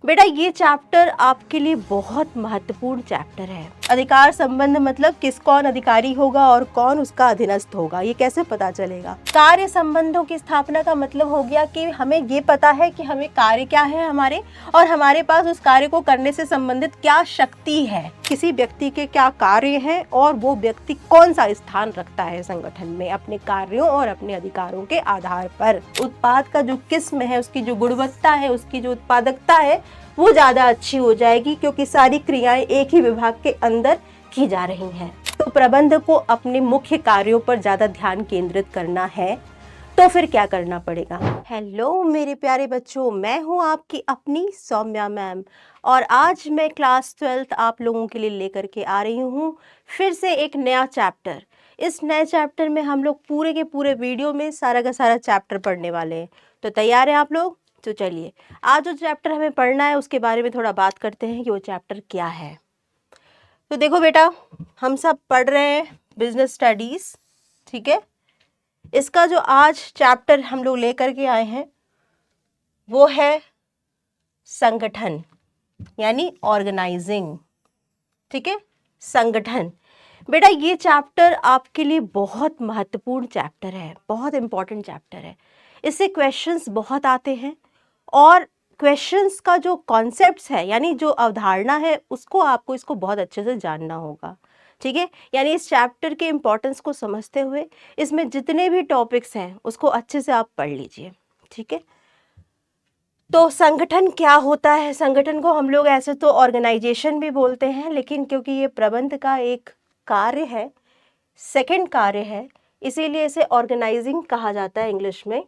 बेटा ये चैप्टर आपके लिए बहुत महत्वपूर्ण चैप्टर है। अधिकार संबंध मतलब कौन अधिकारी होगा और कौन उसका अधीनस्थ होगा, ये कैसे पता चलेगा। कार्य संबंधों की स्थापना का मतलब हो गया कि हमें ये पता है कि हमें कार्य क्या है हमारे, और हमारे पास उस कार्य को करने से संबंधित क्या शक्ति है, किसी व्यक्ति के क्या कार्य हैं और वो व्यक्ति कौन सा स्थान रखता है संगठन में अपने कार्यों और अपने अधिकारों के आधार पर। उत्पाद का जो किस्म है, उसकी जो गुणवत्ता है, उसकी जो उत्पादकता है वो ज्यादा अच्छी हो जाएगी, क्योंकि सारी क्रियाएं एक ही विभाग के अंदर की जा रही हैं। तो प्रबंधक को अपने मुख्य कार्यों पर ज्यादा ध्यान केंद्रित करना है, तो फिर क्या करना पड़ेगा। हेलो मेरे प्यारे बच्चों, मैं हूं आपकी अपनी सौम्या मैम, और आज मैं क्लास 12th आप लोगों के लिए लेकर के आ रही हूं फिर से एक नया चैप्टर। इस नए चैप्टर में हम लोग पूरे के पूरे वीडियो में सारा का सारा चैप्टर पढ़ने वाले हैं। तो तैयार हैं आप लोग? तो चलिए आज जो चैप्टर हमें पढ़ना है उसके बारे में थोड़ा बात करते हैं कि वो चैप्टर क्या है। तो देखो बेटा, हम सब पढ़ रहे हैं बिजनेस स्टडीज, ठीक है। इसका जो आज चैप्टर हम लोग लेकर के आए हैं वो है संगठन, यानी ऑर्गेनाइजिंग, ठीक है, संगठन। बेटा ये चैप्टर आपके लिए बहुत महत्वपूर्ण चैप्टर है, बहुत इंपॉर्टेंट चैप्टर है। इससे क्वेश्चंस बहुत आते हैं, और क्वेश्चंस का जो कॉन्सेप्ट्स है, यानी जो अवधारणा है, उसको आपको इसको बहुत अच्छे से जानना होगा, ठीक है। यानी इस चैप्टर के इम्पोर्टेंस को समझते हुए इसमें जितने भी टॉपिक्स हैं उसको अच्छे से आप पढ़ लीजिए, ठीक है। तो संगठन क्या होता है? संगठन को हम लोग ऐसे तो ऑर्गेनाइजेशन भी बोलते हैं, लेकिन क्योंकि ये प्रबंध का एक कार्य है, सेकंड कार्य है, इसीलिए इसे ऑर्गेनाइजिंग कहा जाता है इंग्लिश में,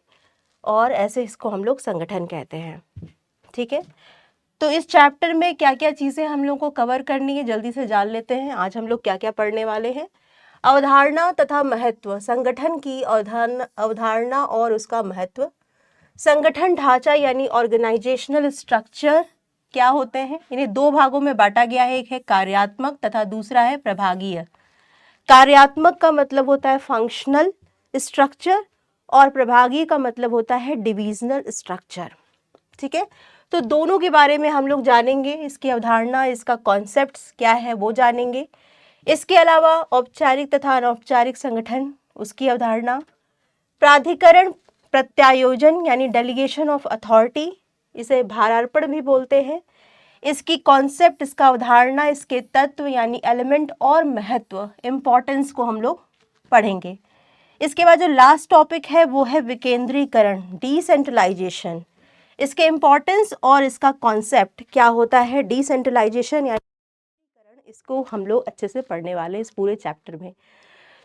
और ऐसे इसको हम लोग संगठन कहते हैं, ठीक है। तो इस चैप्टर में क्या क्या चीज़ें हम लोग को कवर करनी है जल्दी से जान लेते हैं। आज हम लोग क्या क्या पढ़ने वाले हैं। अवधारणा तथा महत्व, संगठन की अवधारणा और उसका महत्व। संगठन ढांचा यानी ऑर्गेनाइजेशनल स्ट्रक्चर क्या होते हैं, इन्हें दो भागों में बांटा गया है, एक है कार्यात्मक तथा दूसरा है प्रभागीय। कार्यात्मक का मतलब होता है फंक्शनल स्ट्रक्चर, और प्रभागीय का मतलब होता है डिविजनल स्ट्रक्चर, ठीक है। तो दोनों के बारे में हम लोग जानेंगे, इसकी अवधारणा, इसका कॉन्सेप्ट्स क्या है वो जानेंगे। इसके अलावा औपचारिक तथा अनौपचारिक संगठन, उसकी अवधारणा। प्राधिकरण प्रत्यायोजन यानी डेलीगेशन ऑफ अथॉरिटी, इसे भारार्पण भी बोलते हैं। इसकी कॉन्सेप्ट, इसका अवधारणा, इसके तत्व यानी एलिमेंट और महत्व, इम्पॉर्टेंस को हम लोग पढ़ेंगे। इसके बाद जो लास्ट टॉपिक है वो है विकेंद्रीकरण, डिसेंट्रलाइजेशन। इसके इम्पॉर्टेंस और इसका कॉन्सेप्ट क्या होता है, डिसेंट्रलाइजेशन यानी, इसको हम लोग अच्छे से पढ़ने वाले इस पूरे चैप्टर में।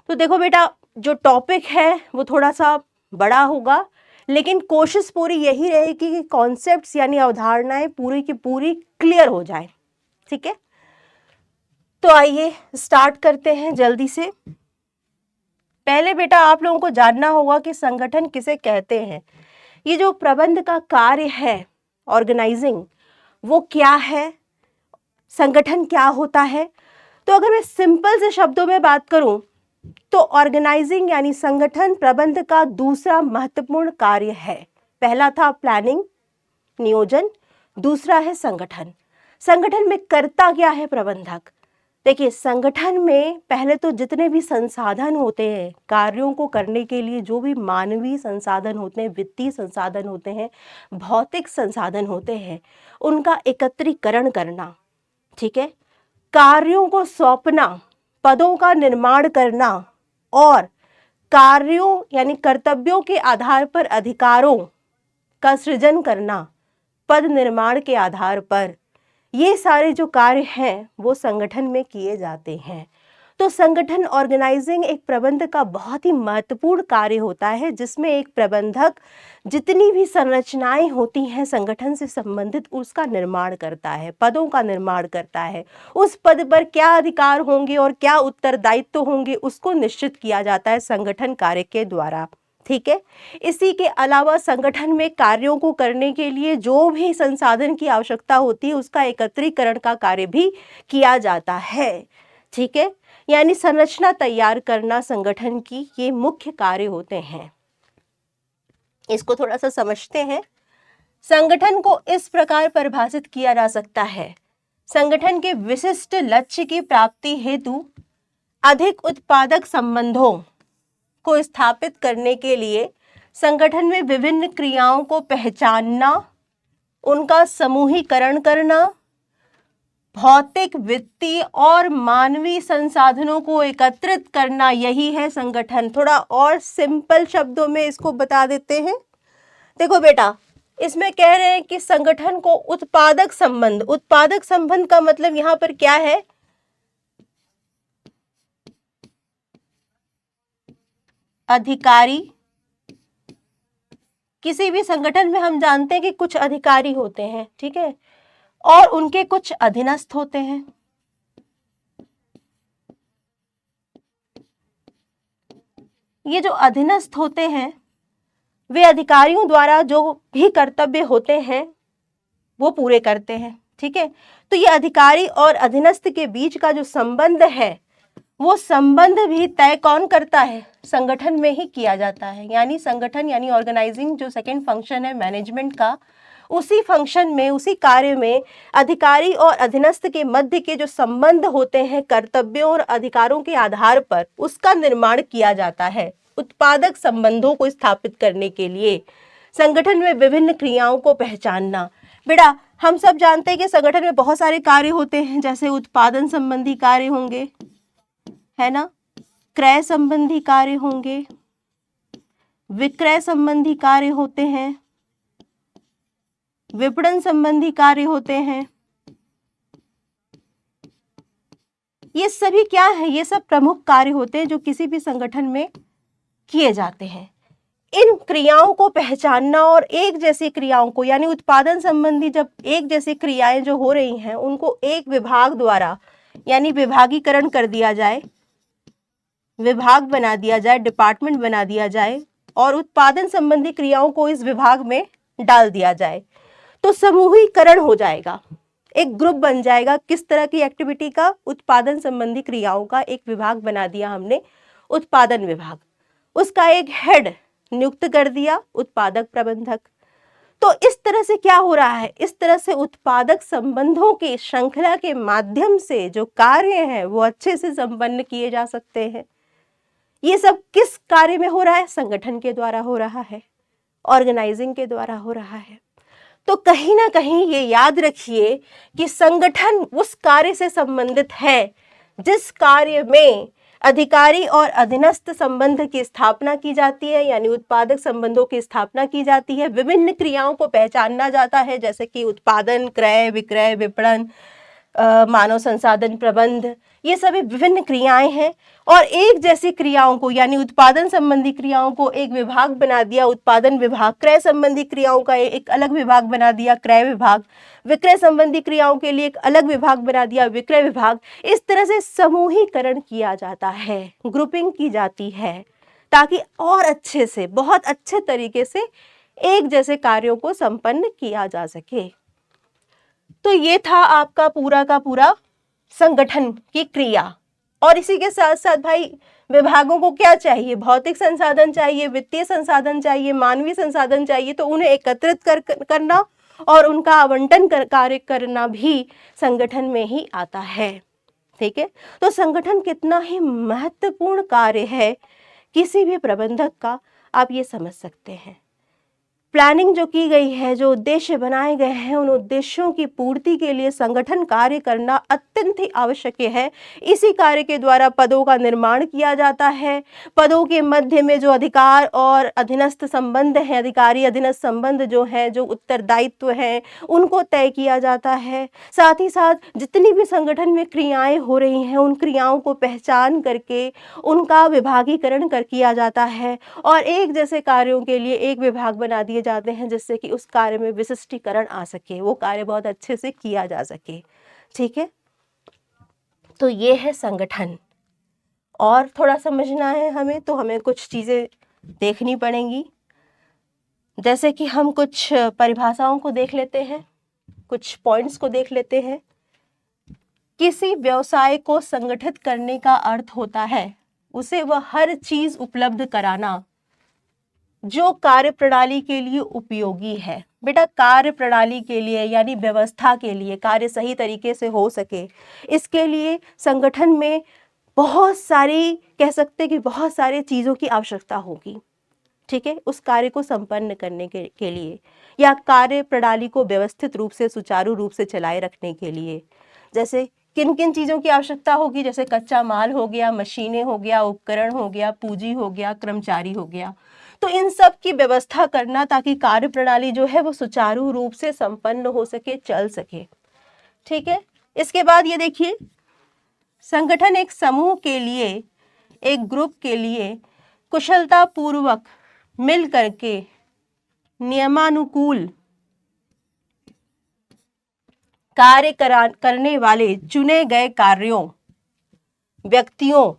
तो देखो बेटा, जो टॉपिक है वो थोड़ा सा बड़ा होगा, लेकिन कोशिश पूरी यही रहेगी कि कॉन्सेप्ट्स यानी अवधारणाएं पूरी की पूरी क्लियर हो जाए, ठीक है। तो आइए स्टार्ट करते हैं जल्दी से। पहले बेटा आप लोगों को जानना होगा कि संगठन किसे कहते हैं। ये जो प्रबंध का कार्य है, ऑर्गेनाइजिंग, वो क्या है, संगठन क्या होता है। तो अगर मैं सिंपल से शब्दों में बात करूं तो ऑर्गेनाइजिंग यानी संगठन प्रबंध का दूसरा महत्वपूर्ण कार्य है। पहला था प्लानिंग, नियोजन, दूसरा है संगठन। संगठन में करता क्या है प्रबंधक? देखिए, संगठन में पहले तो जितने भी संसाधन होते हैं कार्यों को करने के लिए, जो भी मानवीय संसाधन होते हैं, वित्तीय संसाधन होते हैं, भौतिक संसाधन होते हैं, उनका एकत्रीकरण करना, ठीक है, कार्यों को सौंपना, पदों का निर्माण करना, और कार्यों यानी कर्तव्यों के आधार पर अधिकारों का सृजन करना, पद निर्माण के आधार पर, ये सारे जो कार्य हैं वो संगठन में किए जाते हैं। तो संगठन ऑर्गेनाइजिंग एक प्रबंध का बहुत ही महत्वपूर्ण कार्य होता है, जिसमें एक प्रबंधक जितनी भी संरचनाएं होती हैं संगठन से संबंधित उसका निर्माण करता है, पदों का निर्माण करता है। उस पद पर क्या अधिकार होंगे और क्या उत्तरदायित्व होंगे उसको निश्चित किया जाता है संगठन कार्य के द्वारा, ठीक है। इसी के अलावा संगठन में कार्यों को करने के लिए जो भी संसाधन की आवश्यकता होती है उसका एकत्रीकरण का कार्य भी किया जाता है, ठीक है। यानी संरचना तैयार करना संगठन की ये मुख्य कार्य होते हैं। इसको थोड़ा सा समझते हैं। संगठन को इस प्रकार परिभाषित किया जा सकता है, संगठन के विशिष्ट लक्ष्य की प्राप्ति हेतु अधिक उत्पादक संबंधों को स्थापित करने के लिए संगठन में विभिन्न क्रियाओं को पहचानना, उनका समूहीकरण करना, भौतिक, वित्तीय और मानवीय संसाधनों को एकत्रित करना, यही है संगठन। थोड़ा और सिंपल शब्दों में इसको बता देते हैं। देखो बेटा, इसमें कह रहे हैं कि संगठन को उत्पादक संबंध का मतलब यहां पर क्या है? अधिकारी। किसी भी संगठन में हम जानते हैं कि कुछ अधिकारी होते हैं, ठीक है, और उनके कुछ अधीनस्थ होते हैं। ये जो अधीनस्थ होते हैं वे अधिकारियों द्वारा जो भी कर्तव्य होते हैं वो पूरे करते हैं, ठीक है। तो ये अधिकारी और अधीनस्थ के बीच का जो संबंध है वो संबंध भी तय कौन करता है? संगठन में ही किया जाता है। यानी संगठन यानी ऑर्गेनाइजिंग जो सेकंड फंक्शन है मैनेजमेंट का, उसी फंक्शन में, उसी कार्य में अधिकारी और अधीनस्थ के मध्य के जो संबंध होते हैं कर्तव्यों और अधिकारों के आधार पर, उसका निर्माण किया जाता है। उत्पादक संबंधों को स्थापित करने के लिए संगठन में विभिन्न क्रियाओं को पहचानना। बेटा, हम सब जानते हैं कि संगठन में बहुत सारे कार्य होते हैं, जैसे उत्पादन संबंधी कार्य होंगे, है ना, क्रय संबंधी कार्य होंगे, विक्रय संबंधी कार्य होते हैं, विपणन संबंधी कार्य होते हैं। ये सभी क्या है? ये सब प्रमुख कार्य होते हैं जो किसी भी संगठन में किए जाते हैं। इन क्रियाओं को पहचानना और एक जैसी क्रियाओं को, यानी उत्पादन संबंधी जब एक जैसी क्रियाएं जो हो रही हैं उनको एक विभाग द्वारा यानी विभागीकरण कर दिया जाए, विभाग बना दिया जाए, डिपार्टमेंट बना दिया जाए और उत्पादन संबंधी क्रियाओं को इस विभाग में डाल दिया जाए तो समूहीकरण हो जाएगा, एक ग्रुप बन जाएगा। किस तरह की एक्टिविटी का? उत्पादन संबंधी क्रियाओं का एक विभाग बना दिया हमने, उत्पादन विभाग। उसका एक हेड नियुक्त कर दिया, उत्पादक प्रबंधक। तो इस तरह से क्या हो रहा है? इस तरह से उत्पादक संबंधों की श्रृंखला के माध्यम से जो कार्य हैं वो अच्छे से संपन्न किए जा सकते हैं। ये सब किस कार्य में हो रहा है? संगठन के द्वारा हो रहा है, ऑर्गेनाइजिंग के द्वारा हो रहा है। तो कहीं ना कहीं ये याद रखिए कि संगठन उस कार्य से संबंधित है जिस कार्य में अधिकारी और अधीनस्थ संबंध की स्थापना की जाती है, यानी उत्पादक संबंधों की स्थापना की जाती है। विभिन्न क्रियाओं को पहचाना जाता है, जैसे कि उत्पादन, क्रय, विक्रय, विपणन, मानव संसाधन प्रबंध, ये सभी विभिन्न क्रियाएं हैं। और एक जैसी क्रियाओं को यानी उत्पादन संबंधी क्रियाओं को एक विभाग बना दिया, उत्पादन विभाग। क्रय संबंधी क्रियाओं का एक अलग विभाग बना दिया, क्रय विभाग। विक्रय संबंधी क्रियाओं के लिए एक अलग विभाग बना दिया, विक्रय विभाग। इस तरह से समूहीकरण किया जाता है, ग्रुपिंग की जाती है, ताकि और अच्छे से, बहुत अच्छे तरीके से एक जैसे कार्यों को संपन्न किया जा सके। तो ये था आपका पूरा का पूरा संगठन की क्रिया। और इसी के साथ साथ भाई विभागों को क्या चाहिए? भौतिक संसाधन चाहिए, वित्तीय संसाधन चाहिए, मानवीय संसाधन चाहिए। तो उन्हें एकत्रित करना और उनका आवंटन कार्य करना भी संगठन में ही आता है, ठीक है। तो संगठन कितना ही महत्वपूर्ण कार्य है किसी भी प्रबंधक का, आप ये समझ सकते हैं। प्लानिंग जो की गई है, जो उद्देश्य बनाए गए हैं, उन उद्देश्यों की पूर्ति के लिए संगठन कार्य करना अत्यंत ही आवश्यक है। इसी कार्य के द्वारा पदों का निर्माण किया जाता है। पदों के मध्य में जो अधिकार और अधीनस्थ संबंध हैं, अधिकारी अधीनस्थ संबंध जो हैं, जो उत्तरदायित्व हैं, उनको तय किया जाता है। साथ ही साथ जितनी भी संगठन में क्रियाएं हो रही हैं, उन क्रियाओं को पहचान करके उनका विभागीकरण किया जाता है और एक जैसे कार्यों के लिए एक विभाग बना दिए जाते हैं, जिससे कि उस कार्य में विशिष्टीकरण आ सके, वो कार्य बहुत अच्छे से किया जा सके, ठीक है। तो ये है संगठन। और थोड़ा समझना है हमें, तो हमें कुछ चीजें देखनी पड़ेंगी। जैसे कि हम कुछ परिभाषाओं को देख लेते हैं, कुछ पॉइंट्स को देख लेते हैं। किसी व्यवसाय को संगठित करने का अर्थ होता है उसे वह हर चीज उपलब्ध कराना जो कार्य प्रणाली के लिए उपयोगी है। बेटा कार्य प्रणाली के लिए यानी व्यवस्था के लिए, कार्य सही तरीके से हो सके, इसके लिए संगठन में बहुत सारी, कह सकते हैं कि बहुत सारी चीज़ों की आवश्यकता होगी। ठीक है, उस कार्य को संपन्न करने के लिए या कार्य प्रणाली को व्यवस्थित रूप से, सुचारू रूप से चलाए रखने के लिए जैसे किन किन चीज़ों की आवश्यकता होगी, जैसे कच्चा माल हो गया, मशीनें हो गया, उपकरण हो गया, पूंजी हो गया, कर्मचारी हो गया। तो इन सब की व्यवस्था करना ताकि कार्य प्रणाली जो है वो सुचारू रूप से संपन्न हो सके, चल सके। ठीक है, इसके बाद ये देखिए, संगठन एक समूह के लिए, एक ग्रुप के लिए कुशलता पूर्वक मिल करके नियमानुकूल कार्य करने वाले चुने गए कार्यों, व्यक्तियों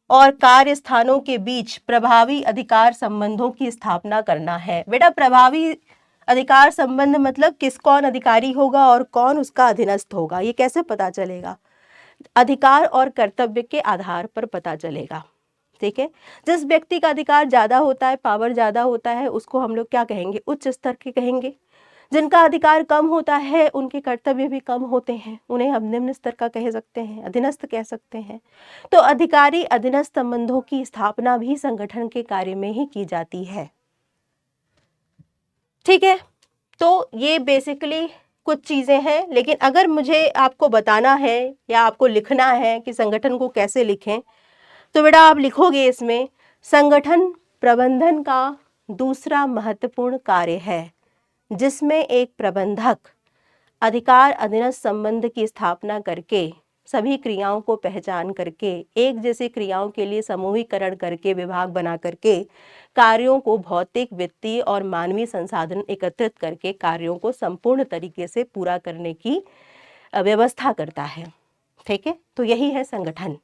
और कार्य स्थानों के बीच प्रभावी अधिकार संबंधों की स्थापना करना है। बेटा प्रभावी अधिकार संबंध मतलब कौन अधिकारी होगा और कौन उसका अधीनस्थ होगा, ये कैसे पता चलेगा? अधिकार और कर्तव्य के आधार पर पता चलेगा। ठीक है, जिस व्यक्ति का अधिकार ज्यादा होता है, पावर ज्यादा होता है, उसको हम लोग क्या कहेंगे? उच्च स्तर के कहेंगे। जिनका अधिकार कम होता है, उनके कर्तव्य भी कम होते हैं, उन्हें हम निम्न स्तर का कह सकते हैं, अधीनस्थ कह सकते हैं। तो अधिकारी अधीनस्थ संबंधों की स्थापना भी संगठन के कार्य में ही की जाती है। ठीक है, तो ये बेसिकली कुछ चीजें हैं, लेकिन अगर मुझे आपको बताना है या आपको लिखना है कि संगठन को कैसे लिखें, तो बेटा आप लिखोगे इसमें, संगठन प्रबंधन का दूसरा महत्वपूर्ण कार्य है जिसमें एक प्रबंधक अधिकार अधीनस्थ संबंध की स्थापना करके, सभी क्रियाओं को पहचान करके, एक जैसी क्रियाओं के लिए समूहीकरण करके, विभाग बना करके कार्यों को भौतिक, वित्तीय और मानवीय संसाधन एकत्रित करके कार्यों को संपूर्ण तरीके से पूरा करने की व्यवस्था करता है। ठीक है, तो यही है संगठन।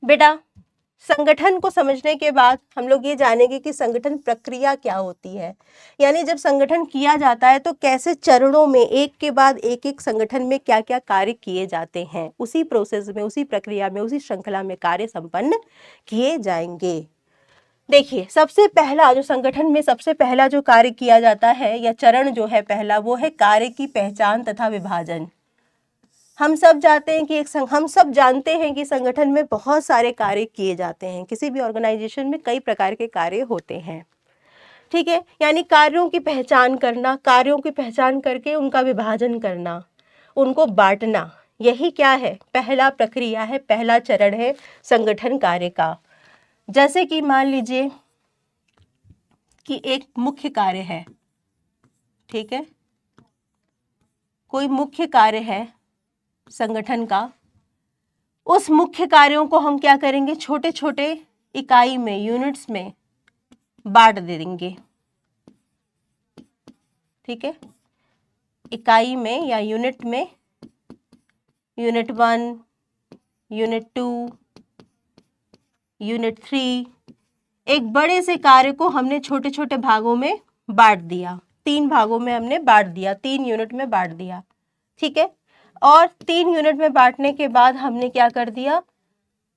बेटा संगठन को समझने के बाद हम लोग ये जानेंगे कि संगठन प्रक्रिया क्या होती है, यानी जब संगठन किया जाता है तो कैसे चरणों में एक के बाद एक संगठन में क्या क्या कार्य किए जाते हैं, उसी प्रोसेस में, उसी प्रक्रिया में, उसी श्रृंखला में कार्य संपन्न किए जाएंगे। देखिए, सबसे पहला जो संगठन में सबसे पहला जो कार्य किया जाता है या चरण जो है पहला, वो है कार्य की पहचान तथा विभाजन। हम सब जानते हैं कि संगठन में बहुत सारे कार्य किए जाते हैं, किसी भी ऑर्गेनाइजेशन में कई प्रकार के कार्य होते हैं। ठीक है, यानी कार्यों की पहचान करना, कार्यों की पहचान करके उनका विभाजन करना, उनको बांटना, यही क्या है? पहला प्रक्रिया है, पहला चरण है संगठन कार्य का। जैसे कि मान लीजिए कि एक मुख्य कार्य है, ठीक है, कोई मुख्य कार्य है संगठन का, उस मुख्य कार्यों को हम क्या करेंगे? छोटे छोटे इकाई में, यूनिट्स में बांट देंगे। ठीक है, इकाई में या यूनिट में, यूनिट 1, यूनिट 2, यूनिट 3, एक बड़े से कार्य को हमने छोटे छोटे भागों में बांट दिया, 3 भागों में हमने बांट दिया, 3 यूनिट में बांट दिया। ठीक है, और 3 यूनिट में बांटने के बाद हमने क्या कर दिया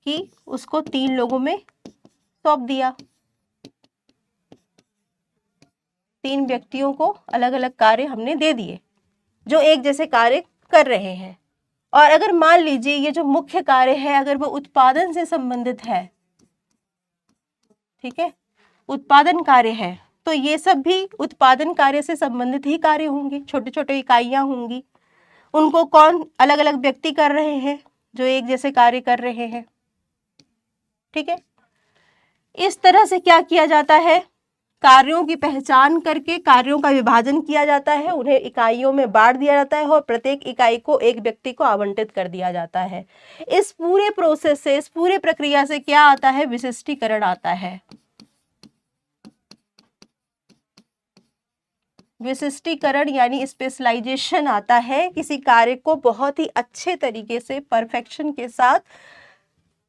कि उसको 3 लोगों में सौंप दिया, 3 व्यक्तियों को अलग अलग कार्य हमने दे दिए जो एक जैसे कार्य कर रहे हैं। और अगर मान लीजिए ये जो मुख्य कार्य है अगर वो उत्पादन से संबंधित है, ठीक है, उत्पादन कार्य है, तो ये सब भी उत्पादन कार्य से संबंधित ही कार्य होंगे, छोटे छोटे इकाइयां होंगी, उनको कौन अलग अलग व्यक्ति कर रहे हैं जो एक जैसे कार्य कर रहे हैं। ठीक है, इस तरह से क्या किया जाता है? कार्यों की पहचान करके कार्यों का विभाजन किया जाता है, उन्हें इकाइयों में बांट दिया जाता है और प्रत्येक इकाई को एक व्यक्ति को आवंटित कर दिया जाता है। इस पूरे प्रोसेस से, इस पूरे प्रक्रिया से क्या आता है? विशिष्टीकरण आता है। विशिष्टीकरण यानी स्पेशलाइजेशन आता है, किसी कार्य को बहुत ही अच्छे तरीके से परफेक्शन के साथ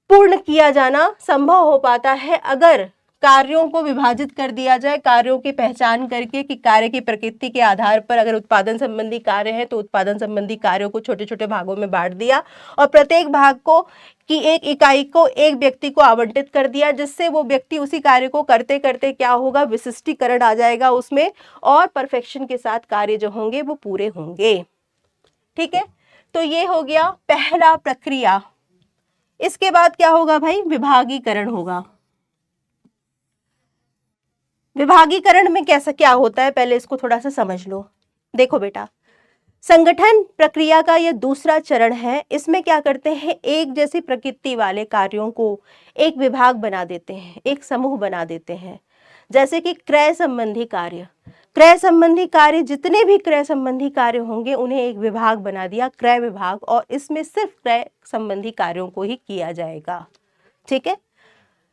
पूर्ण किया जाना संभव हो पाता है अगर कार्यों को विभाजित कर दिया जाए, कार्यों की पहचान करके कि कार्य की प्रकृति के आधार पर अगर उत्पादन संबंधी कार्य है तो उत्पादन संबंधी कार्यों को छोटे छोटे भागों में बांट दिया और प्रत्येक भाग को की एक इकाई को एक व्यक्ति को आवंटित कर दिया, जिससे वो व्यक्ति उसी कार्य को करते करते क्या होगा, विशिष्टीकरण आ जाएगा उसमें और परफेक्शन के साथ कार्य जो होंगे वो पूरे होंगे। ठीक है, तो ये हो गया पहला प्रक्रिया। इसके बाद क्या होगा भाई, विभागीकरण होगा। विभागीकरण में कैसा क्या होता है, पहले इसको थोड़ा सा समझ लो। देखो बेटा, संगठन प्रक्रिया का यह दूसरा चरण है। इसमें क्या करते हैं, एक जैसी प्रकृति वाले कार्यों को एक विभाग बना देते हैं, एक समूह बना देते हैं। जैसे कि क्रय संबंधी कार्य, क्रय संबंधी कार्य, जितने भी क्रय संबंधी कार्य होंगे उन्हें एक विभाग बना दिया, क्रय विभाग, और इसमें सिर्फ क्रय संबंधी कार्यों को ही किया जाएगा। ठीक है,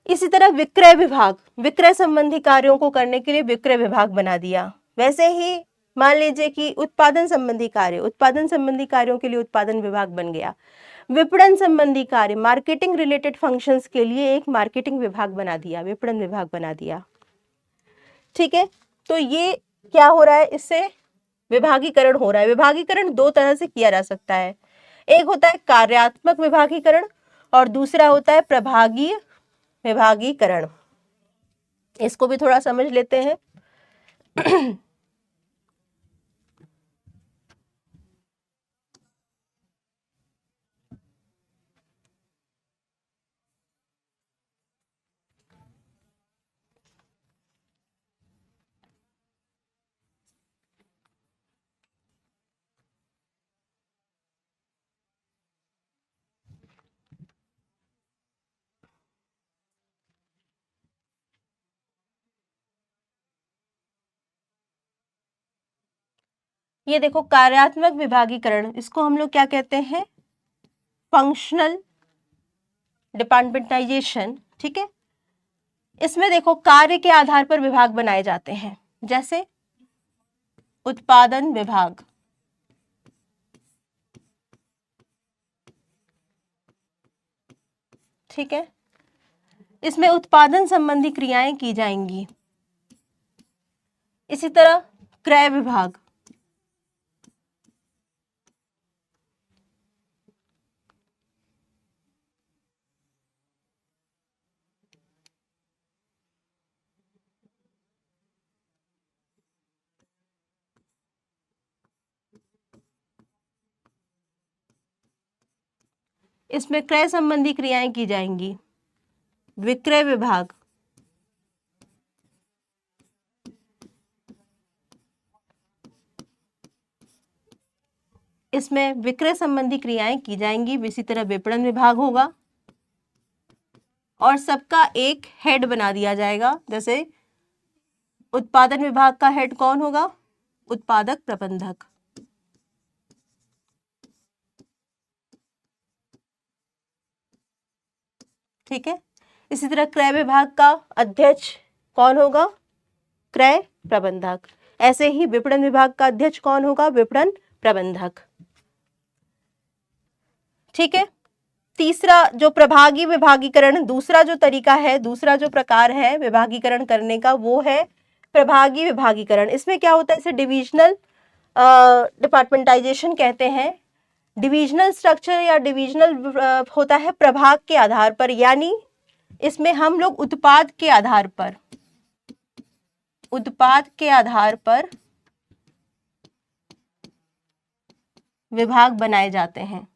इसी तरह विक्रय विभाग, विक्रय संबंधी कार्यों को करने के लिए विक्रय विभाग बना दिया। वैसे ही मान लीजिए कि उत्पादन संबंधी कार्य, उत्पादन संबंधी कार्यों के लिए उत्पादन विभाग बन गया। विपणन संबंधी कार्य, मार्केटिंग रिलेटेड फंक्शंस के लिए एक मार्केटिंग विभाग बना दिया, विपणन विभाग बना दिया। ठीक है, तो ये क्या हो रहा है, इससे विभागीकरण हो रहा है। विभागीकरण दो तरह से किया जा सकता है, एक होता है कार्यात्मक विभागीकरण और दूसरा होता है प्रभागीय विभागीकरण। इसको भी थोड़ा समझ लेते हैं। ये देखो कार्यात्मक विभागीकरण, इसको हम लोग क्या कहते हैं, फंक्शनल डिपार्टमेंटाइजेशन। ठीक है, इसमें देखो कार्य के आधार पर विभाग बनाए जाते हैं, जैसे उत्पादन विभाग। ठीक है, इसमें उत्पादन संबंधी क्रियाएं की जाएंगी। इसी तरह क्रय विभाग, इसमें क्रय संबंधी क्रियाएं की जाएंगी। विक्रय विभाग, इसमें विक्रय संबंधी क्रियाएं की जाएंगी। इसी तरह विपणन विभाग होगा और सबका एक हेड बना दिया जाएगा। जैसे उत्पादन विभाग का हेड कौन होगा, उत्पादक प्रबंधक। ठीक है, इसी तरह क्रय विभाग का अध्यक्ष कौन होगा, क्रय प्रबंधक। ऐसे ही विपणन विभाग का अध्यक्ष कौन होगा, विपणन प्रबंधक। ठीक है, तीसरा जो प्रभागी विभागीकरण, दूसरा जो तरीका है, दूसरा जो प्रकार है विभागीकरण करने का, वो है प्रभागी विभागीकरण। इसमें क्या होता है, इसे डिविजनल डिपार्टमेंटाइजेशन कहते हैं। डिविजनल स्ट्रक्चर या डिविजनल होता है प्रभाग के आधार पर, यानी इसमें हम लोग उत्पाद के आधार पर, उत्पाद के आधार पर विभाग बनाए जाते हैं।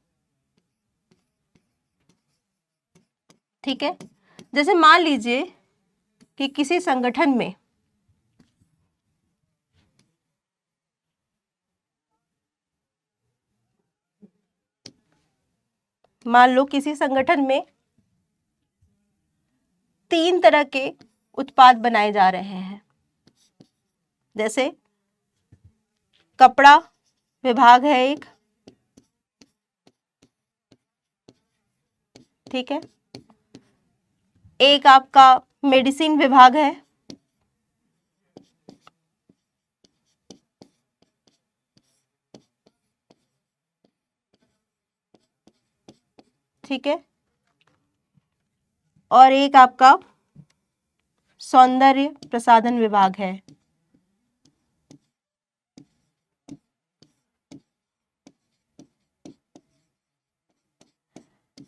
ठीक है, जैसे मान लीजिए कि किसी संगठन में मान लो किसी संगठन में 3 तरह के उत्पाद बनाए जा रहे हैं। जैसे कपड़ा विभाग है एक, ठीक है, एक आपका मेडिसिन विभाग है, ठीक है, और एक आपका सौंदर्य प्रसाधन विभाग है।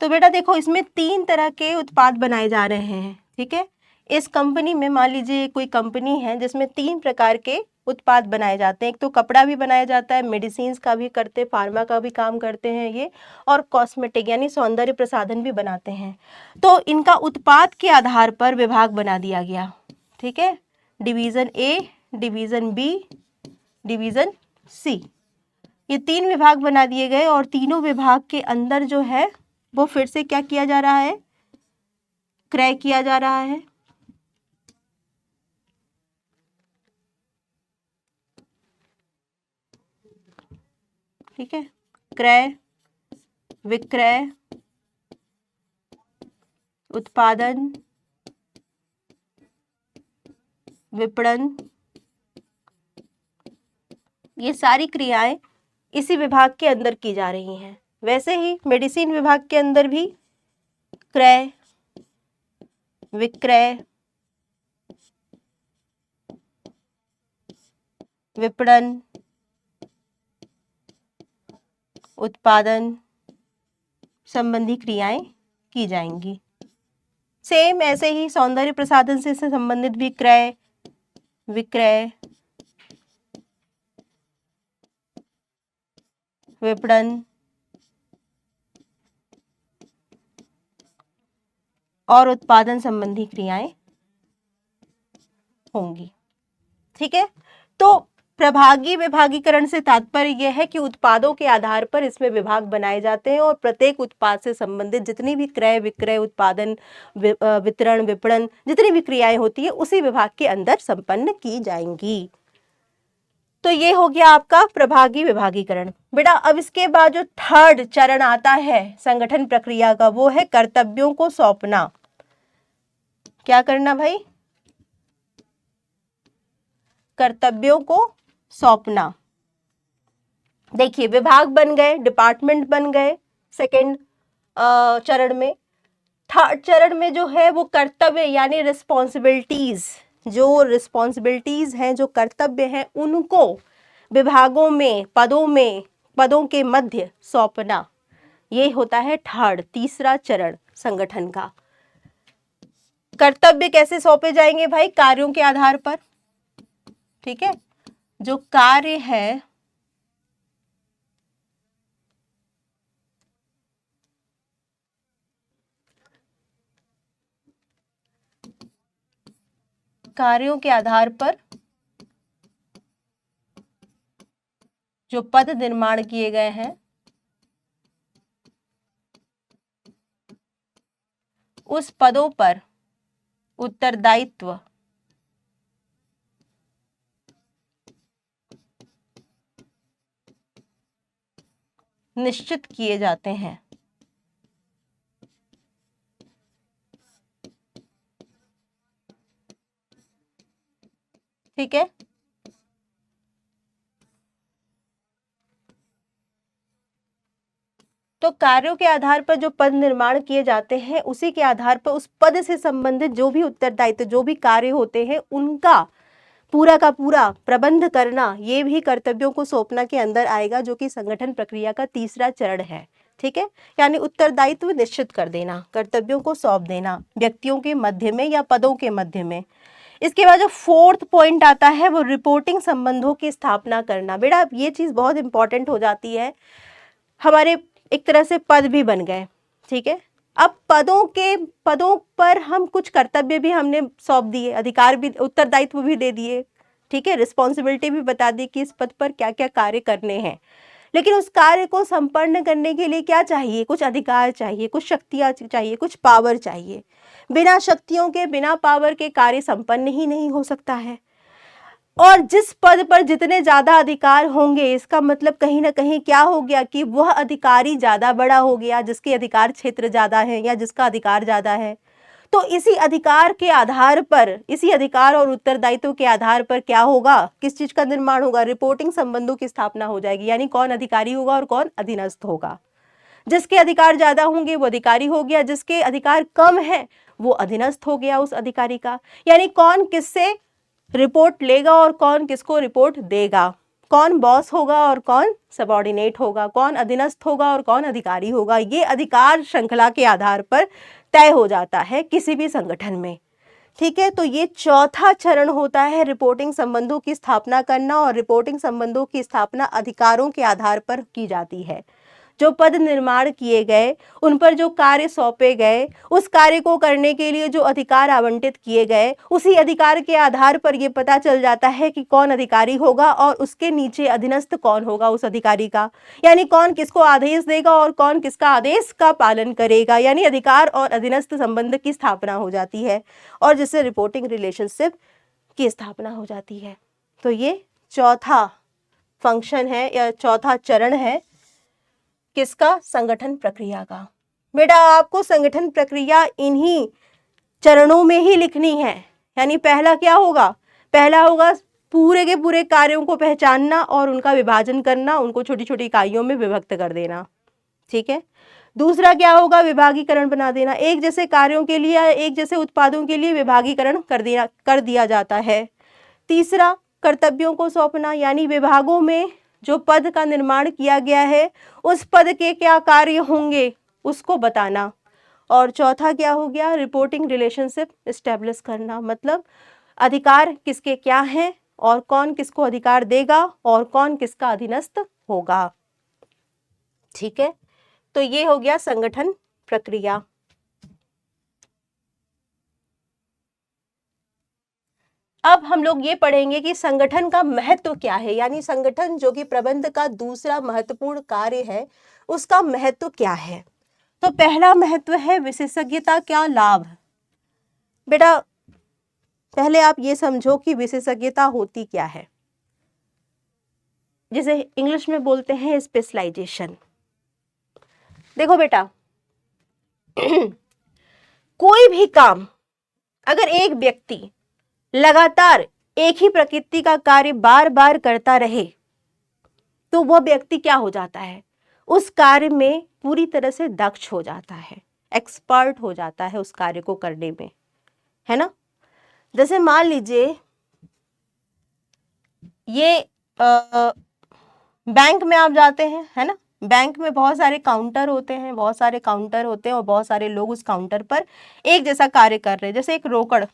तो बेटा देखो, इसमें 3 तरह के उत्पाद बनाए जा रहे हैं, ठीक है। इस कंपनी में मान लीजिए कोई कंपनी है जिसमें 3 प्रकार के उत्पाद बनाए जाते हैं। एक तो कपड़ा भी बनाया जाता है, मेडिसिन का भी करते, फार्मा का भी काम करते हैं ये, और कॉस्मेटिक यानी सौंदर्य प्रसाधन भी बनाते हैं। तो इनका उत्पाद के आधार पर विभाग बना दिया गया, ठीक है। Division A, division B, division C, ये 3 विभाग बना दिए गए और तीनों विभाग के अंदर जो है वो फिर से क्या किया जा रहा है, क्रय किया जा रहा है। ठीक है, क्रय, विक्रय, उत्पादन, विपणन, ये सारी क्रियाएं इसी विभाग के अंदर की जा रही हैं। वैसे ही मेडिसिन विभाग के अंदर भी क्रय, विक्रय, विपणन, उत्पादन संबंधी क्रियाएं की जाएंगी। सेम ऐसे ही सौंदर्य प्रसाधन से संबंधित भी क्रय, विक्रय, विपणन और उत्पादन संबंधी क्रियाएं होंगी, ठीक है। तो प्रभागी विभागीकरण से तात्पर्य यह है कि उत्पादों के आधार पर इसमें विभाग बनाए जाते हैं और प्रत्येक उत्पाद से संबंधित जितनी भी क्रय, विक्रय, उत्पादन, वितरण, विपणन, जितनी भी क्रियाएं होती है उसी विभाग के अंदर संपन्न की जाएंगी। तो ये हो गया आपका प्रभागी विभागीकरण। बेटा अब इसके बाद जो थर्ड चरण आता है संगठन प्रक्रिया का, वो है कर्तव्यों को सौंपना। क्या करना भाई? कर्तव्यों को सौंपना। देखिए विभाग बन गए, डिपार्टमेंट बन गए सेकेंड चरण में। थर्ड चरण में जो है वो कर्तव्य यानी रिस्पॉन्सिबिलिटीज, जो रिस्पॉन्सिबिलिटीज हैं, जो कर्तव्य हैं, उनको विभागों में, पदों के मध्य सौंपना। ये होता है थर्ड, तीसरा चरण संगठन का। कर्तव्य कैसे सौंपे जाएंगे भाई? कार्यों के आधार पर, ठीक है। जो कार्य है कार्यों के आधार पर जो पद निर्माण किए गए हैं उस पदों पर उत्तरदायित्व निश्चित किए जाते हैं। ठीक है, तो कार्यों के आधार पर जो पद निर्माण किए जाते हैं उसी के आधार पर उस पद से संबंधित जो भी उत्तरदायित्व, जो भी कार्य होते हैं, उनका पूरा का पूरा प्रबंध करना, ये भी कर्तव्यों को सौंपना के अंदर आएगा, जो कि संगठन प्रक्रिया का तीसरा चरण है। ठीक है, यानी उत्तरदायित्व निश्चित कर देना, कर्तव्यों को सौंप देना व्यक्तियों के मध्य में या पदों के मध्य में। इसके बाद जो फोर्थ पॉइंट आता है वो रिपोर्टिंग संबंधों की स्थापना करना। बेटा ये चीज बहुत इंपॉर्टेंट हो जाती है। हमारे एक तरह से पद भी बन गए, ठीक है। अब पदों पर हम कुछ कर्तव्य भी हमने सौंप दिए, अधिकार भी, उत्तरदायित्व भी दे दिए, ठीक है, रिस्पॉन्सिबिलिटी भी बता दी कि इस पद पर क्या क्या कार्य करने हैं। लेकिन उस कार्य को संपन्न करने के लिए क्या चाहिए? कुछ अधिकार चाहिए, कुछ शक्तियां चाहिए, कुछ पावर चाहिए। बिना शक्तियों के, बिना पावर के कार्य संपन्न ही नहीं हो सकता है। और जिस पद पर जितने ज्यादा अधिकार होंगे, इसका मतलब कहीं ना कहीं क्या हो गया कि वह अधिकारी ज्यादा बड़ा हो गया, जिसके अधिकार क्षेत्र ज्यादा है या जिसका अधिकार ज्यादा है। तो इसी अधिकार के आधार पर, इसी अधिकार और उत्तरदायित्व के आधार पर क्या होगा, किस चीज का निर्माण होगा? रिपोर्टिंग संबंधों की स्थापना हो जाएगी। यानी कौन अधिकारी होगा और कौन अधीनस्थ होगा। जिसके अधिकार ज्यादा होंगे वो अधिकारी हो गया, जिसके अधिकार कम है वो अधीनस्थ हो गया उस अधिकारी का। यानी कौन किससे रिपोर्ट लेगा और कौन किसको रिपोर्ट देगा, कौन बॉस होगा और कौन सबऑर्डिनेट होगा, कौन अधीनस्थ होगा और कौन अधिकारी होगा, ये अधिकार श्रृंखला के आधार पर तय हो जाता है किसी भी संगठन में। ठीक है, तो ये चौथा चरण होता है रिपोर्टिंग संबंधों की स्थापना करना, और रिपोर्टिंग संबंधों की स्थापना अधिकारों के आधार पर की जाती है। जो पद निर्माण किए गए, उन पर जो कार्य सौंपे गए, उस कार्य को करने के लिए जो अधिकार आवंटित किए गए, उसी अधिकार के आधार पर यह पता चल जाता है कि कौन अधिकारी होगा और उसके नीचे अधीनस्थ कौन होगा उस अधिकारी का। यानी कौन किसको आदेश देगा और कौन किसका आदेश का पालन करेगा, यानी अधिकार और अधीनस्थ संबंध की स्थापना हो जाती है और जिससे रिपोर्टिंग रिलेशनशिप की स्थापना हो जाती है। तो ये चौथा फंक्शन है या चौथा चरण है किसका, संगठन प्रक्रिया का। बेटा आपको संगठन प्रक्रिया इन्हीं चरणों में ही लिखनी है। यानी पहला क्या होगा, पहला होगा पूरे के पूरे कार्यों को पहचानना और उनका विभाजन करना, उनको छोटी छोटी इकाइयों में विभक्त कर देना। ठीक है, दूसरा क्या होगा, विभागीकरण बना देना, एक जैसे कार्यों के लिए, एक जैसे उत्पादों के लिए विभागीकरण कर दिया जाता है। तीसरा, कर्तव्यों को सौंपना, यानी विभागों में जो पद का निर्माण किया गया है उस पद के क्या कार्य होंगे उसको बताना। और चौथा क्या हो गया, रिपोर्टिंग रिलेशनशिप एस्टेब्लिश करना, मतलब अधिकार किसके क्या हैं और कौन किसको अधिकार देगा और कौन किसका अधीनस्थ होगा। ठीक है, तो ये हो गया संगठन प्रक्रिया। अब हम लोग ये पढ़ेंगे कि संगठन का महत्व क्या है, यानी संगठन जो कि प्रबंध का दूसरा महत्वपूर्ण कार्य है उसका महत्व क्या है। तो पहला महत्व है विशेषज्ञता का लाभ। बेटा पहले आप ये समझो कि विशेषज्ञता होती क्या है, जिसे इंग्लिश में बोलते हैं स्पेशलाइजेशन। देखो बेटा कोई भी काम अगर एक व्यक्ति लगातार एक ही प्रकृति का कार्य बार बार करता रहे तो वह व्यक्ति क्या हो जाता है, उस कार्य में पूरी तरह से दक्ष हो जाता है, एक्सपर्ट हो जाता है उस कार्य को करने में, है ना। जैसे मान लीजिए ये बैंक में आप जाते हैं, है ना, बैंक में बहुत सारे काउंटर होते हैं, बहुत सारे काउंटर होते हैं और बहुत सारे लोग उस काउंटर पर एक जैसा कार्य कर रहे हैं। जैसे एक रोकड़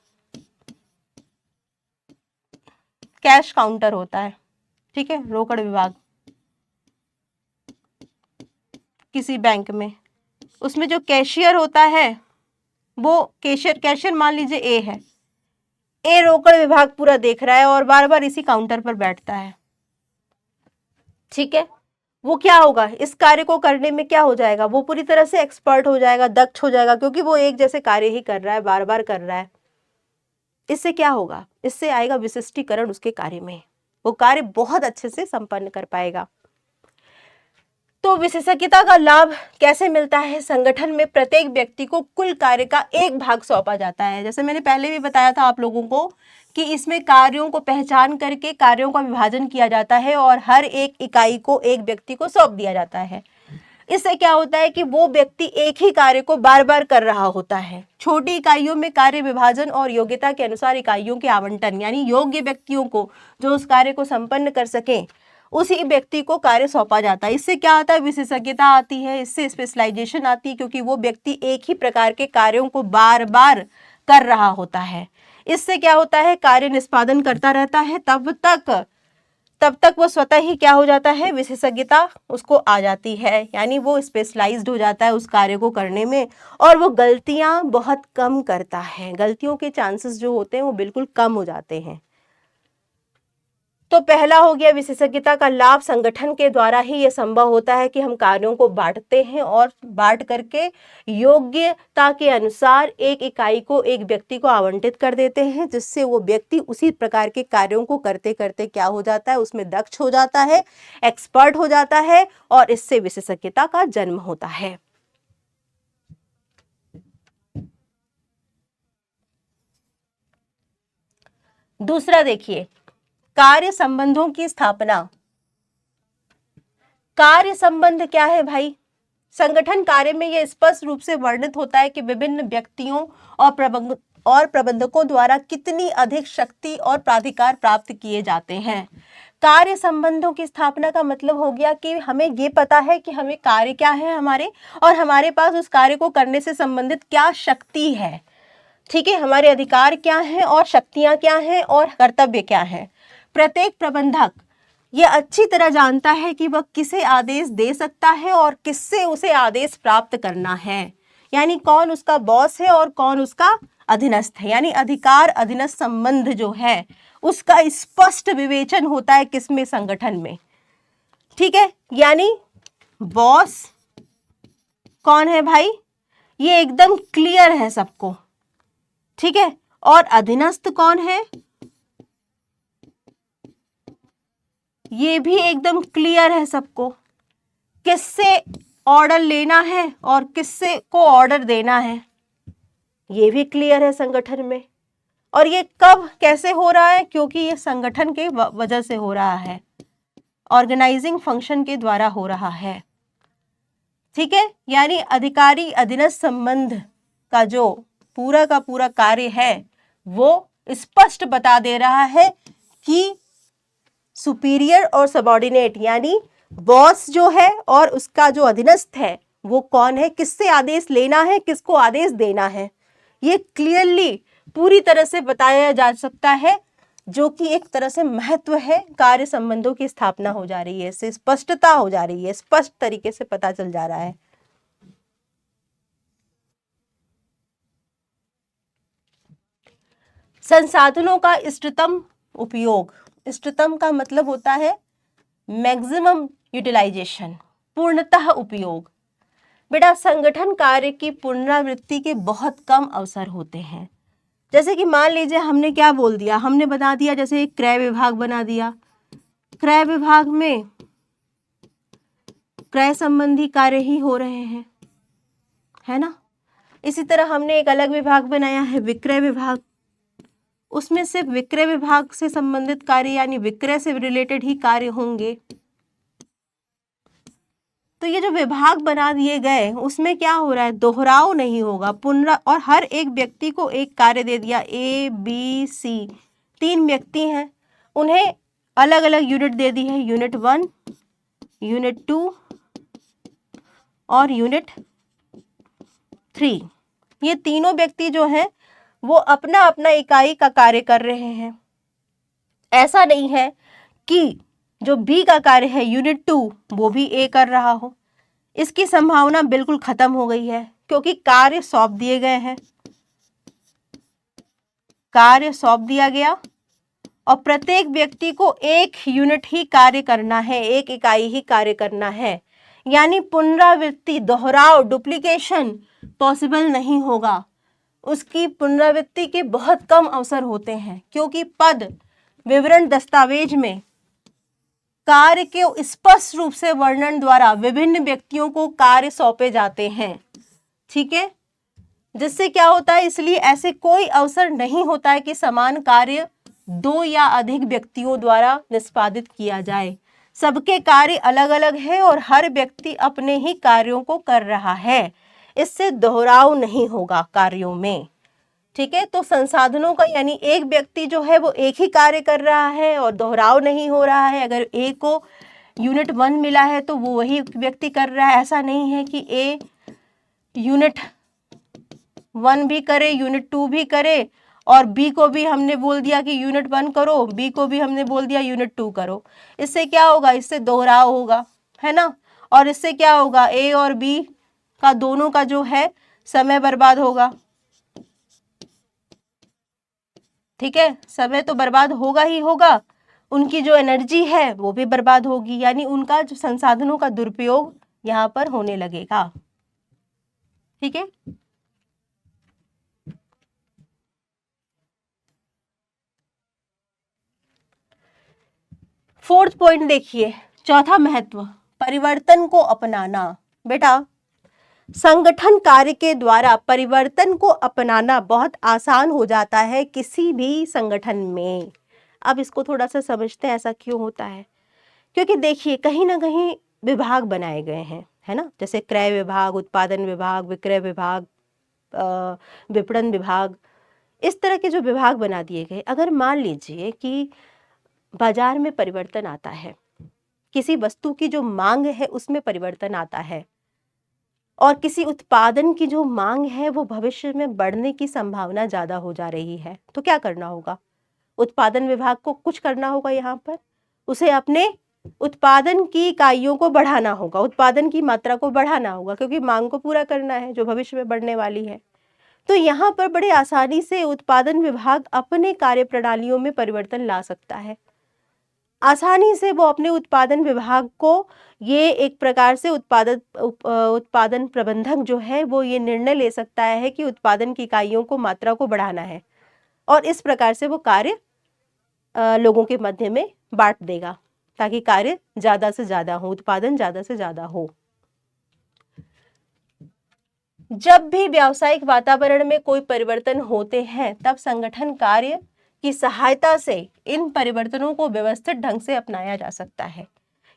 कैश काउंटर होता है, ठीक है, रोकड़ विभाग किसी बैंक में, उसमें जो कैशियर होता है वो कैशियर मान लीजिए ए है, ए रोकड़ विभाग पूरा देख रहा है और बार बार इसी काउंटर पर बैठता है। ठीक है, वो क्या होगा, इस कार्य को करने में क्या हो जाएगा, वो पूरी तरह से एक्सपर्ट हो जाएगा, दक्ष हो जाएगा, क्योंकि वो एक जैसे कार्य ही कर रहा है, बार बार कर रहा है। इससे क्या होगा, इससे आएगा विशिष्टीकरण उसके कार्य में, वो कार्य बहुत अच्छे से संपन्न कर पाएगा। तो विशेषज्ञता का लाभ कैसे मिलता है, संगठन में प्रत्येक व्यक्ति को कुल कार्य का एक भाग सौंपा जाता है। जैसे मैंने पहले भी बताया था आप लोगों को कि इसमें कार्यों को पहचान करके कार्यों का विभाजन किया जाता है और हर एक इकाई को एक व्यक्ति को सौंप दिया जाता है। इससे क्या होता है कि वो व्यक्ति एक ही कार्य को बार बार कर रहा होता है। छोटी इकाइयों में कार्य विभाजन और योग्यता के अनुसार इकाइयों के आवंटन, यानी योग्य व्यक्तियों को जो उस कार्य को संपन्न कर सकें उसी व्यक्ति को कार्य सौंपा जाता है। इससे क्या आता है, विशेषज्ञता आती है, इससे स्पेशलाइजेशन आती है, क्योंकि वो व्यक्ति एक ही प्रकार के कार्यों को बार बार कर रहा होता है। इससे क्या होता है, कार्य निष्पादन करता रहता है, तब तक वो स्वतः ही क्या हो जाता है, विशेषज्ञता उसको आ जाती है, यानी वो स्पेशलाइज्ड हो जाता है उस कार्य को करने में और वो गलतियां बहुत कम करता है, गलतियों के चांसेस जो होते हैं वो बिल्कुल कम हो जाते हैं। तो पहला हो गया विशेषज्ञता का लाभ, संगठन के द्वारा ही यह संभव होता है कि हम कार्यों को बांटते हैं और बांट करके योग्यता के अनुसार एक इकाई को एक व्यक्ति को आवंटित कर देते हैं, जिससे वो व्यक्ति उसी प्रकार के कार्यों को करते करते क्या हो जाता है, उसमें दक्ष हो जाता है, एक्सपर्ट हो जाता है और इससे विशेषज्ञता का जन्म होता है। दूसरा देखिए, कार्य संबंधों की स्थापना। कार्य संबंध क्या है भाई, संगठन कार्य में यह स्पष्ट रूप से वर्णित होता है कि विभिन्न व्यक्तियों और प्रबंधकों द्वारा कितनी अधिक शक्ति और प्राधिकार प्राप्त किए जाते हैं। कार्य संबंधों की स्थापना का मतलब हो गया कि हमें ये पता है कि हमें कार्य क्या है हमारे, और हमारे पास उस कार्य को करने से संबंधित क्या शक्ति है। ठीक है, हमारे अधिकार क्या हैं और शक्तियां क्या हैं और कर्तव्य क्या है। प्रत्येक प्रबंधक ये अच्छी तरह जानता है कि वह किसे आदेश दे सकता है और किससे उसे आदेश प्राप्त करना है, यानी कौन उसका बॉस है और कौन उसका अधीनस्थ है। यानी अधिकार अधीनस्थ संबंध जो है उसका स्पष्ट विवेचन होता है किसमें, संगठन में। ठीक है, यानी बॉस कौन है भाई, ये एकदम क्लियर है सबको। ठीक है, और अधीनस्थ कौन है ये भी एकदम क्लियर है सबको। किससे ऑर्डर लेना है और किससे को ऑर्डर देना है ये भी क्लियर है संगठन में। और ये कब कैसे हो रहा है, क्योंकि ये संगठन के वजह से हो रहा है, ऑर्गेनाइजिंग फंक्शन के द्वारा हो रहा है। ठीक है, यानी अधिकारी अधीनस्थ संबंध का जो पूरा का पूरा कार्य है वो स्पष्ट बता दे रहा है कि सुपीरियर और सबऑर्डिनेट यानी बॉस जो है और उसका जो अधीनस्थ है वो कौन है, किससे आदेश लेना है, किसको आदेश देना है, ये क्लियरली पूरी तरह से बताया जा सकता है, जो कि एक तरह से महत्व है। कार्य संबंधों की स्थापना हो जा रही है, इससे स्पष्टता हो जा रही है, स्पष्ट तरीके से पता चल जा रहा है। संसाधनों का इष्टतम उपयोग, इष्टतम का मतलब होता है मैक्सिमम यूटिलाइजेशन, पूर्णतः उपयोग। बेटा संगठन कार्य की पुनरावृत्ति के बहुत कम अवसर होते हैं। जैसे कि मान लीजिए हमने क्या बोल दिया, हमने बता दिया जैसे एक क्रय विभाग बना दिया, क्रय विभाग में क्रय संबंधी कार्य ही हो रहे हैं, है ना। इसी तरह हमने एक अलग विभाग बनाया है विक्रय विभाग, उसमें सिर्फ विक्रय विभाग से संबंधित कार्य यानी विक्रय से रिलेटेड ही कार्य होंगे। तो ये जो विभाग बना दिए गए उसमें क्या हो रहा है, दोहराव नहीं होगा, और हर एक व्यक्ति को एक कार्य दे दिया। ABC 3 व्यक्ति हैं, उन्हें अलग अलग यूनिट दे दी है, यूनिट 1, यूनिट 2 और यूनिट 3। ये तीनों व्यक्ति जो हैं वो अपना अपना इकाई का कार्य कर रहे हैं। ऐसा नहीं है कि जो B का कार्य है यूनिट 2 वो भी A कर रहा हो, इसकी संभावना बिल्कुल खत्म हो गई है, क्योंकि कार्य सौंप दिए गए हैं, कार्य सौंप दिया गया और प्रत्येक व्यक्ति को एक यूनिट ही कार्य करना है, एक इकाई ही कार्य करना है, यानी पुनरावृत्ति, दोहराव, डुप्लीकेशन पॉसिबल नहीं होगा। उसकी पुनरावृत्ति के बहुत कम अवसर होते हैं, क्योंकि पद विवरण दस्तावेज में कार्य के स्पष्ट रूप से वर्णन द्वारा विभिन्न व्यक्तियों को कार्य सौंपे जाते हैं। ठीक है, जिससे क्या होता है, इसलिए ऐसे कोई अवसर नहीं होता है कि समान कार्य 2 या अधिक व्यक्तियों द्वारा निष्पादित किया जाए। सबके कार्य अलग अलग है और हर व्यक्ति अपने ही कार्यों को कर रहा है, इससे दोहराव नहीं होगा कार्यों में। ठीक है, तो संसाधनों का यानी एक व्यक्ति जो है वो एक ही कार्य कर रहा है और दोहराव नहीं हो रहा है। अगर A को यूनिट 1 मिला है तो वो वही व्यक्ति कर रहा है, ऐसा नहीं है कि A यूनिट 1 भी करे, यूनिट 2 भी करे और B को भी हमने बोल दिया कि यूनिट 1 करो, B को भी हमने बोल दिया यूनिट 2 करो। इससे क्या होगा, इससे दोहराव होगा, है ना। और इससे क्या होगा, A और B का दोनों का जो है समय बर्बाद होगा। ठीक है, समय तो बर्बाद होगा ही होगा, उनकी जो एनर्जी है वो भी बर्बाद होगी, यानी उनका जो संसाधनों का दुरुपयोग यहाँ पर होने लगेगा। ठीक है, फोर्थ पॉइंट देखिए, चौथा महत्व, परिवर्तन को अपनाना। बेटा संगठन कार्य के द्वारा परिवर्तन को अपनाना बहुत आसान हो जाता है किसी भी संगठन में। अब इसको थोड़ा सा समझते हैं ऐसा क्यों होता है। क्योंकि देखिए कहीं ना कहीं विभाग बनाए गए हैं, है ना, जैसे क्रय विभाग, उत्पादन विभाग, विक्रय विभाग, विपणन विभाग, इस तरह के जो विभाग बना दिए गए। अगर मान लीजिए कि बाजार में परिवर्तन आता है, किसी वस्तु की जो मांग है उसमें परिवर्तन आता है और किसी उत्पादन की जो मांग है वो भविष्य में बढ़ने की संभावना ज्यादा हो जा रही है, तो क्या करना होगा? उत्पादन विभाग को कुछ करना होगा, यहाँ पर उसे अपने उत्पादन की इकाइयों को बढ़ाना होगा, उत्पादन की मात्रा को बढ़ाना होगा, क्योंकि मांग को पूरा करना है जो भविष्य में बढ़ने वाली है। तो यहाँ पर बड़े आसानी से उत्पादन विभाग अपने कार्य प्रणालियों में परिवर्तन ला सकता है। आसानी से वो अपने उत्पादन विभाग को, ये एक प्रकार से उत्पादन प्रबंधक जो है वो ये निर्णय ले सकता है कि उत्पादन की इकाइयों को, मात्रा को बढ़ाना है, और इस प्रकार से वो कार्य लोगों के मध्य में बांट देगा ताकि कार्य ज्यादा से ज्यादा हो, उत्पादन ज्यादा से ज्यादा हो। जब भी व्यावसायिक वातावरण में कोई परिवर्तन होते हैं तब संगठन कार्य की सहायता से इन परिवर्तनों को व्यवस्थित ढंग से अपनाया जा सकता है,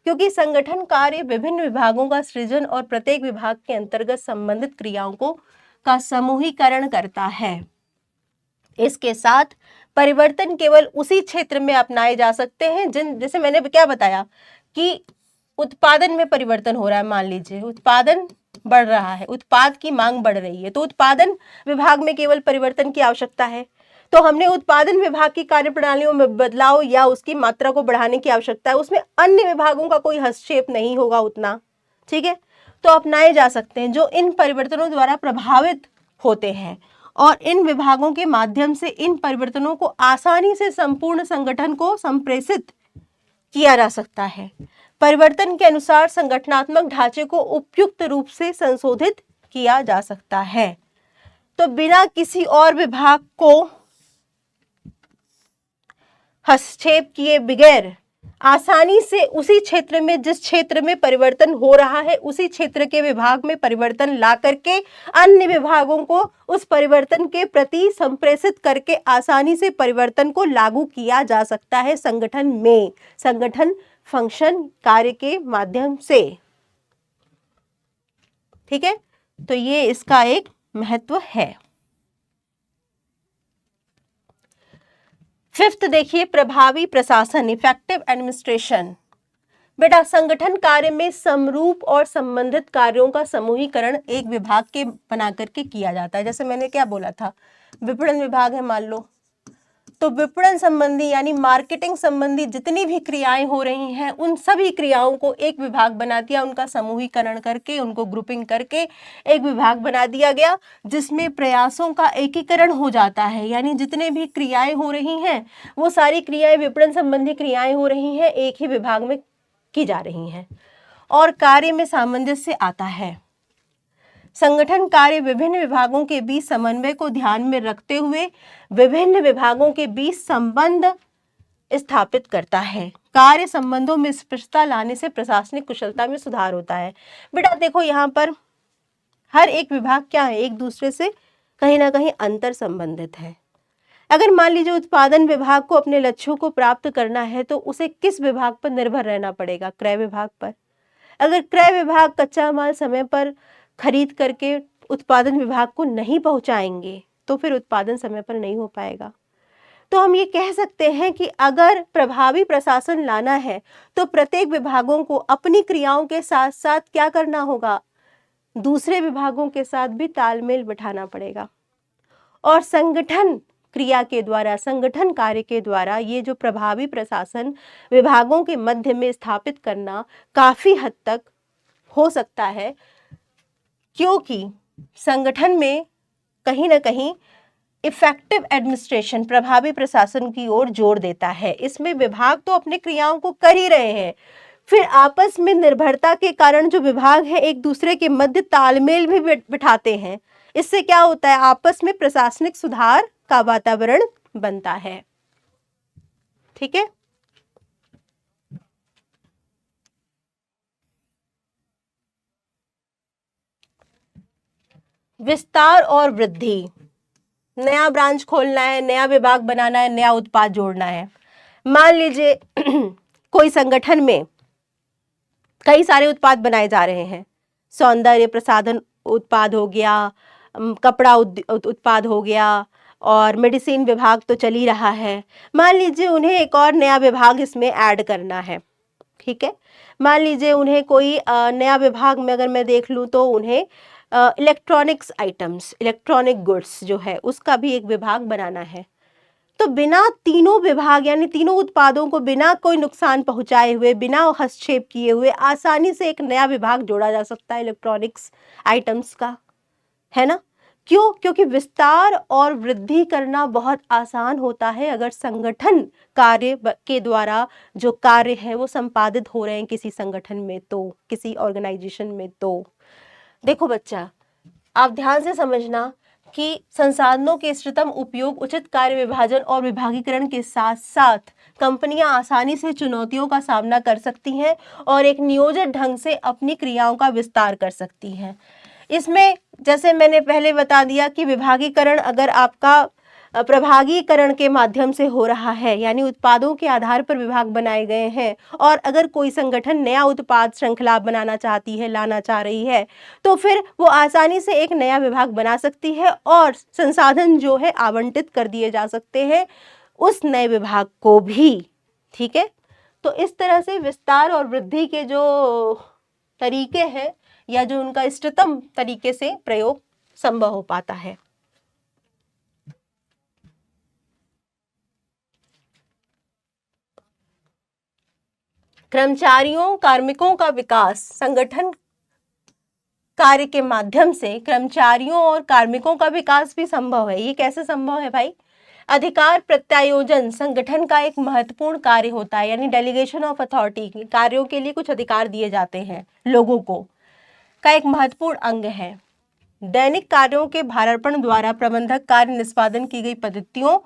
क्योंकि संगठन कार्य विभिन्न विभागों का सृजन और प्रत्येक विभाग के अंतर्गत संबंधित क्रियाओं को का समूहीकरण करता है। इसके साथ परिवर्तन केवल उसी क्षेत्र में अपनाए जा सकते हैं जैसे मैंने क्या बताया कि उत्पादन में परिवर्तन हो रहा है, मान लीजिए उत्पादन बढ़ रहा है, उत्पाद की मांग बढ़ रही है, तो उत्पादन विभाग में केवल परिवर्तन की आवश्यकता है, तो हमने उत्पादन विभाग की कार्यप्रणालियों में बदलाव या उसकी मात्रा को बढ़ाने की आवश्यकता है, उसमें अन्य विभागों का कोई हस्तक्षेप नहीं होगा उतना, ठीक है, तो अपनाए जा सकते हैं जो इन परिवर्तनों द्वारा प्रभावित होते हैं, और इन विभागों के माध्यम से इन परिवर्तनों को आसानी से संपूर्ण संगठन को संप्रेषित किया जा सकता है। परिवर्तन के अनुसार संगठनात्मक ढांचे को उपयुक्त रूप से संशोधित किया जा सकता है। तो बिना किसी और विभाग को हस्तक्षेप किए बगैर आसानी से उसी क्षेत्र में, जिस क्षेत्र में परिवर्तन हो रहा है, उसी क्षेत्र के विभाग में परिवर्तन ला करके अन्य विभागों को उस परिवर्तन के प्रति संप्रेषित करके आसानी से परिवर्तन को लागू किया जा सकता है संगठन में, संगठन फंक्शन कार्य के माध्यम से। ठीक है, तो ये इसका एक महत्व है। फिफ्थ देखिए, प्रभावी प्रशासन, इफेक्टिव एडमिनिस्ट्रेशन। बेटा, संगठन कार्य में समरूप और संबंधित कार्यों का समूहीकरण एक विभाग के बना करके किया जाता है। जैसे मैंने क्या बोला था, विपणन विभाग है मान लो, तो विपणन संबंधी यानी मार्केटिंग संबंधी जितनी भी क्रियाएं हो रही हैं उन सभी क्रियाओं को एक विभाग बना दिया, उनका समूहीकरण करके, उनको ग्रुपिंग करके एक विभाग बना दिया गया जिसमें प्रयासों का एकीकरण हो जाता है। यानी जितने भी क्रियाएं हो रही हैं वो सारी क्रियाएं, विपणन संबंधी क्रियाएं हो रही हैं, एक ही विभाग में की जा रही हैं और कार्य में सामंजस्य आता है। संगठन कार्य विभिन्न विभागों के बीच समन्वय को ध्यान में रखते हुए विभिन्न विभागों के बीच संबंध स्थापित करता है। कार्य संबंधों में स्पष्टता लाने से प्रशासनिक कुशलता में सुधार होता है। बेटा देखो, यहाँ पर हर एक विभाग क्या है, एक दूसरे से कहीं ना कहीं अंतर संबंधित है। अगर मान लीजिए उत्पादन विभाग को अपने लक्ष्यों को प्राप्त करना है तो उसे किस विभाग पर निर्भर रहना पड़ेगा? क्रय विभाग पर। अगर क्रय विभाग कच्चा माल समय पर खरीद करके उत्पादन विभाग को नहीं पहुंचाएंगे तो फिर उत्पादन समय पर नहीं हो पाएगा। तो हम ये कह सकते हैं कि अगर प्रभावी प्रशासन लाना है तो प्रत्येक विभागों को अपनी क्रियाओं के साथ साथ क्या करना होगा, दूसरे विभागों के साथ भी तालमेल बिठाना पड़ेगा। और संगठन क्रिया के द्वारा, संगठन कार्य के द्वारा ये जो प्रभावी प्रशासन विभागों के मध्य में स्थापित करना काफी हद तक हो सकता है, क्योंकि संगठन में कहीं ना कहीं इफेक्टिव एडमिनिस्ट्रेशन, प्रभावी प्रशासन की ओर जोर देता है। इसमें विभाग तो अपनी क्रियाओं को कर ही रहे हैं, फिर आपस में निर्भरता के कारण जो विभाग है एक दूसरे के मध्य तालमेल भी बिठाते हैं। इससे क्या होता है, आपस में प्रशासनिक सुधार का वातावरण बनता है। ठीक है, विस्तार और वृद्धि, नया ब्रांच खोलना है, नया विभाग बनाना है, नया उत्पाद जोड़ना है। मान लीजिए कोई संगठन में कई सारे उत्पाद बनाए जा रहे हैं, सौंदर्य प्रसाधन उत्पाद हो गया, कपड़ा उत्पाद हो गया, और मेडिसिन विभाग तो चल ही रहा है। मान लीजिए उन्हें एक और नया विभाग इसमें ऐड करना है, ठीक है। मान लीजिए उन्हें कोई नया विभाग में अगर मैं देख लूँ तो उन्हें इलेक्ट्रॉनिक्स आइटम्स, इलेक्ट्रॉनिक गुड्स जो है उसका भी एक विभाग बनाना है। तो बिना तीनों विभाग यानी तीनों उत्पादों को बिना कोई नुकसान पहुंचाए हुए, बिना हस्तक्षेप किए हुए आसानी से एक नया विभाग जोड़ा जा सकता है इलेक्ट्रॉनिक्स आइटम्स का, है ना। क्यों? क्योंकि विस्तार और वृद्धि करना बहुत आसान होता है अगर संगठन कार्य के द्वारा जो कार्य है वो संपादित हो रहे हैं किसी संगठन में, तो किसी ऑर्गेनाइजेशन में। तो देखो बच्चा, आप ध्यान से समझना कि संसाधनों के इष्टतम उपयोग, उचित कार्य विभाजन और विभागीकरण के साथ साथ कंपनियां आसानी से चुनौतियों का सामना कर सकती हैं और एक नियोजित ढंग से अपनी क्रियाओं का विस्तार कर सकती हैं। इसमें जैसे मैंने पहले बता दिया कि विभागीकरण अगर आपका प्रभागीकरण के माध्यम से हो रहा है, यानी उत्पादों के आधार पर विभाग बनाए गए हैं, और अगर कोई संगठन नया उत्पाद श्रृंखला बनाना चाहती है, लाना चाह रही है, तो फिर वो आसानी से एक नया विभाग बना सकती है और संसाधन जो है आवंटित कर दिए जा सकते हैं उस नए विभाग को भी, ठीक है। तो इस तरह से विस्तार और वृद्धि के जो तरीके हैं या जो उनका इष्टतम तरीके से प्रयोग संभव हो पाता है। कर्मचारियों, कार्मिकों का विकास संगठन कार्य के माध्यम से कर्मचारियों और कार्मिकों का विकास भी संभव है। ये कैसे संभव है भाई? अधिकार प्रत्यायोजन संगठन का एक महत्वपूर्ण कार्य होता है, यानी डेलीगेशन ऑफ अथॉरिटी, कार्यों के लिए कुछ अधिकार दिए जाते हैं लोगों को, का एक महत्वपूर्ण अंग है। दैनिक कार्यों के भारार्पण द्वारा प्रबंधक कार्य निष्पादन की गई पद्धतियों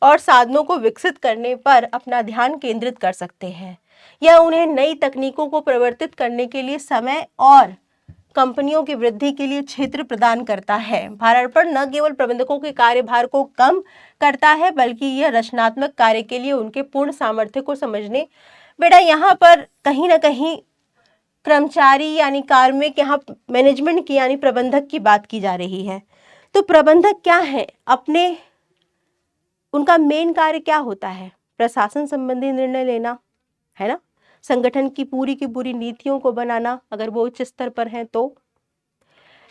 और साधनों को विकसित करने पर अपना ध्यान केंद्रित कर सकते हैं। यह उन्हें नई तकनीकों को प्रवर्तित करने के लिए समय और कंपनियों की वृद्धि के लिए क्षेत्र प्रदान करता है। भारार्पण न केवल प्रबंधकों के कार्यभार को कम करता है बल्कि यह रचनात्मक कार्य के लिए उनके पूर्ण सामर्थ्य को समझने, बेटा यहाँ पर कहीं ना कहीं कर्मचारी यानी कार्मिक, यहाँ मैनेजमेंट की यानी प्रबंधक की बात की जा रही है। तो प्रबंधक क्या है? अपने उनका मेन कार्य क्या होता है? प्रशासन संबंधी निर्णय लेना, है ना, संगठन की पूरी नीतियों को बनाना अगर वो उच्च स्तर पर हैं तो।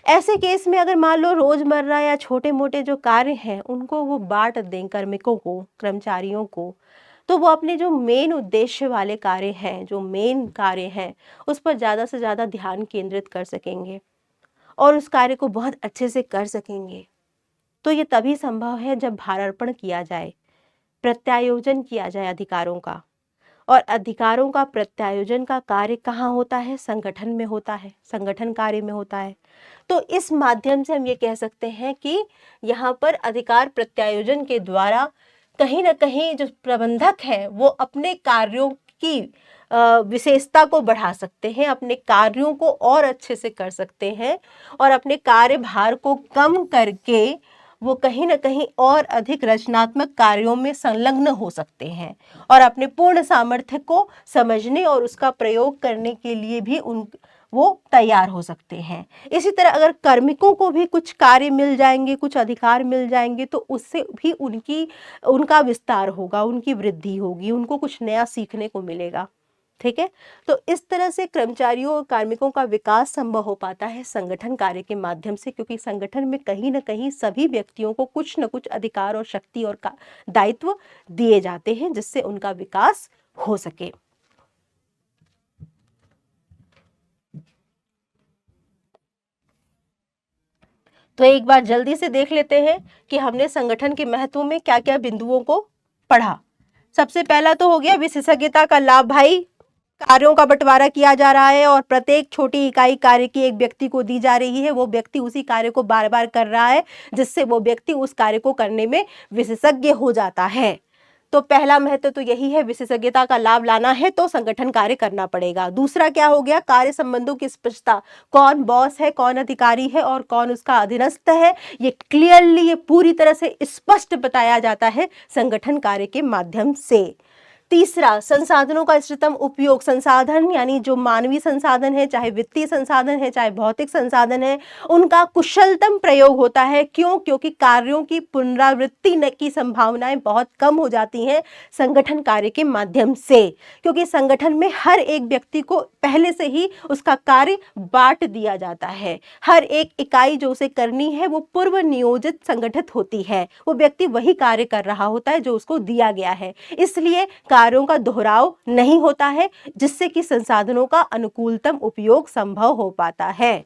ऐसे केस में अगर मान लो रोजमर्रा या छोटे मोटे जो कार्य हैं उनको वो बांट दें कार्मिकों को, कर्मचारियों को, तो वो अपने जो मेन उद्देश्य वाले कार्य हैं, जो मेन कार्य हैं, उस पर ज़्यादा से ज़्यादा ध्यान केंद्रित कर सकेंगे और उस कार्य को बहुत अच्छे से कर सकेंगे। तो ये तभी संभव है जब भारार्पण किया जाए, प्रत्यायोजन किया जाए अधिकारों का। और अधिकारों का प्रत्यायोजन का कार्य कहाँ होता है? संगठन में होता है, संगठन कार्य में होता है। तो इस माध्यम से हम ये कह सकते हैं कि यहाँ पर अधिकार प्रत्यायोजन के द्वारा कहीं ना कहीं जो प्रबंधक हैं वो अपने कार्यों की विशेषता को बढ़ा सकते हैं, अपने कार्यों को और अच्छे से कर सकते हैं और अपने कार्यभार को कम करके वो कहीं ना कहीं और अधिक रचनात्मक कार्यों में संलग्न हो सकते हैं और अपने पूर्ण सामर्थ्य को समझने और उसका प्रयोग करने के लिए भी वो तैयार हो सकते हैं। इसी तरह अगर कार्मिकों को भी कुछ कार्य मिल जाएंगे, कुछ अधिकार मिल जाएंगे, तो उससे भी उनका विस्तार होगा, उनकी वृद्धि होगी, उनको कुछ नया सीखने को मिलेगा। ठीक है, तो इस तरह से कर्मचारियों और कार्मिकों का विकास संभव हो पाता है संगठन कार्य के माध्यम से, क्योंकि संगठन में कहीं ना कहीं सभी व्यक्तियों को कुछ न कुछ अधिकार और शक्ति और दायित्व दिए जाते हैं जिससे उनका विकास हो सके। तो एक बार जल्दी से देख लेते हैं कि हमने संगठन के महत्व में क्या क्या बिंदुओं को पढ़ा। सबसे पहला तो हो गया विशेषज्ञता का लाभ। भाई कार्यों का बंटवारा किया जा रहा है और प्रत्येक छोटी इकाई कार्य की एक व्यक्ति को दी जा रही है, वो व्यक्ति उसी कार्य को बार बार कर रहा है जिससे वो व्यक्ति उस कार्य को करने में विशेषज्ञ हो जाता है। तो पहला महत्व तो यही है, विशेषज्ञता का लाभ लाना है तो संगठन कार्य करना पड़ेगा। दूसरा क्या हो गया? कार्य संबंधों की स्पष्टता, कौन बॉस है, कौन अधिकारी है और कौन उसका अधीनस्थ है, ये क्लियरली, ये पूरी तरह से स्पष्ट बताया जाता है संगठन कार्य के माध्यम से। तीसरा, संसाधनों का इष्टतम उपयोग। संसाधन यानी जो मानवीय संसाधन है, चाहे वित्तीय संसाधन है, चाहे भौतिक संसाधन है, उनका कुशलतम प्रयोग होता है। क्यों? क्योंकि कार्यों की पुनरावृत्ति की संभावनाएं बहुत कम हो जाती हैं संगठन कार्य के माध्यम से, क्योंकि संगठन में हर एक व्यक्ति को पहले से ही उसका कार्य बांट दिया जाता है। हर एक इकाई जो उसे करनी है वो पूर्व नियोजित संगठित होती है, वो व्यक्ति वही कार्य कर रहा होता है जो उसको दिया गया है, इसलिए कार्यों का दोहराव नहीं होता है, जिससे कि संसाधनों का अनुकूलतम उपयोग संभव हो पाता है।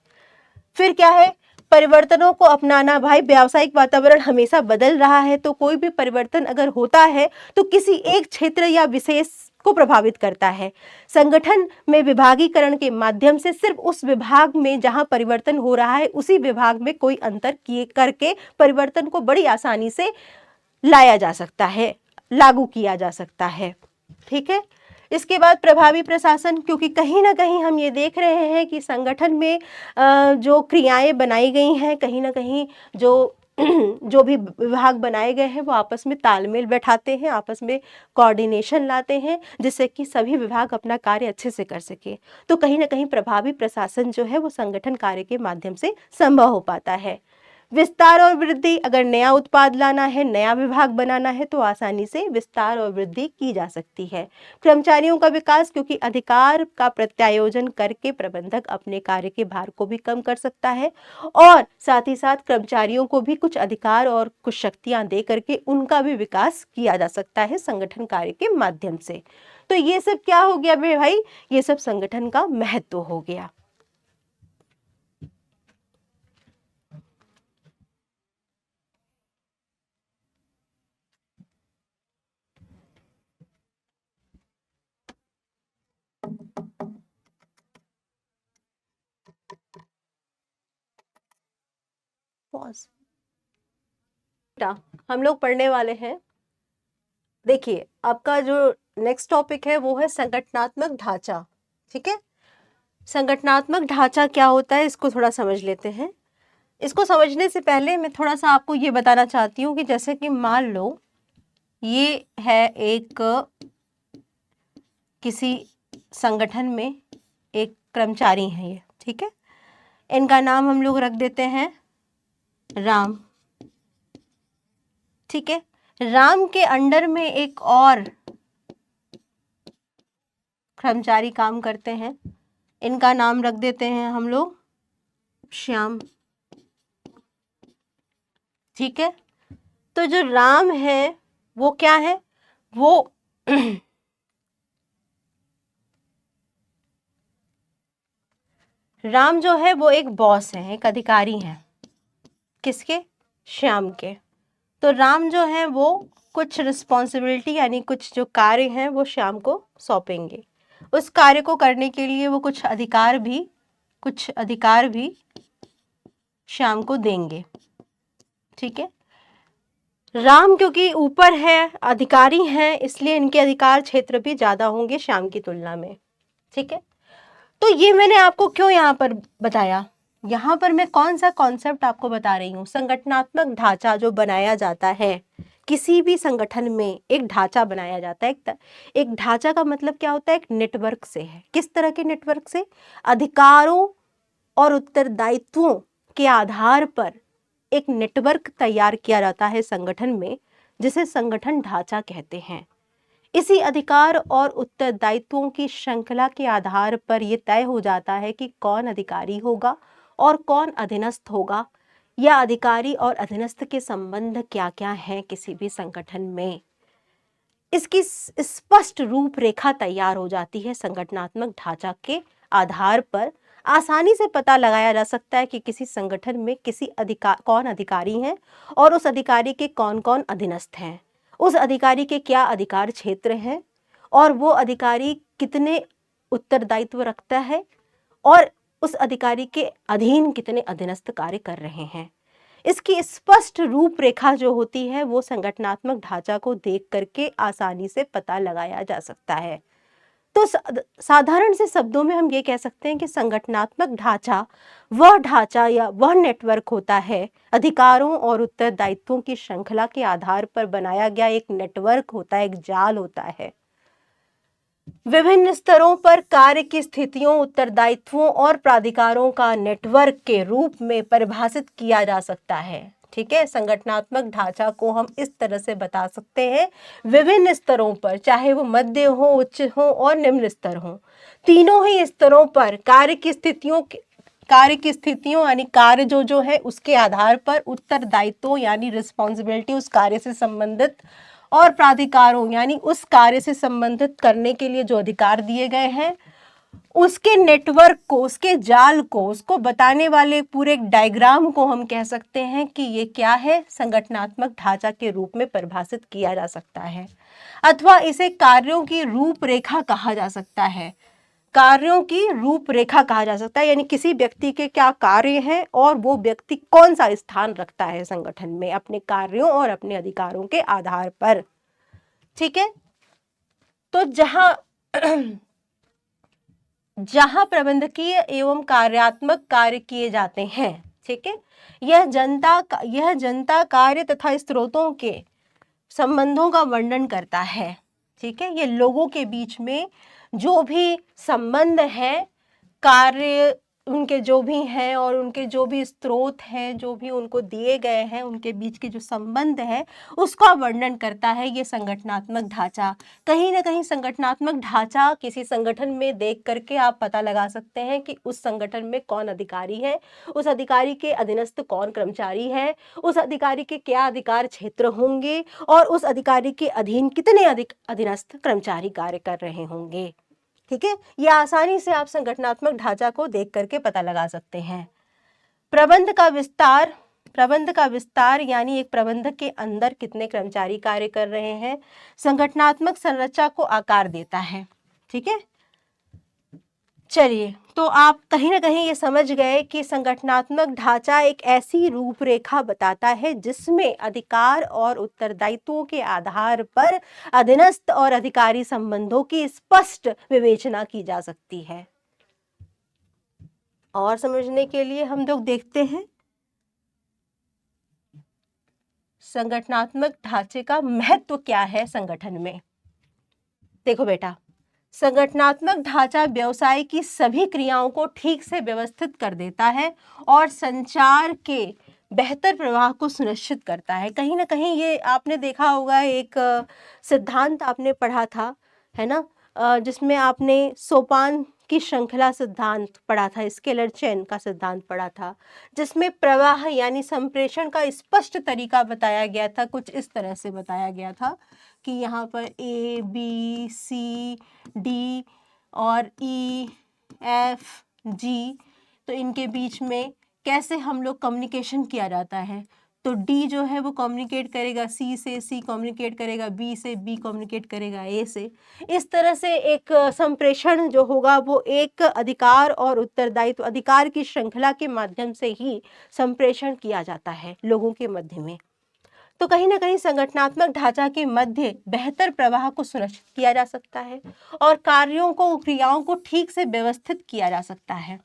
फिर क्या है? परिवर्तनों को अपनाना। भाई, व्यावसायिक वातावरण हमेशा बदल रहा है, तो कोई भी परिवर्तन अगर होता है तो किसी एक क्षेत्र या विशेष को प्रभावित करता है। संगठन में विभागीकरण के माध्यम से सिर्फ उस विभाग में जहां परिवर्तन हो रहा है उसी विभाग में कोई अंतर किए करके परिवर्तन को बड़ी आसानी से लाया जा सकता है, लागू किया जा सकता है। ठीक है। इसके बाद प्रभावी प्रशासन, क्योंकि कहीं ना कहीं हम ये देख रहे हैं कि संगठन में जो क्रियाएं बनाई गई हैं, कहीं ना कहीं जो भी विभाग बनाए गए हैं वो आपस में तालमेल बैठाते हैं, आपस में कोऑर्डिनेशन लाते हैं, जिससे कि सभी विभाग अपना कार्य अच्छे से कर सके। तो कहीं ना कहीं प्रभावी प्रशासन जो है वो संगठन कार्य के माध्यम से संभव हो पाता है। विस्तार और वृद्धि, अगर नया उत्पाद लाना है, नया विभाग बनाना है तो आसानी से विस्तार और वृद्धि की जा सकती है। कर्मचारियों का विकास, क्योंकि अधिकार का प्रत्यायोजन करके प्रबंधक अपने कार्य के भार को भी कम कर सकता है और साथ ही साथ कर्मचारियों को भी कुछ अधिकार और कुछ शक्तियां दे करके उनका भी विकास किया जा सकता है संगठन कार्य के माध्यम से। तो ये सब क्या हो गया भाई? ये सब संगठन का महत्व हो गया। हम लोग पढ़ने वाले हैं, देखिए आपका जो नेक्स्ट टॉपिक है वो है संगठनात्मक ढांचा। ठीक है। संगठनात्मक ढांचा क्या होता है इसको थोड़ा समझ लेते हैं। इसको समझने से पहले मैं थोड़ा सा आपको ये बताना चाहती हूँ कि जैसे कि मान लो ये है एक किसी संगठन में एक कर्मचारी है ये, ठीक है। इनका नाम हम लोग रख देते हैं राम। ठीक है। राम के अंडर में एक और कर्मचारी काम करते हैं, इनका नाम रख देते हैं हम लोग श्याम। ठीक है। तो जो राम है वो क्या है? वो राम जो है वो एक बॉस है, एक अधिकारी है। किसके? श्याम के। तो राम जो है वो कुछ रिस्पॉन्सिबिलिटी यानी कुछ जो कार्य हैं वो श्याम को सौंपेंगे। उस कार्य को करने के लिए वो कुछ अधिकार भी श्याम को देंगे। ठीक है। राम क्योंकि ऊपर है, अधिकारी हैं, इसलिए इनके अधिकार क्षेत्र भी ज्यादा होंगे श्याम की तुलना में। ठीक है। तो ये मैंने आपको क्यों यहाँ पर बताया? यहाँ पर मैं कौन सा कॉन्सेप्ट आपको बता रही हूँ? संगठनात्मक ढांचा जो बनाया जाता है किसी भी संगठन में, एक ढांचा बनाया जाता है। एक ढांचा का मतलब क्या होता है? एक नेटवर्क से है। किस तरह के नेटवर्क से? अधिकारों और उत्तरदायित्वों के आधार पर एक नेटवर्क तैयार किया जाता है संगठन में, जिसे संगठन ढांचा कहते हैं। इसी अधिकार और उत्तरदायित्वों की श्रृंखला के आधार पर यह तय हो जाता है कि कौन अधिकारी होगा और कौन अधीनस्थ होगा, या अधिकारी और अधीनस्थ के संबंध क्या क्या हैं किसी भी संगठन में। इसकी स्पष्ट रूपरेखा तैयार हो जाती है। संगठनात्मक ढांचा के आधार पर आसानी से पता लगाया जा सकता है कि किसी संगठन में कौन अधिकारी हैं और उस अधिकारी के कौन कौन अधीनस्थ हैं, उस अधिकारी के क्या अधिकार क्षेत्र हैं और वो अधिकारी कितने उत्तरदायित्व रखता है और उस अधिकारी के अधीन कितने अधीनस्थ कार्य कर रहे हैं। इसकी स्पष्ट रूपरेखा जो होती है वो संगठनात्मक ढांचा को देख करके आसानी से पता लगाया जा सकता है। तो साधारण से शब्दों में हम ये कह सकते हैं कि संगठनात्मक ढांचा या वह नेटवर्क होता है, अधिकारों और उत्तरदायित्वों की श्रृंखला के आधार पर बनाया गया एक नेटवर्क होता है, एक जाल होता है। विभिन्न स्तरों पर कार्य की स्थितियों, उत्तरदायित्वों और प्राधिकारों का नेटवर्क के रूप में परिभाषित किया जा सकता है। ठीक है, संगठनात्मक ढांचा को हम इस तरह से बता सकते हैं, विभिन्न स्तरों पर, चाहे वो मध्य हो, उच्च हो और निम्न स्तर हो, तीनों ही स्तरों पर कार्य की स्थितियों यानी कार्य जो है उसके आधार पर उत्तरदायित्व यानी रिस्पॉन्सिबिलिटी उस कार्य से संबंधित और प्राधिकारों यानी उस कार्य से संबंधित करने के लिए जो अधिकार दिए गए हैं उसके नेटवर्क को, उसके जाल को, उसको बताने वाले पूरे डायग्राम को हम कह सकते हैं कि ये क्या है, संगठनात्मक ढांचा के रूप में परिभाषित किया जा सकता है, अथवा इसे कार्यों की रूपरेखा कहा जा सकता है। कार्यों की रूपरेखा कहा जा सकता है, यानी किसी व्यक्ति के क्या कार्य हैं और वो व्यक्ति कौन सा स्थान रखता है संगठन में अपने कार्यों और अपने अधिकारों के आधार पर। ठीक है, तो जहां प्रबंधकीय एवं कार्यात्मक कार्य किए जाते हैं, ठीक है, यह जनता कार्य तथा स्रोतों के संबंधों का वर्णन करता है। ठीक है, ये लोगों के बीच में जो भी संबंध है, कार्य उनके जो भी हैं और उनके जो भी स्रोत हैं, जो भी उनको दिए गए हैं, उनके बीच के जो संबंध है उसका वर्णन करता है ये संगठनात्मक ढांचा। कहीं ना कहीं संगठनात्मक ढांचा किसी संगठन में देख करके आप पता लगा सकते हैं कि उस संगठन में कौन अधिकारी है, उस अधिकारी के अधीनस्थ कौन कर्मचारी है, उस अधिकारी के क्या अधिकार क्षेत्र होंगे और उस अधिकारी के अधीन कितने अधीनस्थ कर्मचारी कार्य कर रहे होंगे। ठीक है, ये आसानी से आप संगठनात्मक ढांचा को देख करके पता लगा सकते हैं। प्रबंध का विस्तार यानी एक प्रबंधक के अंदर कितने कर्मचारी कार्य कर रहे हैं, संगठनात्मक संरचना को आकार देता है। ठीक है, चलिए, तो आप कहीं ना कहीं ये समझ गए कि संगठनात्मक ढांचा एक ऐसी रूपरेखा बताता है जिसमें अधिकार और उत्तरदायित्वों के आधार पर अधीनस्थ और अधिकारी संबंधों की स्पष्ट विवेचना की जा सकती है। और समझने के लिए हम लोग देखते हैं संगठनात्मक ढांचे का महत्व क्या है संगठन में। देखो बेटा, संगठनात्मक ढांचा व्यवसाय की सभी क्रियाओं को ठीक से व्यवस्थित कर देता है और संचार के बेहतर प्रवाह को सुनिश्चित करता है। कहीं ना कहीं ये आपने देखा होगा, एक सिद्धांत आपने पढ़ा था, है ना, जिसमें आपने सोपान की श्रृंखला सिद्धांत पढ़ा था, स्केलर चेन का सिद्धांत पढ़ा था, जिसमें प्रवाह यानी संप्रेषण का स्पष्ट तरीका बताया गया था। कुछ इस तरह से बताया गया था कि यहाँ पर A, B, C, D और E, F, G, तो इनके बीच में कैसे हम लोग कम्युनिकेशन किया जाता है। तो D जो है वो कम्युनिकेट करेगा C से, C कम्युनिकेट करेगा B से, B कम्युनिकेट करेगा A से। इस तरह से एक संप्रेषण जो होगा वो एक अधिकार और उत्तरदायित्व, अधिकार की श्रृंखला के माध्यम से ही संप्रेषण किया जाता है लोगों के मध्य में। तो कहीं ना कहीं संगठनात्मक ढांचा के मध्य बेहतर प्रवाह को सुनिश्चित किया जा सकता है और कार्यों को, क्रियाओं को ठीक से व्यवस्थित किया जा सकता है।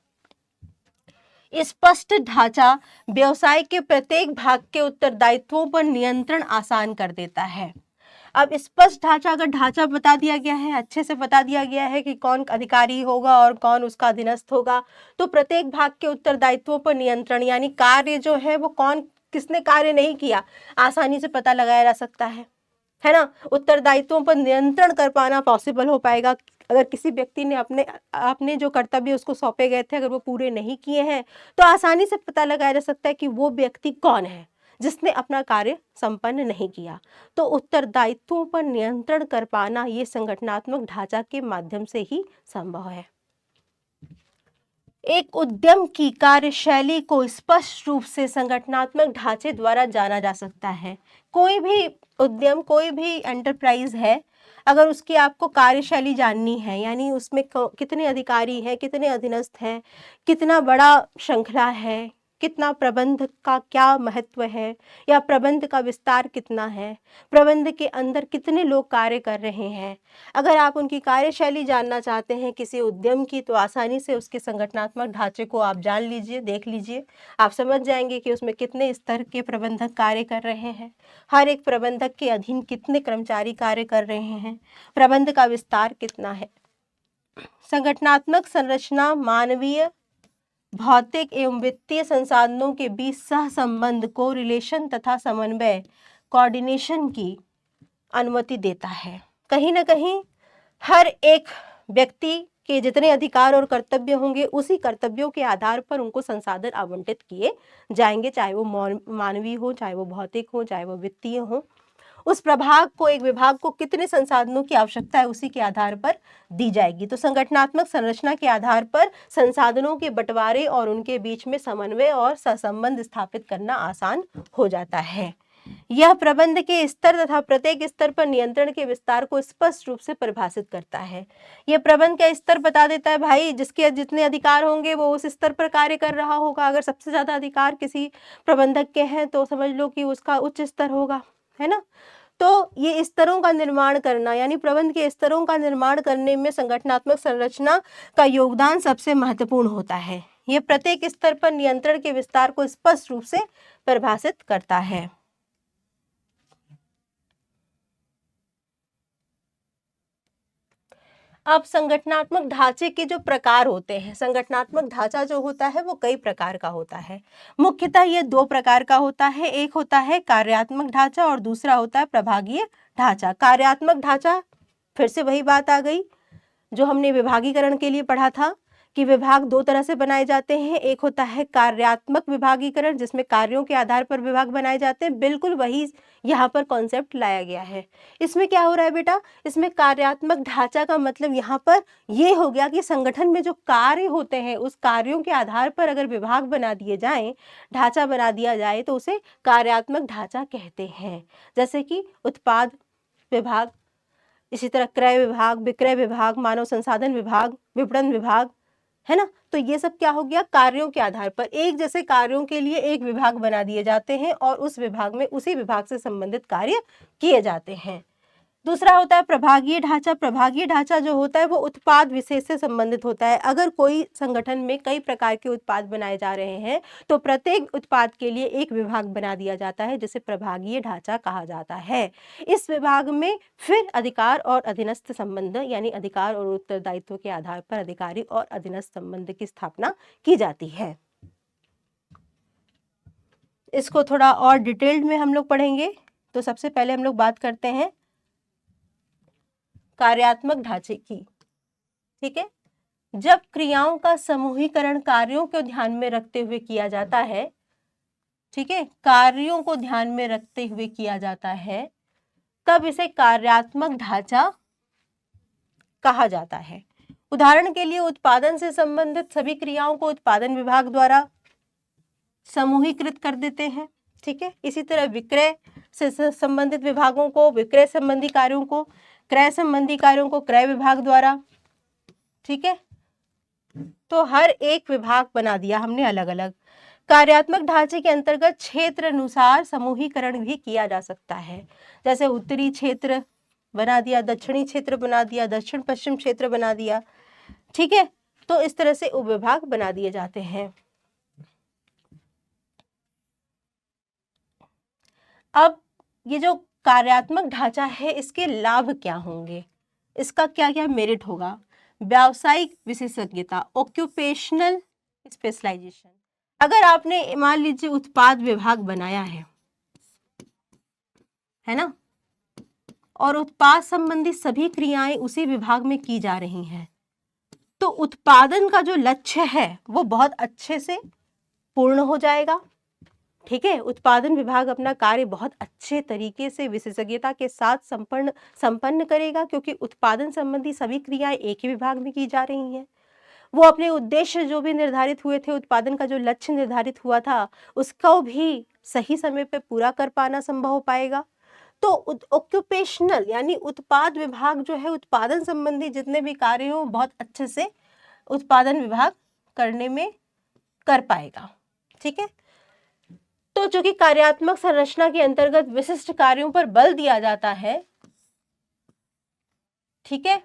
स्पष्ट ढांचा व्यवसाय के प्रत्येक भाग के उत्तरदायित्वों पर नियंत्रण आसान कर देता है। अब स्पष्ट ढांचा, अगर ढांचा बता दिया गया है, अच्छे से बता दिया गया है कि कौन अधिकारी होगा और कौन उसका अधीनस्थ होगा, तो प्रत्येक भाग के उत्तरदायित्वों पर नियंत्रण यानी कार्य जो है वो कौन किसने कार्य नहीं किया आसानी से पता लगाया जा सकता है ना। उत्तरदायित्वों पर नियंत्रण कर पाना पॉसिबल हो पाएगा अगर किसी व्यक्ति ने अपने जो कर्तव्य उसको सौंपे गए थे अगर वो पूरे नहीं किए हैं, तो आसानी से पता लगाया जा सकता है कि वो व्यक्ति कौन है जिसने अपना कार्य संपन्न नहीं किया। तो उत्तरदायित्वों पर नियंत्रण कर पाना ये संगठनात्मक ढांचा के माध्यम से ही संभव है। एक उद्यम की कार्यशैली को स्पष्ट रूप से संगठनात्मक ढांचे द्वारा जाना जा सकता है। कोई भी उद्यम, कोई भी एंटरप्राइज है, अगर उसकी आपको कार्यशैली जाननी है यानी उसमें कितने अधिकारी हैं, कितने अधीनस्थ हैं, कितना बड़ा श्रृंखला है, कितना प्रबंध का क्या महत्व है या प्रबंध का विस्तार कितना है, प्रबंध के अंदर कितने लोग कार्य कर रहे हैं। अगर आप उनकी कार्यशैली जानना चाहते हैं किसी उद्यम की, तो आसानी से उसके संगठनात्मक ढांचे को आप जान लीजिए, देख लीजिए, आप समझ जाएंगे कि उसमें कितने स्तर के प्रबंधक कार्य कर रहे हैं, हर एक प्रबंधक के अधीन कितने कर्मचारी कार्य कर रहे हैं, प्रबंध का विस्तार कितना है। संगठनात्मक संरचना मानवीय, भौतिक एवं वित्तीय संसाधनों के बीच सह संबंध को रिलेशन तथा समन्वय कोऑर्डिनेशन की अनुमति देता है। कहीं ना कहीं हर एक व्यक्ति के जितने अधिकार और कर्तव्य होंगे, उसी कर्तव्यों के आधार पर उनको संसाधन आवंटित किए जाएंगे, चाहे वो मानवीय हो, चाहे वो भौतिक हो, चाहे वो वित्तीय हो। उस प्रभाग को, एक विभाग को कितने संसाधनों की आवश्यकता है, उसी के आधार पर दी जाएगी। तो संगठनात्मक संरचना के आधार पर संसाधनों के बंटवारे और उनके बीच में समन्वय और सहसंबंध स्थापित करना आसान हो जाता है। यह प्रबंध के स्तर तथा प्रत्येक स्तर पर नियंत्रण के विस्तार को स्पष्ट रूप से परिभाषित करता है। यह प्रबंध का स्तर बता देता है, भाई जिसके जितने अधिकार होंगे वो उस स्तर पर कार्य कर रहा होगा। अगर सबसे ज्यादा अधिकार किसी प्रबंधक के हैं तो समझ लो कि उसका उच्च स्तर होगा, है ना। तो ये स्तरों का निर्माण करना, यानी प्रबंध के स्तरों का निर्माण करने में संगठनात्मक संरचना का योगदान सबसे महत्वपूर्ण होता है। ये प्रत्येक स्तर पर नियंत्रण के विस्तार को स्पष्ट रूप से परिभाषित करता है। अब संगठनात्मक ढांचे के जो प्रकार होते हैं, संगठनात्मक ढांचा जो होता है वो कई प्रकार का होता है। मुख्यतः ये दो प्रकार का होता है, एक होता है कार्यात्मक ढांचा और दूसरा होता है प्रभागीय ढांचा। कार्यात्मक ढांचा, फिर से वही बात आ गई जो हमने विभागीकरण के लिए पढ़ा था कि विभाग दो तरह से बनाए जाते हैं। एक होता है कार्यात्मक विभागीकरण, जिसमें कार्यों के आधार पर विभाग बनाए जाते हैं। बिल्कुल वही यहाँ पर कॉन्सेप्ट लाया गया है। इसमें क्या हो रहा है बेटा, इसमें कार्यात्मक ढांचा का मतलब यहाँ पर ये हो गया कि संगठन में जो कार्य होते हैं उस कार्यों के आधार पर अगर विभाग बना दिए जाएं, ढांचा बना दिया जाए, तो उसे कार्यात्मक ढांचा कहते हैं। जैसे कि उत्पाद विभाग, इसी तरह क्रय विभाग, विक्रय विभाग, मानव संसाधन विभाग, विपणन विभाग, है ना। तो ये सब क्या हो गया, कार्यों के आधार पर एक जैसे कार्यों के लिए एक विभाग बना दिए जाते हैं और उस विभाग में उसी विभाग से संबंधित कार्य किए जाते हैं। दूसरा होता है प्रभागीय ढांचा। प्रभागीय ढांचा जो होता है वो उत्पाद विशेष से संबंधित होता है। अगर कोई संगठन में कई प्रकार के उत्पाद बनाए जा रहे हैं तो प्रत्येक उत्पाद के लिए एक विभाग बना दिया जाता है, जिसे प्रभागीय ढांचा कहा जाता है। इस विभाग में फिर अधिकार और अधीनस्थ संबंध, यानी अधिकार और उत्तरदायित्व के आधार पर अधिकारी और अधीनस्थ संबंध की स्थापना की जाती है। इसको थोड़ा और डिटेल्ड में हम लोग पढ़ेंगे। तो सबसे पहले हम लोग बात करते हैं कार्यात्मक ढांचे की। ठीक है, जब क्रियाओं का समूहीकरण कार्यों को ध्यान में रखते हुए किया जाता है, ठीक है, कार्यों को ध्यान में रखते हुए किया जाता है, तब इसे कार्यात्मक ढांचा कहा जाता है। उदाहरण के लिए उत्पादन से संबंधित सभी क्रियाओं को उत्पादन विभाग द्वारा समूहीकृत कर देते हैं। ठीक है, इसी तरह विक्रय से संबंधित विभागों को, विक्रय संबंधी कार्यों को, क्रय संबंधी कार्यों को क्रय विभाग द्वारा। ठीक है, तो हर एक विभाग बना दिया हमने अलग अलग। कार्यात्मक ढांचे के अंतर्गत क्षेत्र अनुसार समूहीकरण भी किया जा सकता है। जैसे उत्तरी क्षेत्र बना दिया, दक्षिणी क्षेत्र बना दिया, दक्षिण पश्चिम क्षेत्र बना दिया। ठीक है, तो इस तरह से उपविभाग बना दिए जाते हैं। अब ये जो कार्यात्मक ढांचा है, इसके लाभ क्या होंगे, इसका क्या क्या मेरिट होगा। व्यावसायिक विशेषज्ञता, ऑक्यूपेशनल स्पेशलाइजेशन। अगर आपने मान लीजिए उत्पाद विभाग बनाया है ना, और उत्पाद संबंधी सभी क्रियाएं उसी विभाग में की जा रही हैं, तो उत्पादन का जो लक्ष्य है वो बहुत अच्छे से पूर्ण हो जाएगा। ठीक है, उत्पादन विभाग अपना कार्य बहुत अच्छे तरीके से विशेषज्ञता के साथ संपन्न करेगा, क्योंकि उत्पादन संबंधी सभी क्रियाएं एक ही विभाग में की जा रही हैं। वो अपने उद्देश्य जो भी निर्धारित हुए थे, उत्पादन का जो लक्ष्य निर्धारित हुआ था, उसको भी सही समय पे पूरा कर पाना संभव हो पाएगा। तो ऑक्यूपेशनल यानी उत्पाद विभाग जो है, उत्पादन संबंधी जितने भी कार्य हो बहुत अच्छे से उत्पादन विभाग करने में कर पाएगा। ठीक है। तो जो कि कार्यात्मक संरचना के अंतर्गत विशिष्ट कार्यों पर बल दिया जाता है, ठीक है,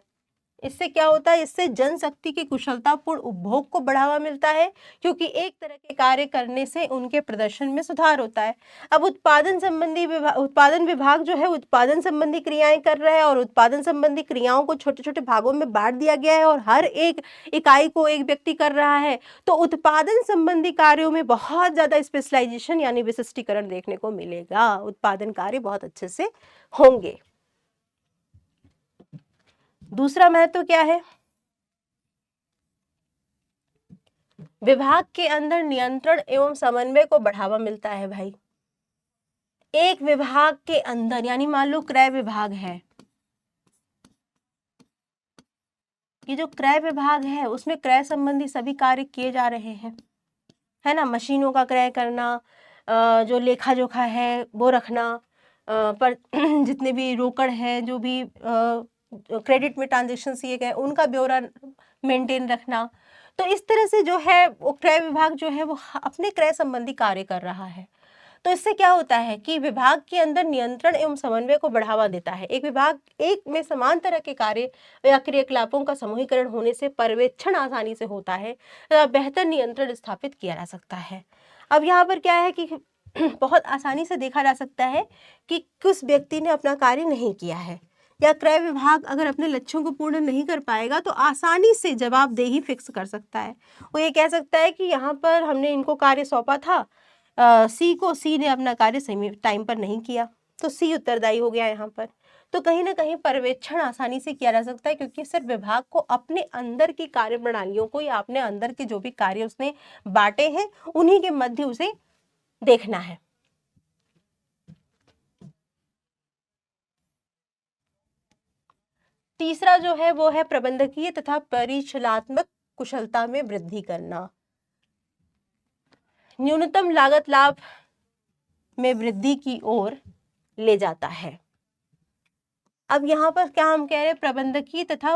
इससे क्या होता है, इससे जनशक्ति के कुशलतापूर्ण उपभोग को बढ़ावा मिलता है, क्योंकि एक तरह के कार्य करने से उनके प्रदर्शन में सुधार होता है। अब उत्पादन विभाग जो है उत्पादन संबंधी क्रियाएं कर रहा है और उत्पादन संबंधी क्रियाओं को छोटे छोटे भागों में बांट दिया गया है और हर एक इकाई को एक व्यक्ति कर रहा है। तो उत्पादन संबंधी कार्यों में बहुत ज्यादा स्पेशलाइजेशन यानी विशिष्टीकरण देखने को मिलेगा, उत्पादन कार्य बहुत अच्छे से होंगे। दूसरा महत्व क्या है, विभाग के अंदर नियंत्रण एवं समन्वय को बढ़ावा मिलता है भाई। एक विभाग के अंदर, यानी मान लो क्रय विभाग है, ये जो क्रय विभाग है उसमें क्रय संबंधी सभी कार्य किए जा रहे हैं, है ना, मशीनों का क्रय करना, जो लेखा जोखा है वो रखना, पर जितने भी रोकड़ है, जो भी क्रेडिट में ट्रांजेक्शन किए गए उनका ब्यौरा मेंटेन रखना। तो इस तरह से जो है वो क्रय विभाग जो है वो अपने क्रय संबंधी कार्य कर रहा है। तो इससे क्या होता है कि विभाग के अंदर नियंत्रण एवं समन्वय को बढ़ावा देता है। एक विभाग एक में समान तरह के कार्य या क्रियाकलापों का समूहीकरण होने से पर्यवेक्षण आसानी से होता है तथा बेहतर नियंत्रण स्थापित किया जा सकता है। अब यहाँ पर क्या है कि बहुत आसानी से देखा जा सकता है कि किस व्यक्ति ने अपना कार्य नहीं किया है, या क्रय विभाग अगर अपने लक्ष्यों को पूर्ण नहीं कर पाएगा तो आसानी से जवाबदेही फिक्स कर सकता है। वो ये कह सकता है कि यहाँ पर हमने इनको कार्य सौंपा था, सी ने अपना कार्य सही टाइम पर नहीं किया, तो सी उत्तरदायी हो गया यहाँ पर। तो कहीं ना कहीं पर्यवेक्षण आसानी से किया जा सकता है, क्योंकि सिर्फ विभाग को अपने अंदर की कार्य प्रणालियों को या अपने अंदर के जो भी कार्य उसने बांटे हैं उन्हीं के मध्य उसे देखना है। तीसरा जो है वो है प्रबंधकीय तथा परिचालनात्मक कुशलता में वृद्धि करना। न्यूनतम लागत लाभ में वृद्धि की ओर ले जाता है। अब यहाँ पर क्या हम कह रहे हैं, प्रबंधकीय तथा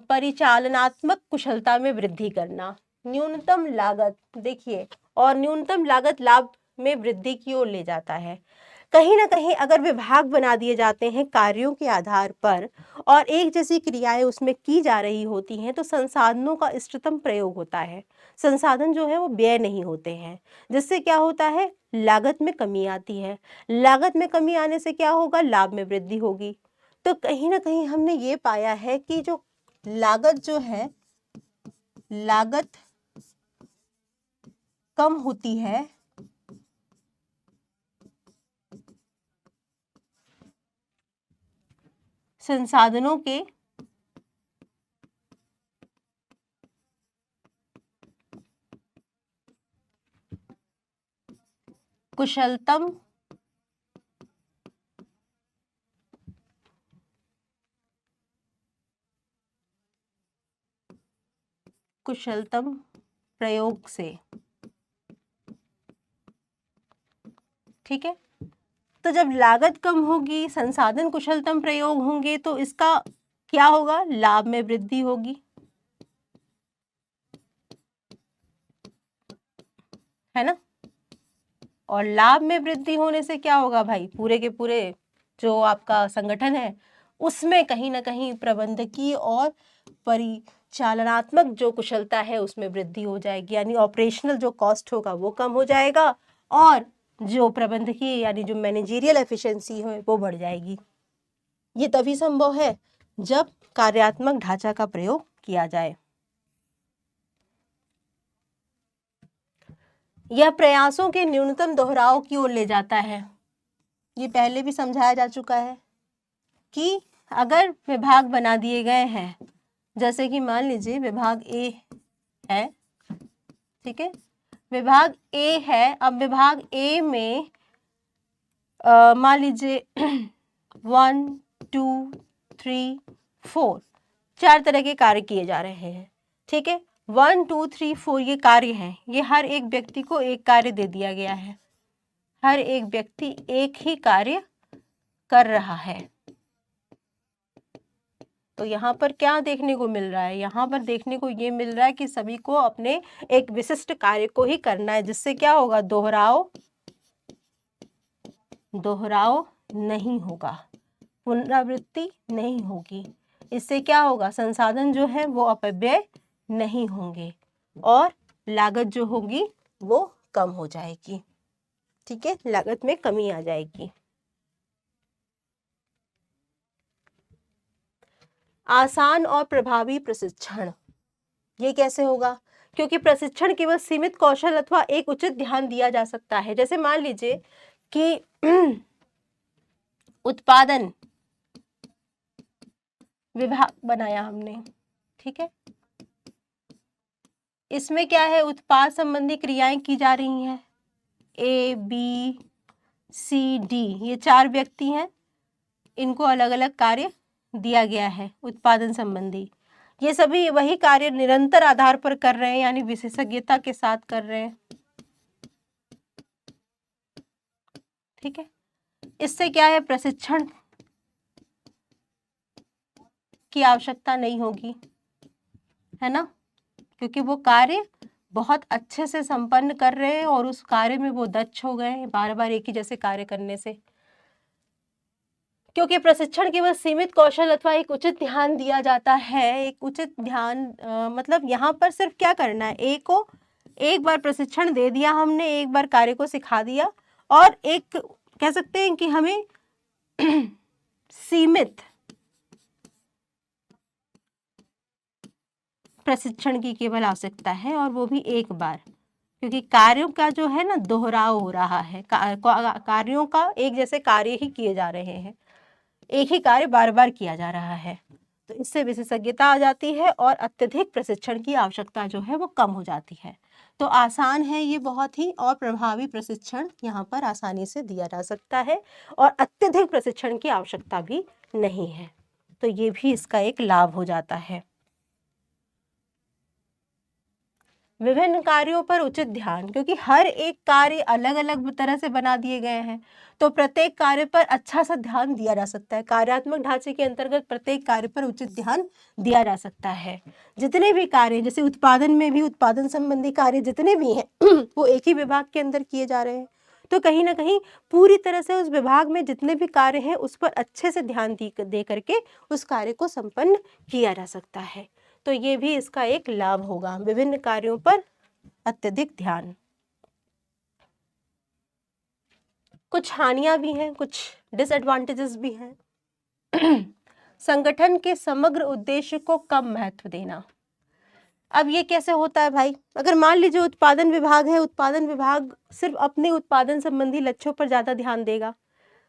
परिचालनात्मक कुशलता में वृद्धि करना। न्यूनतम लागत देखिए, और न्यूनतम लागत लाभ में वृद्धि की ओर ले जाता है। कहीं ना कहीं अगर विभाग बना दिए जाते हैं कार्यों के आधार पर और एक जैसी क्रियाएं उसमें की जा रही होती हैं, तो संसाधनों का इष्टतम प्रयोग होता है, संसाधन जो है वो व्यय नहीं होते हैं, जिससे क्या होता है, लागत में कमी आती है। लागत में कमी आने से क्या होगा, लाभ में वृद्धि होगी। तो कहीं ना कहीं हमने ये पाया है कि जो लागत जो है, लागत कम होती है संसाधनों के कुशलतम प्रयोग से, ठीक है। तो जब लागत कम होगी, संसाधन कुशलतम प्रयोग होंगे, तो इसका क्या होगा, लाभ में वृद्धि होगी, है ना। और लाभ में वृद्धि होने से क्या होगा भाई, पूरे के पूरे जो आपका संगठन है उसमें कहीं ना कहीं प्रबंधकीय और परिचालनात्मक जो कुशलता है उसमें वृद्धि हो जाएगी, यानी ऑपरेशनल जो कॉस्ट होगा वो कम हो जाएगा और जो प्रबंधकीय यानी जो मैनेजरियल एफिशिएंसी है वो बढ़ जाएगी। ये तभी संभव है जब कार्यात्मक ढांचा का प्रयोग किया जाए। यह प्रयासों के न्यूनतम दोहराव की ओर ले जाता है। ये पहले भी समझाया जा चुका है कि अगर विभाग बना दिए गए हैं, जैसे कि मान लीजिए विभाग ए है, ठीक है, विभाग ए है। अब विभाग ए में मान लीजिए 1 2 3 4 4 तरह के कार्य किए जा रहे हैं, ठीक है। 1 2 3 4 ये कार्य हैं, ये हर एक व्यक्ति को एक कार्य दे दिया गया है, हर एक व्यक्ति एक ही कार्य कर रहा है। तो यहाँ पर क्या देखने को मिल रहा है, यहाँ पर देखने को ये मिल रहा है कि सभी को अपने एक विशिष्ट कार्य को ही करना है, जिससे क्या होगा, दोहराव नहीं होगा, पुनरावृत्ति नहीं होगी। इससे क्या होगा, संसाधन जो है वो अपव्यय नहीं होंगे और लागत जो होगी वो कम हो जाएगी। ठीक है, लागत में कमी आ जाएगी। आसान और प्रभावी प्रशिक्षण, ये कैसे होगा, क्योंकि प्रशिक्षण केवल सीमित कौशल अथवा एक उचित ध्यान दिया जा सकता है। जैसे मान लीजिए कि उत्पादन विभाग बनाया हमने, ठीक है, इसमें क्या है, उत्पाद संबंधी क्रियाएं की जा रही हैं, ABCD, ये 4 व्यक्ति हैं, इनको अलग अलग कार्य दिया गया है उत्पादन संबंधी। ये सभी वही कार्य निरंतर आधार पर कर रहे हैं, यानी विशेषज्ञता के साथ कर रहे हैं। ठीक है, इससे क्या है, प्रशिक्षण की आवश्यकता नहीं होगी, है ना, क्योंकि वो कार्य बहुत अच्छे से संपन्न कर रहे हैं और उस कार्य में वो दक्ष हो गए हैं बार बार एक ही जैसे कार्य करने से। क्योंकि प्रशिक्षण केवल सीमित कौशल अथवा एक उचित ध्यान दिया जाता है। एक उचित ध्यान मतलब यहाँ पर सिर्फ क्या करना है, एक को एक बार प्रशिक्षण दे दिया हमने, एक बार कार्य को सिखा दिया, और एक कह सकते हैं कि हमें सीमित प्रशिक्षण की केवल आवश्यकता है, और वो भी एक बार, क्योंकि कार्यों का जो है ना दोहराव हो रहा है, कार्यों का एक जैसे कार्य ही किए जा रहे हैं, एक ही कार्य बार बार किया जा रहा है, तो इससे विशेषज्ञता आ जाती है और अत्यधिक प्रशिक्षण की आवश्यकता जो है वो कम हो जाती है। तो आसान है ये बहुत ही, और प्रभावी प्रशिक्षण यहाँ पर आसानी से दिया जा सकता है और अत्यधिक प्रशिक्षण की आवश्यकता भी नहीं है, तो ये भी इसका एक लाभ हो जाता है। विभिन्न कार्यों पर उचित ध्यान, क्योंकि हर एक कार्य अलग अलग तरह से बना दिए गए हैं, तो प्रत्येक कार्य पर अच्छा सा ध्यान दिया जा सकता है। कार्यात्मक ढांचे के अंतर्गत प्रत्येक कार्य पर उचित ध्यान दिया जा सकता है। जितने भी कार्य, जैसे उत्पादन में भी उत्पादन संबंधी कार्य जितने भी हैं वो एक ही विभाग के अंदर किए जा रहे हैं, तो कहीं ना कहीं पूरी तरह से उस विभाग में जितने भी कार्य हैं उस पर अच्छे से ध्यान दे करके उस कार्य को संपन्न किया जा सकता है। तो ये भी इसका एक लाभ होगा, विभिन्न कार्यों पर अत्यधिक ध्यान। कुछ हानियां भी हैं, कुछ डिसएडवांटेजेस भी हैं। संगठन के समग्र उद्देश्य को कम महत्व देना। अब ये कैसे होता है भाई, अगर मान लीजिए उत्पादन विभाग है, उत्पादन विभाग सिर्फ अपने उत्पादन संबंधी लक्ष्यों पर ज्यादा ध्यान देगा,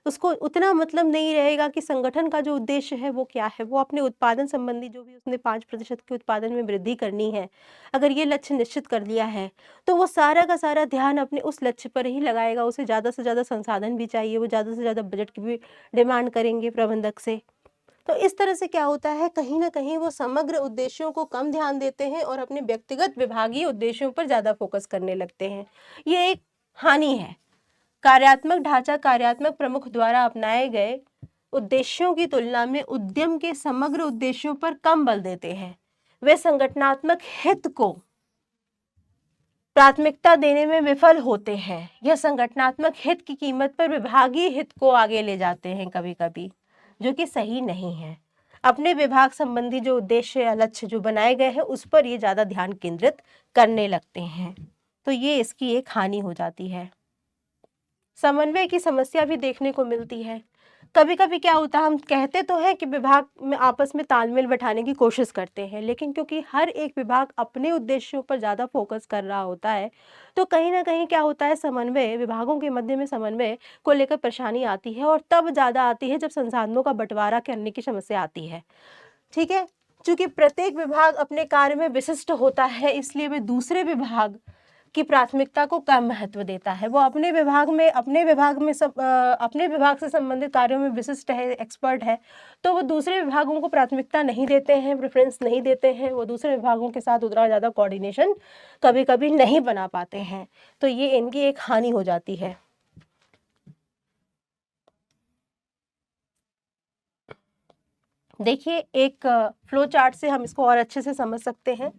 उसको उतना मतलब नहीं रहेगा कि संगठन का जो उद्देश्य है वो क्या है। वो अपने उत्पादन संबंधी जो भी उसने 5% के उत्पादन में वृद्धि करनी है, अगर ये लक्ष्य निश्चित कर लिया है तो वो सारा का सारा ध्यान अपने उस लक्ष्य पर ही लगाएगा। उसे ज़्यादा से ज़्यादा संसाधन भी चाहिए, वो ज़्यादा से ज़्यादा बजट की भी डिमांड करेंगे प्रबंधक से। तो इस तरह से क्या होता है, कहीं ना कहीं वो समग्र उद्देश्यों को कम ध्यान देते हैं और अपने व्यक्तिगत विभागीय उद्देश्यों पर ज़्यादा फोकस करने लगते हैं। ये एक हानि है। कार्यात्मक ढांचा कार्यात्मक प्रमुख द्वारा अपनाए गए उद्देश्यों की तुलना में उद्यम के समग्र उद्देश्यों पर कम बल देते हैं। वे संगठनात्मक हित को प्राथमिकता देने में विफल होते हैं। यह संगठनात्मक हित की कीमत पर विभागीय हित को आगे ले जाते हैं कभी कभी, जो कि सही नहीं है। अपने विभाग संबंधी जो उद्देश्य या लक्ष्य जो बनाए गए हैं उस पर ये ज़्यादा ध्यान केंद्रित करने लगते हैं, तो ये इसकी एक हानि हो जाती है। समन्वय की समस्या भी देखने को मिलती है। कभी कभी क्या होता है, हम कहते तो हैं कि विभाग में आपस में तालमेल बैठाने की कोशिश करते हैं, लेकिन क्योंकि हर एक विभाग अपने उद्देश्यों पर ज़्यादा फोकस कर रहा होता है, तो कहीं ना कहीं क्या होता है, समन्वय विभागों के मध्य में समन्वय को लेकर परेशानी आती है, और तब ज़्यादा आती है जब संसाधनों का बंटवारा करने की समस्या आती है। ठीक है, चूंकि प्रत्येक विभाग अपने कार्य में विशिष्ट होता है, इसलिए वे दूसरे विभाग की प्राथमिकता को कम महत्व देता है। वो अपने विभाग में अपने विभाग से संबंधित कार्यों में विशिष्ट है, एक्सपर्ट है, तो वो दूसरे विभागों को प्राथमिकता नहीं देते हैं, प्रेफरेंस नहीं देते हैं। वो दूसरे विभागों के साथ उतना ज़्यादा कोऑर्डिनेशन कभी कभी नहीं बना पाते हैं, तो ये इनकी एक हानि हो जाती है। देखिए एक फ्लो चार्ट से हम इसको और अच्छे से समझ सकते हैं।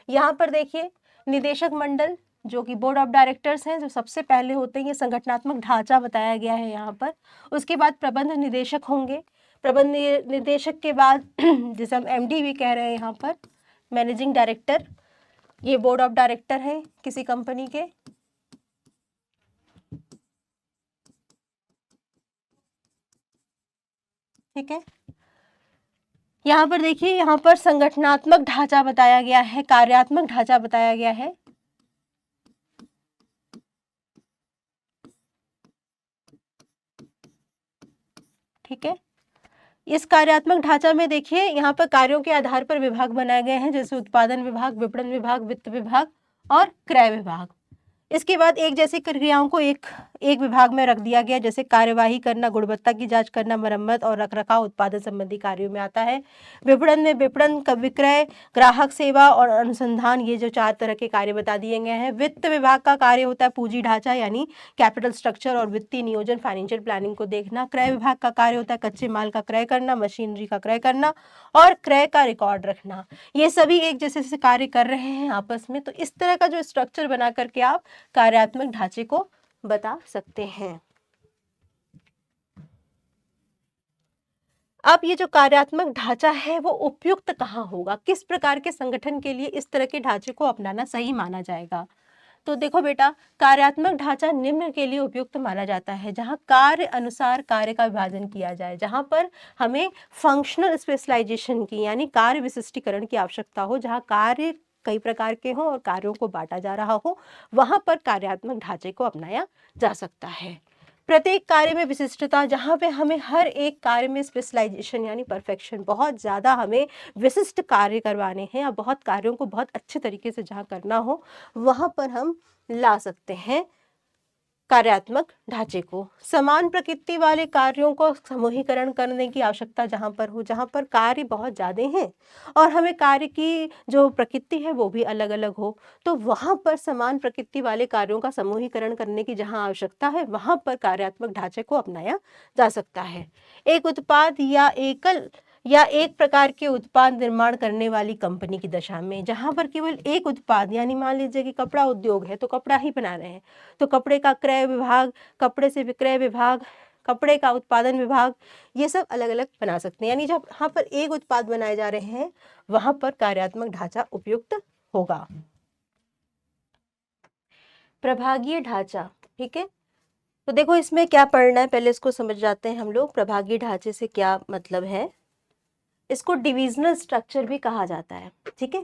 यहाँ पर देखिए निदेशक मंडल जो कि बोर्ड ऑफ डायरेक्टर्स हैं, जो सबसे पहले होते हैं, ये संगठनात्मक ढांचा बताया गया है यहाँ पर। उसके बाद प्रबंध निदेशक होंगे, प्रबंध निदेशक के बाद जिसे हम एमडी भी कह रहे हैं यहाँ पर, मैनेजिंग डायरेक्टर, ये बोर्ड ऑफ डायरेक्टर हैं किसी कंपनी के। ठीक है, यहाँ पर देखिए, यहाँ पर संगठनात्मक ढांचा बताया गया है, कार्यात्मक ढांचा बताया गया है। ठीक है, इस कार्यात्मक ढांचा में देखिए यहाँ पर कार्यों के आधार पर विभाग बनाए गए हैं, जैसे उत्पादन विभाग, विपणन विभाग, वित्त विभाग और क्रय विभाग। इसके बाद एक जैसी क्रियाओं को एक विभाग में रख दिया गया, जैसे कार्यवाही करना, गुणवत्ता की जांच करना, मरम्मत और रखरखाव उत्पादन संबंधी कार्यों में आता है। विपणन में विपणन, विक्रय, ग्राहक सेवा और अनुसंधान, ये जो 4 तरह के कार्य बता दिए गए हैं। वित्त विभाग का कार्य होता है पूंजी ढांचा यानी कैपिटल स्ट्रक्चर और वित्तीय नियोजन, फाइनेंशियल प्लानिंग को देखना। क्रय विभाग का कार्य होता है कच्चे माल का क्रय करना, मशीनरी का क्रय करना और क्रय का रिकॉर्ड रखना। ये सभी एक जैसे से कार्य कर रहे हैं आपस में। तो इस तरह का जो स्ट्रक्चर बना करके आप कार्यात्मक ढांचे को बता सकते हैं। अब ये जो कार्यात्मक ढांचा है वो उपयुक्त कहाँ होगा, किस प्रकार के संगठन के लिए इस तरह के ढांचे को अपनाना सही माना जाएगा? तो देखो बेटा, कार्यात्मक ढांचा निम्न के लिए उपयुक्त माना जाता है, जहां कार्य अनुसार कार्य का विभाजन किया जाए, जहां पर हमें फंक्शनल स्पेशलाइजेशन की यानी कार्य विशिष्टीकरण की आवश्यकता हो, जहां कार्य कई प्रकार के हों और कार्यों को बांटा जा रहा हो, वहां पर कार्यात्मक ढांचे को अपनाया जा सकता है। प्रत्येक कार्य में विशिष्टता, जहाँ पे हमें हर एक कार्य में स्पेशलाइजेशन यानी परफेक्शन, बहुत ज़्यादा हमें विशिष्ट कार्य करवाने हैं या बहुत कार्यों को बहुत अच्छे तरीके से जहाँ करना हो, वहाँ पर हम ला सकते हैं कार्यात्मक ढांचे को। समान प्रकृति वाले कार्यों को समूहीकरण करने की आवश्यकता जहाँ पर हो, जहाँ पर कार्य बहुत ज़्यादा हैं और हमें कार्य की जो प्रकृति है वो भी अलग अलग हो, तो वहाँ पर समान प्रकृति वाले कार्यों का समूहीकरण करने की जहाँ आवश्यकता है, वहाँ पर कार्यात्मक ढांचे को अपनाया जा सकता है। एक उत्पाद या एक प्रकार के उत्पाद निर्माण करने वाली कंपनी की दशा में, जहाँ पर केवल एक उत्पाद, यानी मान लीजिए कि कपड़ा उद्योग है तो कपड़ा ही बना रहे हैं, तो कपड़े का क्रय विभाग, कपड़े से विक्रय विभाग, कपड़े का उत्पादन विभाग, ये सब अलग अलग बना सकते हैं। यानी जब यहाँ पर एक उत्पाद बनाए जा रहे हैं वहां पर कार्यात्मक ढांचा उपयुक्त होगा। प्रभागीय ढांचा, ठीक है, तो देखो इसमें क्या पढ़ना है, पहले इसको समझ जाते हैं हम लोग। प्रभागीय ढांचे से क्या मतलब है? इसको डिविजनल स्ट्रक्चर भी कहा जाता है। ठीक है,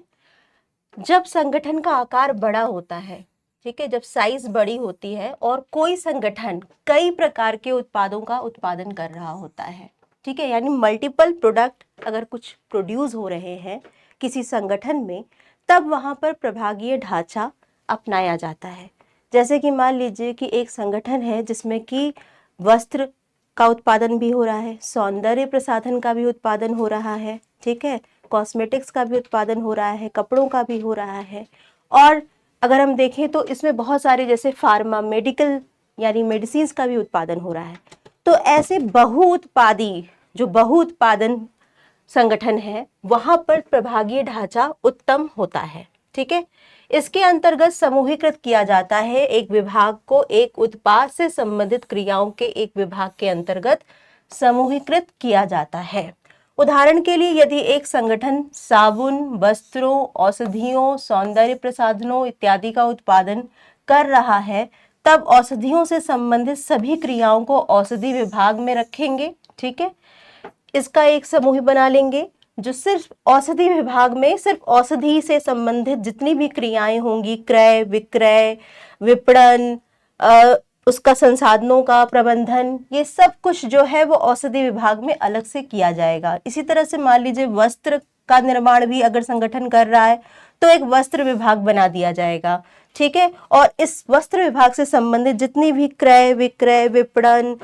जब संगठन का आकार बड़ा होता है, ठीक है, जब साइज बड़ी होती है और कोई संगठन कई प्रकार के उत्पादों का उत्पादन कर रहा होता है, ठीक है, यानी मल्टीपल प्रोडक्ट अगर कुछ प्रोड्यूस हो रहे हैं किसी संगठन में, तब वहां पर प्रभागीय ढांचा अपनाया जाता है। जैसे कि मान लीजिए कि एक संगठन है जिसमें कि वस्त्र का उत्पादन भी हो रहा है, सौंदर्य प्रसाधन का भी उत्पादन हो रहा है, ठीक है, कॉस्मेटिक्स का भी उत्पादन हो रहा है, कपड़ों का भी हो रहा है, और अगर हम देखें तो इसमें बहुत सारे जैसे फार्मा, मेडिकल यानी मेडिसिन का भी उत्पादन हो रहा है। तो ऐसे जो बहुउत्पादन संगठन है वहां पर प्रभागीय ढांचा उत्तम होता है। ठीक है, इसके अंतर्गत समूहीकृत किया जाता है एक विभाग को, एक उत्पाद से संबंधित क्रियाओं के एक विभाग के अंतर्गत समूहीकृत किया जाता है। उदाहरण के लिए यदि एक संगठन साबुन, वस्त्रों, औषधियों, सौंदर्य प्रसाधनों इत्यादि का उत्पादन कर रहा है, तब औषधियों से संबंधित सभी क्रियाओं को औषधि विभाग में रखेंगे। ठीक है, इसका एक समूह बना लेंगे जो सिर्फ औषधि विभाग में सिर्फ औषधि से संबंधित जितनी भी क्रियाएं होंगी, क्रय, विक्रय, विपणन, उसका संसाधनों का प्रबंधन, ये सब कुछ जो है वो औषधि विभाग में अलग से किया जाएगा। इसी तरह से मान लीजिए वस्त्र का निर्माण भी अगर संगठन कर रहा है तो एक वस्त्र विभाग बना दिया जाएगा। ठीक है, और इस वस्त्र विभाग से संबंधित जितनी भी क्रय, विक्रय, विपणन,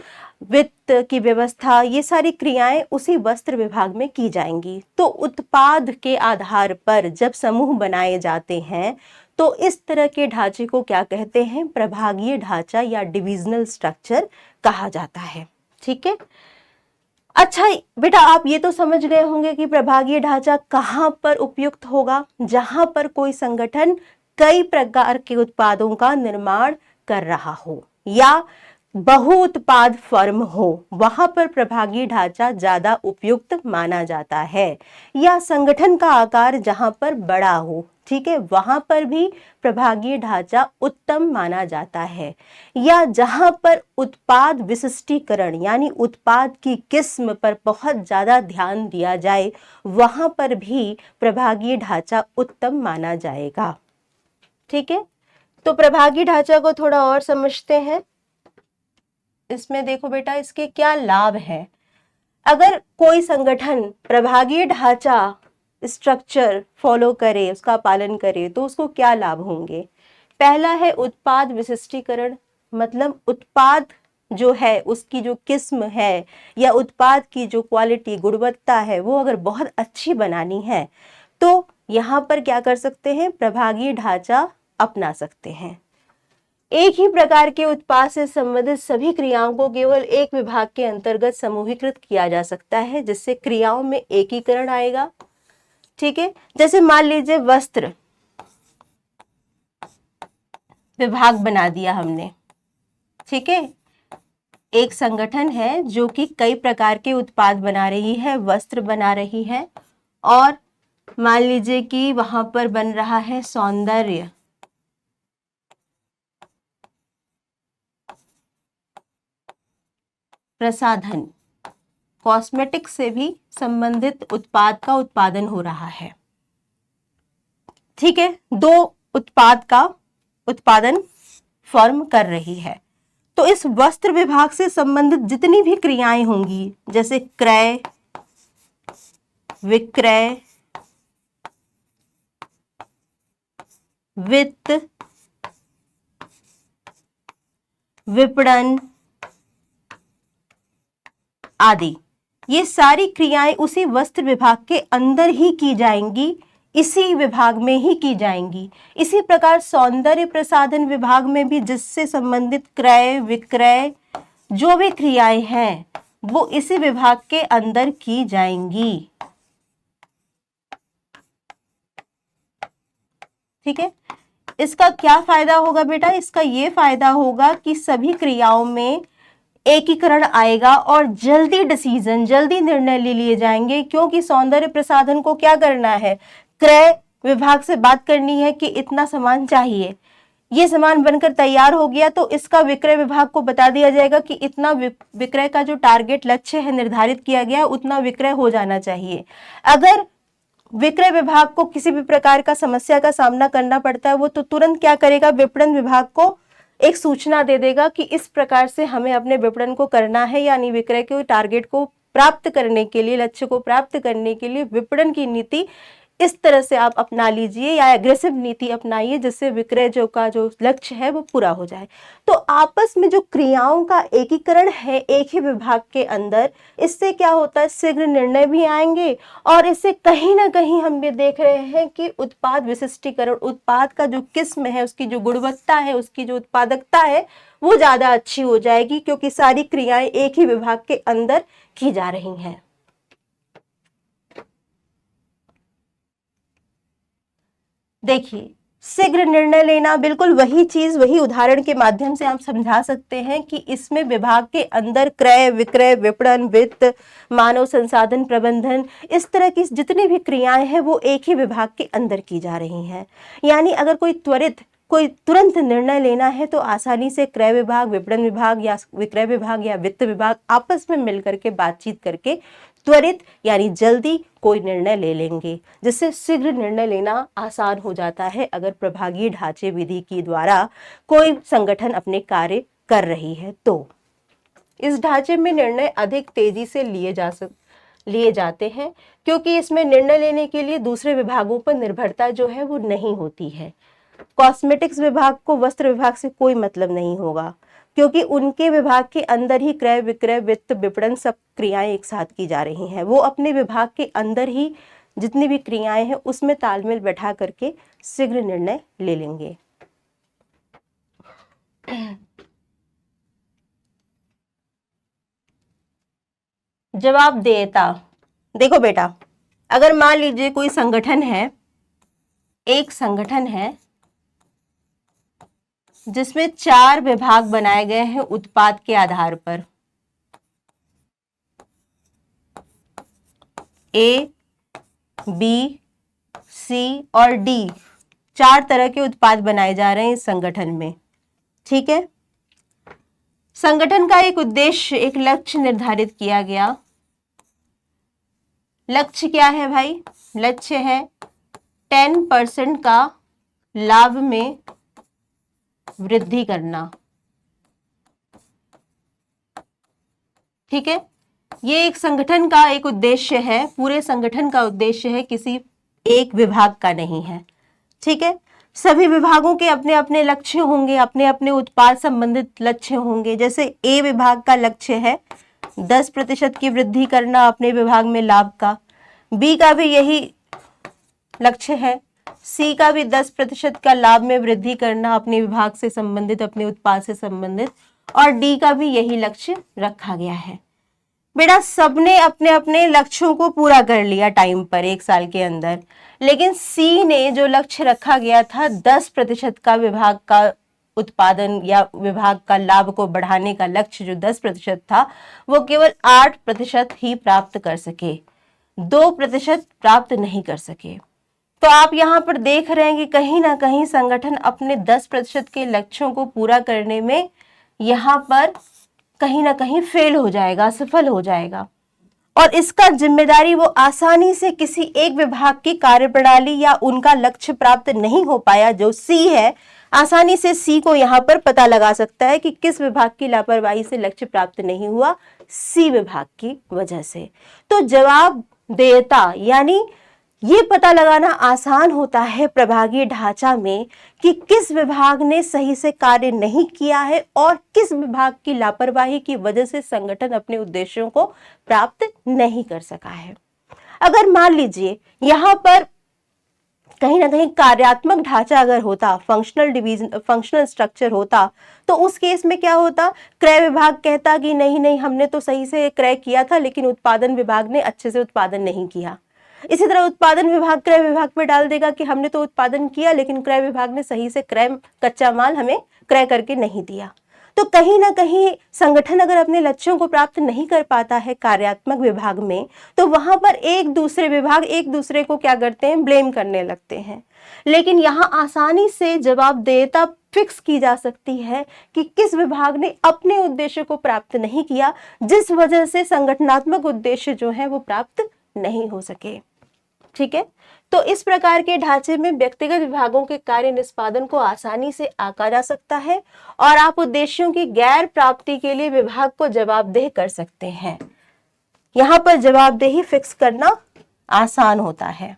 वित्त की व्यवस्था, ये सारी क्रियाएं उसी वस्त्र विभाग में की जाएंगी। तो उत्पाद के आधार पर जब समूह बनाए जाते हैं तो इस तरह के ढांचे को क्या कहते हैं? प्रभागीय ढांचा या डिविजनल स्ट्रक्चर कहा जाता है। ठीक है, अच्छा बेटा, आप ये तो समझ गए होंगे कि प्रभागीय ढांचा कहाँ पर उपयुक्त होगा, जहां पर कोई संगठन कई प्रकार के उत्पादों का निर्माण कर रहा हो या बहुउत्पाद फर्म हो, वहां पर प्रभागीय ढांचा ज्यादा उपयुक्त माना जाता है। या संगठन का आकार जहां पर बड़ा हो, ठीक है, वहां पर भी प्रभागीय ढांचा उत्तम माना जाता है। या जहां पर उत्पाद विशिष्टीकरण यानी उत्पाद की किस्म पर बहुत ज्यादा ध्यान दिया जाए, वहां पर भी प्रभागीय ढांचा उत्तम माना जाएगा। ठीक है, तो प्रभागीय ढांचा को थोड़ा और समझते हैं। इसमें देखो बेटा, इसके क्या लाभ हैं। अगर कोई संगठन प्रभागीय ढांचा स्ट्रक्चर फॉलो करे, उसका पालन करे, तो उसको क्या लाभ होंगे। पहला है उत्पाद विशिष्टीकरण, मतलब उत्पाद जो है उसकी जो किस्म है या उत्पाद की जो क्वालिटी गुणवत्ता है वो अगर बहुत अच्छी बनानी है तो यहाँ पर क्या कर सकते हैं, प्रभागीय ढांचा अपना सकते हैं। एक ही प्रकार के उत्पाद से संबंधित सभी क्रियाओं को केवल एक विभाग के अंतर्गत समूहीकृत किया जा सकता है, जिससे क्रियाओं में एकीकरण आएगा। ठीक है, जैसे मान लीजिए वस्त्र विभाग बना दिया हमने, ठीक है, एक संगठन है जो कि कई प्रकार के उत्पाद बना रही है, वस्त्र बना रही है, और मान लीजिए कि वहां पर बन रहा है सौंदर्य प्रसाधन, कॉस्मेटिक से भी संबंधित उत्पाद का उत्पादन हो रहा है। ठीक है, दो उत्पाद का उत्पादन फर्म कर रही है, तो इस वस्त्र विभाग से संबंधित जितनी भी क्रियाएं होंगी, जैसे क्रय, विक्रय, वित्त, विपणन आदि, ये सारी क्रियाएं उसी वस्त्र विभाग के अंदर ही की जाएंगी, इसी विभाग में ही की जाएंगी। इसी प्रकार सौंदर्य प्रसाधन विभाग में भी जिससे संबंधित क्रय, विक्रय, जो भी क्रियाएं हैं वो इसी विभाग के अंदर की जाएंगी। ठीक है, इसका क्या फायदा होगा बेटा, इसका ये फायदा होगा कि सभी क्रियाओं में एकीकरण आएगा और जल्दी डिसीजन, जल्दी निर्णय ले लिए जाएंगे, क्योंकि सौंदर्य प्रसाधन को क्या करना है, क्रय विभाग से बात करनी है कि इतना सामान चाहिए, ये सामान बनकर तैयार हो गया तो इसका विक्रय विभाग को बता दिया जाएगा कि इतना विक्रय का जो टारगेट लक्ष्य है निर्धारित किया गया उतना विक्रय हो जाना चाहिए। अगर विक्रय विभाग को किसी भी प्रकार का समस्या का सामना करना पड़ता है, वो तो तुरंत क्या करेगा, विपणन विभाग को एक सूचना दे देगा कि इस प्रकार से हमें अपने विपणन को करना है, यानी विक्रय के टारगेट को प्राप्त करने के लिए, लक्ष्य को प्राप्त करने के लिए विपणन की नीति इस तरह से आप अपना लीजिए या एग्रेसिव नीति अपनाइए, जिससे विक्रय जो का जो लक्ष्य है वो पूरा हो जाए। तो आपस में जो क्रियाओं का एकीकरण है एक ही विभाग के अंदर, इससे क्या होता है, शीघ्र निर्णय भी आएंगे, और इससे कहीं ना कहीं हम ये देख रहे हैं कि उत्पाद विशिष्टीकरण, उत्पाद का जो किस्म है, उसकी जो गुणवत्ता है, उसकी जो उत्पादकता है वो ज्यादा अच्छी हो जाएगी, क्योंकि सारी क्रियाएं एक ही विभाग के अंदर की जा रही हैं। देखिए, शीघ्र निर्णय लेना, बिल्कुल वही चीज, वही उदाहरण के माध्यम से आप समझा सकते हैं कि इसमें विभाग के अंदर क्रय, विक्रय, विपणन, वित्त, मानव संसाधन प्रबंधन, इस तरह की जितनी भी क्रियाएं हैं वो एक ही विभाग के अंदर की जा रही हैं। यानी अगर कोई तुरंत निर्णय लेना है तो आसानी से क्रय विभाग, विपणन विभाग या विक्रय विभाग या वित्त विभाग आपस में मिलकर के बातचीत करके त्वरित यानी जल्दी कोई निर्णय ले लेंगे, जिससे शीघ्र निर्णय लेना आसान हो जाता है अगर प्रभागीय ढांचे विधि के द्वारा कोई संगठन अपने कार्य कर रही है तो। इस ढांचे में निर्णय अधिक तेजी से लिए जाते हैं, क्योंकि इसमें निर्णय लेने के लिए दूसरे विभागों पर निर्भरता जो है वो नहीं होती है। कॉस्मेटिक्स विभाग को वस्त्र विभाग से कोई मतलब नहीं होगा, क्योंकि उनके विभाग के अंदर ही क्रय, विक्रय, वित्त, विपणन सब क्रियाएं एक साथ की जा रही हैं। वो अपने विभाग के अंदर ही जितनी भी क्रियाएं हैं उसमें तालमेल बैठा करके शीघ्र निर्णय ले लेंगे। जवाबदेहिता। देखो बेटा, अगर मान लीजिए कोई संगठन है, एक संगठन है जिसमें 4 विभाग बनाए गए हैं उत्पाद के आधार पर, ए, बी, सी और डी, 4 तरह के उत्पाद बनाए जा रहे हैं इस संगठन में। ठीक है, संगठन का एक उद्देश्य, एक लक्ष्य निर्धारित किया गया। लक्ष्य क्या है भाई? लक्ष्य है 10% का लाभ में वृद्धि करना। ठीक है, ये एक संगठन का एक उद्देश्य है, पूरे संगठन का उद्देश्य है, किसी एक विभाग का नहीं है। ठीक है, सभी विभागों के अपने अपने लक्ष्य होंगे, अपने अपने उत्पाद संबंधित लक्ष्य होंगे। जैसे ए विभाग का लक्ष्य है 10% की वृद्धि करना अपने विभाग में लाभ का, बी का भी यही लक्ष्य है, सी का भी 10% का लाभ में वृद्धि करना अपने विभाग से संबंधित, अपने उत्पाद से संबंधित, और डी का भी यही लक्ष्य रखा गया है। बेटा सबने अपने अपने लक्ष्यों को पूरा कर लिया टाइम पर, 1 साल के अंदर, लेकिन सी ने जो लक्ष्य रखा गया था 10% का विभाग का उत्पादन या विभाग का लाभ को बढ़ाने का लक्ष्य जो 10% था, वो केवल 8% ही प्राप्त कर सके, 2% प्राप्त नहीं कर सके। तो आप यहाँ पर देख रहे हैं कि कहीं ना कहीं संगठन अपने 10% के लक्ष्यों को पूरा करने में यहाँ पर कहीं ना कहीं फेल हो जाएगा, असफल हो जाएगा, और इसका जिम्मेदारी वो आसानी से किसी एक विभाग की कार्यप्रणाली या उनका लक्ष्य प्राप्त नहीं हो पाया जो सी है, आसानी से सी को यहाँ पर पता लगा सकता है कि किस विभाग की लापरवाही से लक्ष्य प्राप्त नहीं हुआ, सी विभाग की वजह से। तो जवाबदेहिता यानी ये पता लगाना आसान होता है प्रभागीय ढांचा में कि किस विभाग ने सही से कार्य नहीं किया है और किस विभाग की लापरवाही की वजह से संगठन अपने उद्देश्यों को प्राप्त नहीं कर सका है। अगर मान लीजिए यहाँ पर कहीं ना कहीं कार्यात्मक ढांचा अगर होता, फंक्शनल डिवीजन, फंक्शनल स्ट्रक्चर होता, तो उस केस में क्या होता? क्रय विभाग कहता कि नहीं नहीं हमने तो सही से क्रय किया था, लेकिन उत्पादन विभाग ने अच्छे से उत्पादन नहीं किया। इसी तरह उत्पादन विभाग क्रय विभाग पे डाल देगा कि हमने तो उत्पादन किया, लेकिन क्रय विभाग ने सही से कच्चा माल हमें क्रय करके नहीं दिया। तो कहीं ना कहीं संगठन अगर अपने लक्ष्यों को प्राप्त नहीं कर पाता है कार्यात्मक विभाग में, तो वहां पर एक दूसरे विभाग एक दूसरे को क्या करते हैं? ब्लेम करने लगते हैं। लेकिन यहाँ आसानी से जवाबदेहिता फिक्स की जा सकती है कि किस विभाग ने अपने उद्देश्य को प्राप्त नहीं किया, जिस वजह से संगठनात्मक उद्देश्य जो है वो प्राप्त नहीं हो सके। ठीक है, तो इस प्रकार के ढांचे में व्यक्तिगत विभागों के कार्य निष्पादन को आसानी से आंका जा सकता है और आप उद्देश्यों की गैर प्राप्ति के लिए विभाग को जवाबदेह कर सकते हैं। यहां पर जवाबदेही फिक्स करना आसान होता है।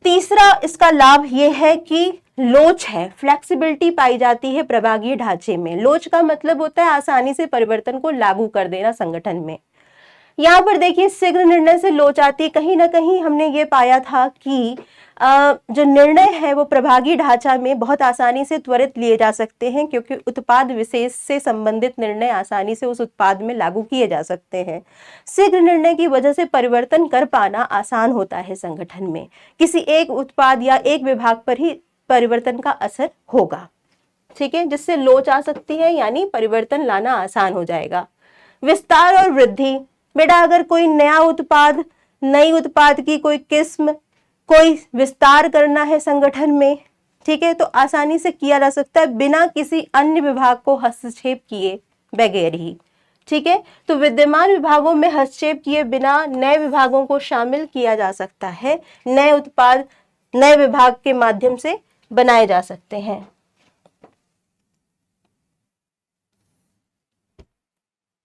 तीसरा इसका लाभ यह है कि लोच है, फ्लेक्सिबिलिटी पाई जाती है प्रभागीय ढांचे में। लोच का मतलब होता है आसानी से परिवर्तन को लागू कर देना संगठन में। यहाँ पर देखिए शीघ्र निर्णय से लोच आती है। कहीं ना कहीं हमने ये पाया था कि जो निर्णय है वो प्रभागीय ढांचा में बहुत आसानी से त्वरित लिए जा सकते हैं, क्योंकि उत्पाद विशेष से संबंधित निर्णय आसानी से उस उत्पाद में लागू किए जा सकते हैं। शीघ्र निर्णय की वजह से परिवर्तन कर पाना आसान होता है संगठन में। किसी एक उत्पाद या एक विभाग पर ही परिवर्तन का असर होगा, ठीक है, जिससे लोच आ सकती है, यानी परिवर्तन लाना आसान हो जाएगा। विस्तार और वृद्धि, बेटा अगर कोई नया उत्पाद, नई उत्पाद की कोई किस्म, कोई विस्तार करना है संगठन में, ठीक है, तो आसानी से किया जा सकता है बिना किसी अन्य विभाग को हस्तक्षेप किए बगैर ही। ठीक है, तो विद्यमान विभागों में हस्तक्षेप किए बिना नए विभागों को शामिल किया जा सकता है। नए उत्पाद नए विभाग के माध्यम से बनाए जा सकते हैं।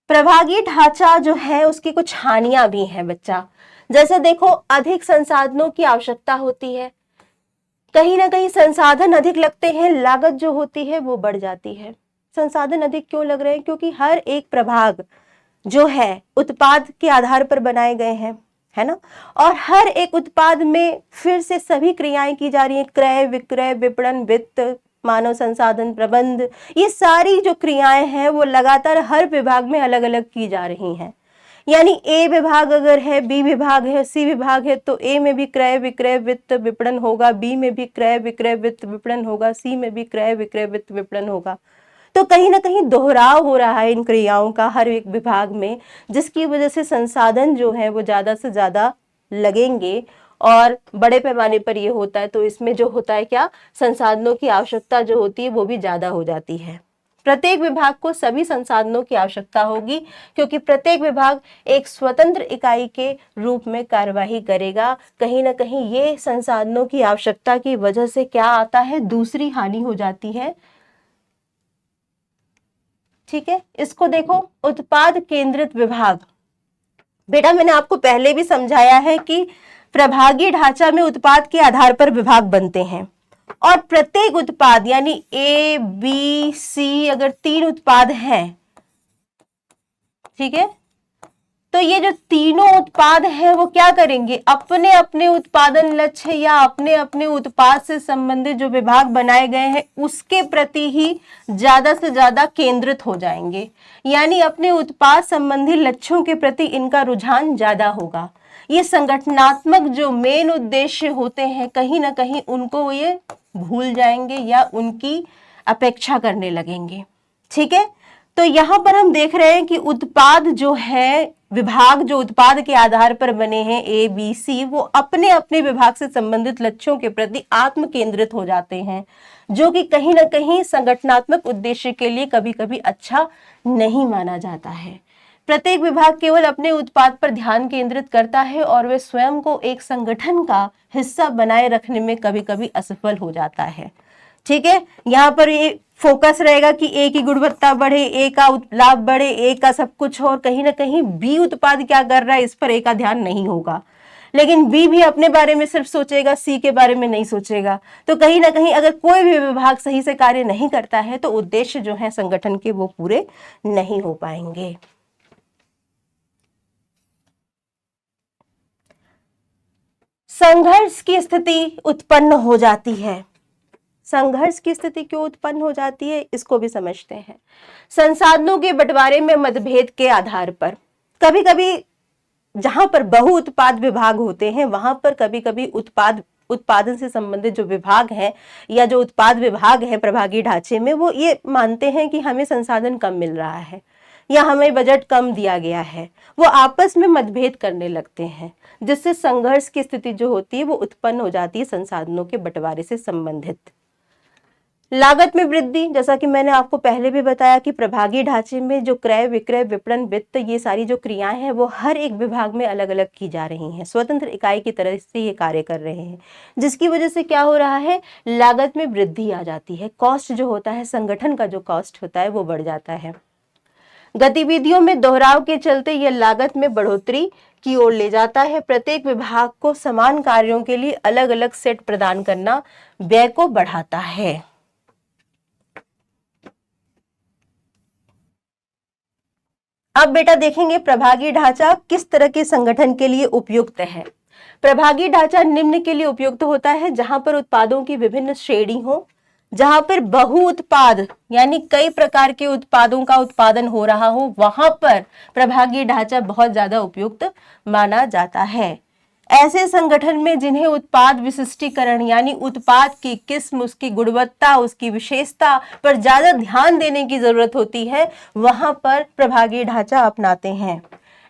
प्रभागीय ढांचा जो है उसकी कुछ हानियां भी हैं बच्चा। जैसे देखो, अधिक संसाधनों की आवश्यकता होती है, कहीं ना कहीं संसाधन अधिक लगते हैं, लागत जो होती है वो बढ़ जाती है। संसाधन अधिक क्यों लग रहे हैं? क्योंकि हर एक प्रभाग जो है उत्पाद के आधार पर बनाए गए हैं, है ना, और हर एक उत्पाद में फिर से सभी क्रियाएं की जा रही हैं, क्रय, विक्रय, विपणन, वित्त, मानव संसाधन प्रबंध, ये सारी जो क्रियाएं हैं वो लगातार हर विभाग में अलग अलग की जा रही हैं। यानी ए विभाग अगर है, बी विभाग है, सी विभाग है, तो ए में भी क्रय विक्रय वित्त विपणन होगा, बी में भी क्रय विक्रय वित्त विपणन होगा, सी में भी क्रय विक्रय वित्त विपणन होगा। तो कहीं ना कहीं दोहराव हो रहा है इन क्रियाओं का हर एक विभाग में, जिसकी वजह से संसाधन जो है वो ज्यादा से ज्यादा लगेंगे और बड़े पैमाने पर ये होता है। तो इसमें जो होता है क्या, संसाधनों की आवश्यकता जो होती है वो भी ज्यादा हो जाती है। प्रत्येक विभाग को सभी संसाधनों की आवश्यकता होगी, क्योंकि प्रत्येक विभाग एक स्वतंत्र इकाई के रूप में कार्यवाही करेगा। कहीं ना कहीं ये संसाधनों की आवश्यकता की वजह से क्या आता है, दूसरी हानि हो जाती है। ठीक है, इसको देखो, उत्पाद केंद्रित विभाग। बेटा मैंने आपको पहले भी समझाया है कि प्रभागीय ढांचा में उत्पाद के आधार पर विभाग बनते हैं और प्रत्येक उत्पाद यानी ए बी सी अगर 3 उत्पाद हैं, ठीक है, तो ये जो तीनों उत्पाद हैं वो क्या करेंगे, अपने अपने उत्पादन लक्ष्य या अपने अपने उत्पाद से संबंधित जो विभाग बनाए गए हैं उसके प्रति ही ज्यादा से ज्यादा केंद्रित हो जाएंगे। यानी अपने उत्पाद संबंधी लक्ष्यों के प्रति इनका रुझान ज्यादा होगा। ये संगठनात्मक जो मेन उद्देश्य होते हैं कहीं ना कहीं उनको ये भूल जाएंगे या उनकी अपेक्षा करने लगेंगे। ठीक है, तो यहां पर हम देख रहे हैं कि उत्पाद जो है, विभाग जो उत्पाद के आधार पर बने हैं ए बी सी, वो अपने अपने विभाग से संबंधित लक्ष्यों के प्रति आत्म केंद्रित हो जाते हैं, जो कि कहीं ना कहीं संगठनात्मक उद्देश्य के लिए कभी कभी अच्छा नहीं माना जाता है। प्रत्येक विभाग केवल अपने उत्पाद पर ध्यान केंद्रित करता है और वे स्वयं को एक संगठन का हिस्सा बनाए रखने में कभी कभी असफल हो जाता है। ठीक है, यहाँ पर ये फोकस रहेगा कि ए की गुणवत्ता बढ़े, ए का लाभ बढ़े, ए का सब कुछ, और कहीं ना कहीं बी उत्पाद क्या कर रहा है इस पर ए का ध्यान नहीं होगा। लेकिन बी भी अपने बारे में सिर्फ सोचेगा, सी के बारे में नहीं सोचेगा। तो कहीं ना कहीं अगर कोई भी विभाग सही से कार्य नहीं करता है तो उद्देश्य जो है संगठन के वो पूरे नहीं हो पाएंगे। संघर्ष की स्थिति उत्पन्न हो जाती है। संघर्ष की स्थिति क्यों उत्पन्न हो जाती है इसको भी समझते हैं। संसाधनों के बंटवारे में मतभेद के आधार पर कभी कभी जहां पर बहु उत्पाद विभाग होते हैं वहां पर कभी कभी उत्पादन से संबंधित जो विभाग है या जो उत्पाद विभाग है प्रभागीय ढांचे में, वो ये मानते हैं कि हमें संसाधन कम मिल रहा है या हमें बजट कम दिया गया है। वो आपस में मतभेद करने लगते हैं, जिससे संघर्ष की स्थिति जो होती है वो उत्पन्न हो जाती है संसाधनों के बंटवारे से संबंधित। लागत में वृद्धि, जैसा कि मैंने आपको पहले भी बताया कि प्रभागीय ढांचे में जो क्रय विक्रय विपणन वित्त ये सारी जो क्रियाएं हैं वो हर एक विभाग में अलग अलग की जा रही हैं, स्वतंत्र इकाई की तरह से ये कार्य कर रहे हैं, जिसकी वजह से क्या हो रहा है, लागत में वृद्धि आ जाती है। कॉस्ट जो होता है, संगठन का जो कॉस्ट होता है वो बढ़ जाता है। गतिविधियों में दोहराव के चलते यह लागत में बढ़ोतरी की ओर ले जाता है। प्रत्येक विभाग को समान कार्यों के लिए अलग अलग सेट प्रदान करना व्यय को बढ़ाता है। अब बेटा देखेंगे प्रभागीय ढांचा किस तरह के संगठन के लिए उपयुक्त है। प्रभागीय ढांचा निम्न के लिए उपयुक्त होता है, जहां पर उत्पादों की विभिन्न श्रेणी हो, जहां पर बहु उत्पाद यानी कई प्रकार के उत्पादों का उत्पादन हो रहा हो, वहां पर प्रभागीय ढांचा बहुत ज्यादा उपयुक्त माना जाता है। ऐसे संगठन में जिन्हें उत्पाद विशिष्टीकरण यानी उत्पाद की किस्म, उसकी गुणवत्ता, उसकी विशेषता पर ज्यादा ध्यान देने की जरूरत होती है, वहां पर प्रभागीय ढांचा अपनाते हैं।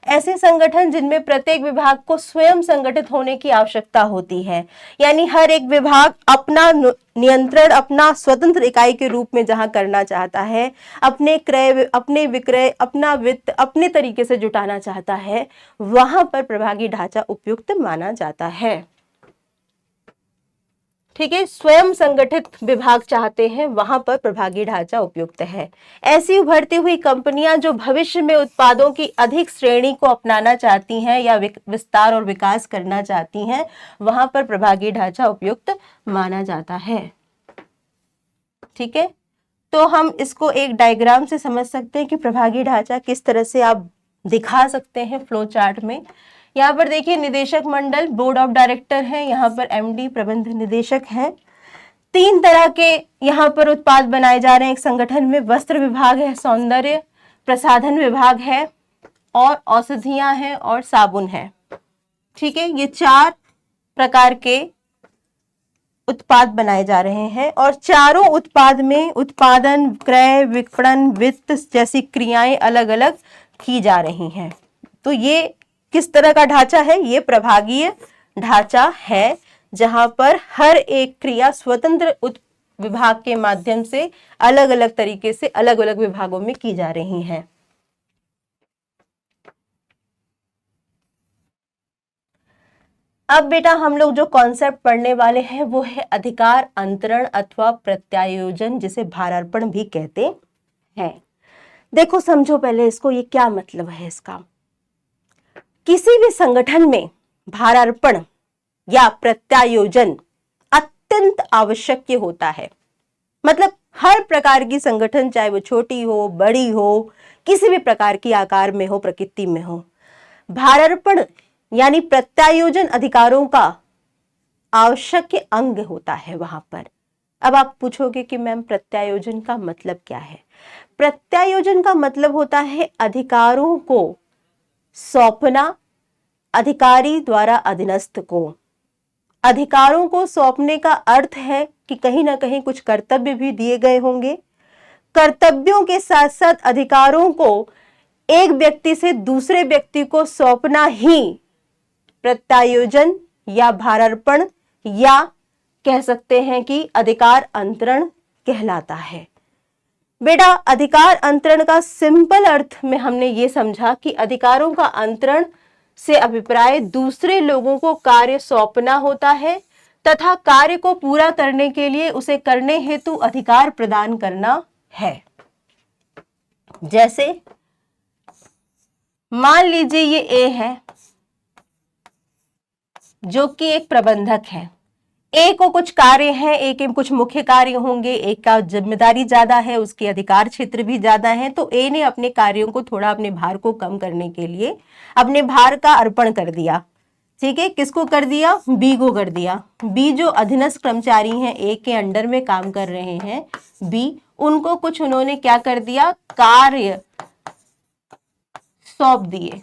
ऐसे संगठन जिनमें प्रत्येक विभाग को स्वयं संगठित होने की आवश्यकता होती है, यानी हर एक विभाग अपना नियंत्रण अपना स्वतंत्र इकाई के रूप में जहां करना चाहता है, अपने क्रय अपने विक्रय अपना वित्त अपने तरीके से जुटाना चाहता है, वहां पर प्रभागीय ढांचा उपयुक्त माना जाता है। ठीक है, स्वयं संगठित विभाग चाहते हैं वहां पर प्रभागीय ढांचा उपयुक्त है। ऐसी उभरती हुई कंपनियां जो भविष्य में उत्पादों की अधिक श्रेणी को अपनाना चाहती हैं या विस्तार और विकास करना चाहती हैं, वहां पर प्रभागीय ढांचा उपयुक्त माना जाता है। ठीक है, तो हम इसको एक डायग्राम से समझ सकते हैं कि प्रभागीय ढांचा किस तरह से आप दिखा सकते हैं फ्लो चार्ट में। यहाँ पर देखिए निदेशक मंडल बोर्ड ऑफ डायरेक्टर है, यहाँ पर एमडी प्रबंध निदेशक है, 3 तरह के यहाँ पर उत्पाद बनाए जा रहे हैं एक संगठन में। वस्त्र विभाग है, सौंदर्य प्रसाधन विभाग है, और औषधियां हैं और साबुन है। ठीक है, ये 4 प्रकार के उत्पाद बनाए जा रहे हैं और चारों उत्पाद में उत्पादन, क्रय, विपणन, वित्त जैसी क्रियाएं अलग अलग की जा रही हैं। तो ये किस तरह का ढांचा है? ये प्रभागीय ढांचा है, जहां पर हर एक क्रिया स्वतंत्र विभाग के माध्यम से अलग अलग तरीके से अलग अलग विभागों में की जा रही हैं। अब बेटा हम लोग जो कॉन्सेप्ट पढ़ने वाले हैं वो है अधिकार अंतरण अथवा प्रत्यायोजन, जिसे भारार्पण भी कहते हैं। देखो समझो पहले इसको, ये क्या मतलब है इसका। किसी भी संगठन में भारार्पण या प्रत्यायोजन अत्यंत आवश्यक होता है। मतलब हर प्रकार की संगठन, चाहे वो छोटी हो, बड़ी हो, किसी भी प्रकार की आकार में हो, प्रकृति में हो, भारार्पण यानी प्रत्यायोजन अधिकारों का आवश्यक अंग होता है वहां पर। अब आप पूछोगे कि मैम प्रत्यायोजन का मतलब क्या है? प्रत्यायोजन का मतलब होता है अधिकारों को सौंपना अधिकारी द्वारा अधीनस्थ को। अधिकारों को सौंपने का अर्थ है कि कहीं ना कहीं कुछ कर्तव्य भी दिए गए होंगे। कर्तव्यों के साथ साथ अधिकारों को एक व्यक्ति से दूसरे व्यक्ति को सौंपना ही प्रत्यायोजन या भारार्पण या कह सकते हैं कि अधिकार अंतरण कहलाता है। बेटा अधिकार अंतरण का सिंपल अर्थ में हमने ये समझा कि अधिकारों का अंतरण से अभिप्राय दूसरे लोगों को कार्य सौंपना होता है तथा कार्य को पूरा करने के लिए उसे करने हेतु अधिकार प्रदान करना है। जैसे मान लीजिए ये ए है जो कि एक प्रबंधक है। ए को कुछ कार्य हैं, ए के कुछ मुख्य कार्य होंगे, ए का जिम्मेदारी ज्यादा है, उसके अधिकार क्षेत्र भी ज्यादा है, तो ए ने अपने कार्यों को थोड़ा अपने भार को कम करने के लिए अपने भार का अर्पण कर दिया। ठीक है, किसको कर दिया? बी को कर दिया। बी जो अधीनस्थ कर्मचारी हैं, ए के अंडर में काम कर रहे हैं बी, उनको कुछ उन्होंने क्या कर दिया? कार्य सौंप दिए।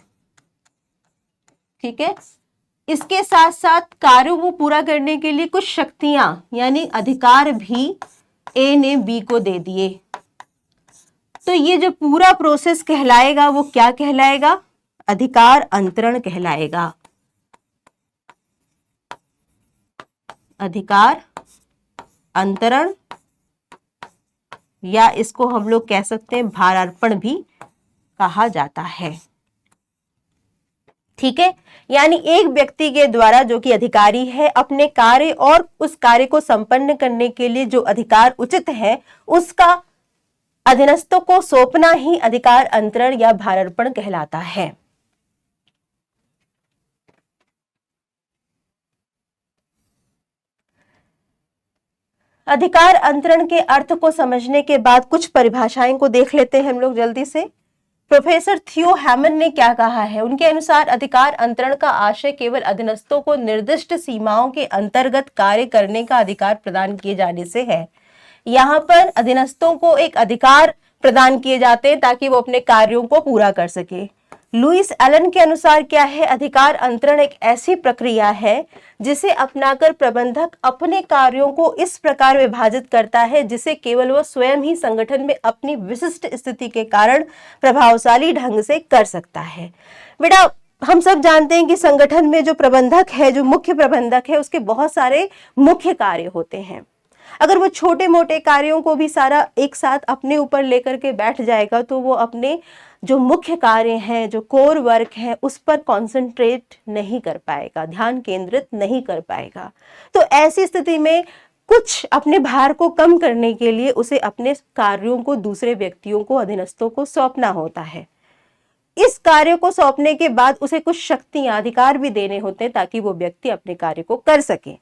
ठीक है, इसके साथ साथ कार्यों को पूरा करने के लिए कुछ शक्तियां यानी अधिकार भी ए ने बी को दे दिए। तो ये जो पूरा प्रोसेस कहलाएगा वो क्या कहलाएगा? अधिकार अंतरण कहलाएगा। अधिकार अंतरण या इसको हम लोग कह सकते हैं भारार्पण भी कहा जाता है। ठीक है, यानी एक व्यक्ति के द्वारा जो कि अधिकारी है अपने कार्य और उस कार्य को संपन्न करने के लिए जो अधिकार उचित है उसका अधीनस्थों को सौंपना ही अधिकार अंतरण या भारार्पण कहलाता है। अधिकार अंतरण के अर्थ को समझने के बाद कुछ परिभाषाएं को देख लेते हैं हम लोग जल्दी से। प्रोफेसर थियो हैमन ने क्या कहा है? उनके अनुसार अधिकार अंतरण का आशय केवल अधीनस्थों को निर्दिष्ट सीमाओं के अंतर्गत कार्य करने का अधिकार प्रदान किए जाने से है। यहाँ पर अधीनस्थों को एक अधिकार प्रदान किए जाते हैं ताकि वो अपने कार्यों को पूरा कर सके। लुइस एलन के अनुसार क्या है? अधिकार अंतरण एक ऐसी प्रक्रिया है जिसे अपनाकर प्रबंधक अपने कार्यों को इस प्रकार विभाजित करता है जिसे केवल वह स्वयं ही संगठन में अपनी विशिष्ट स्थिति के कारण प्रभावशाली ढंग से कर सकता है। बेटा हम सब जानते हैं कि संगठन में जो प्रबंधक है, जो मुख्य प्रबंधक है, उसके बहुत सारे मुख्य कार्य होते हैं। अगर वो छोटे मोटे कार्यों को भी सारा एक साथ अपने ऊपर लेकर के बैठ जाएगा तो वो अपने जो मुख्य कार्य हैं, जो कोर वर्क है, उस पर कंसंट्रेट नहीं कर पाएगा, ध्यान केंद्रित नहीं कर पाएगा। तो ऐसी स्थिति में कुछ अपने भार को कम करने के लिए उसे अपने कार्यों को दूसरे व्यक्तियों को, अधीनस्थों को सौंपना होता है। इस कार्य को सौंपने के बाद उसे कुछ शक्तियां, अधिकार भी देने होते हैं ताकि वो व्यक्ति अपने कार्य को कर सके।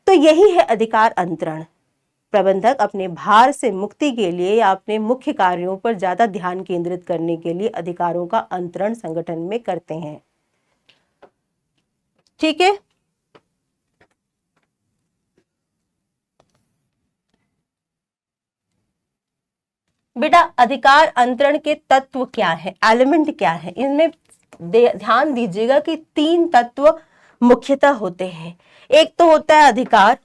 तो यही है अधिकार अंतरण। प्रबंधक अपने भार से मुक्ति के लिए या अपने मुख्य कार्यों पर ज्यादा ध्यान केंद्रित करने के लिए अधिकारों का अंतरण संगठन में करते हैं। ठीक है, अधिकार अंतरण के तत्व क्या है, एलिमेंट क्या है, इनमें ध्यान दीजिएगा कि 3 तत्व मुख्यतः होते हैं। एक तो होता है अधिकार,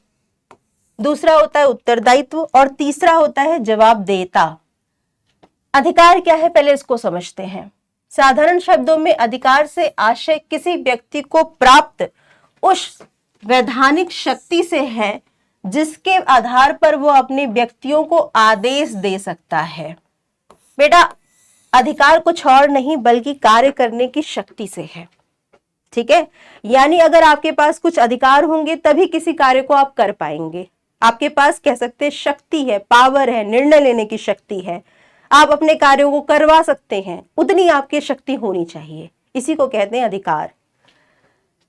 दूसरा होता है उत्तरदायित्व और तीसरा होता है जवाबदेहिता। अधिकार क्या है पहले इसको समझते हैं। साधारण शब्दों में अधिकार से आशय किसी व्यक्ति को प्राप्त उस वैधानिक शक्ति से है जिसके आधार पर वो अपने व्यक्तियों को आदेश दे सकता है। बेटा अधिकार कुछ और नहीं बल्कि कार्य करने की शक्ति से है, ठीक है। यानी अगर आपके पास कुछ अधिकार होंगे तभी किसी कार्य को आप कर पाएंगे। आपके पास कह सकते हैं शक्ति है, पावर है, निर्णय लेने की शक्ति है, आप अपने कार्यों को करवा सकते हैं, उतनी आपकी शक्ति होनी चाहिए, इसी को कहते हैं अधिकार।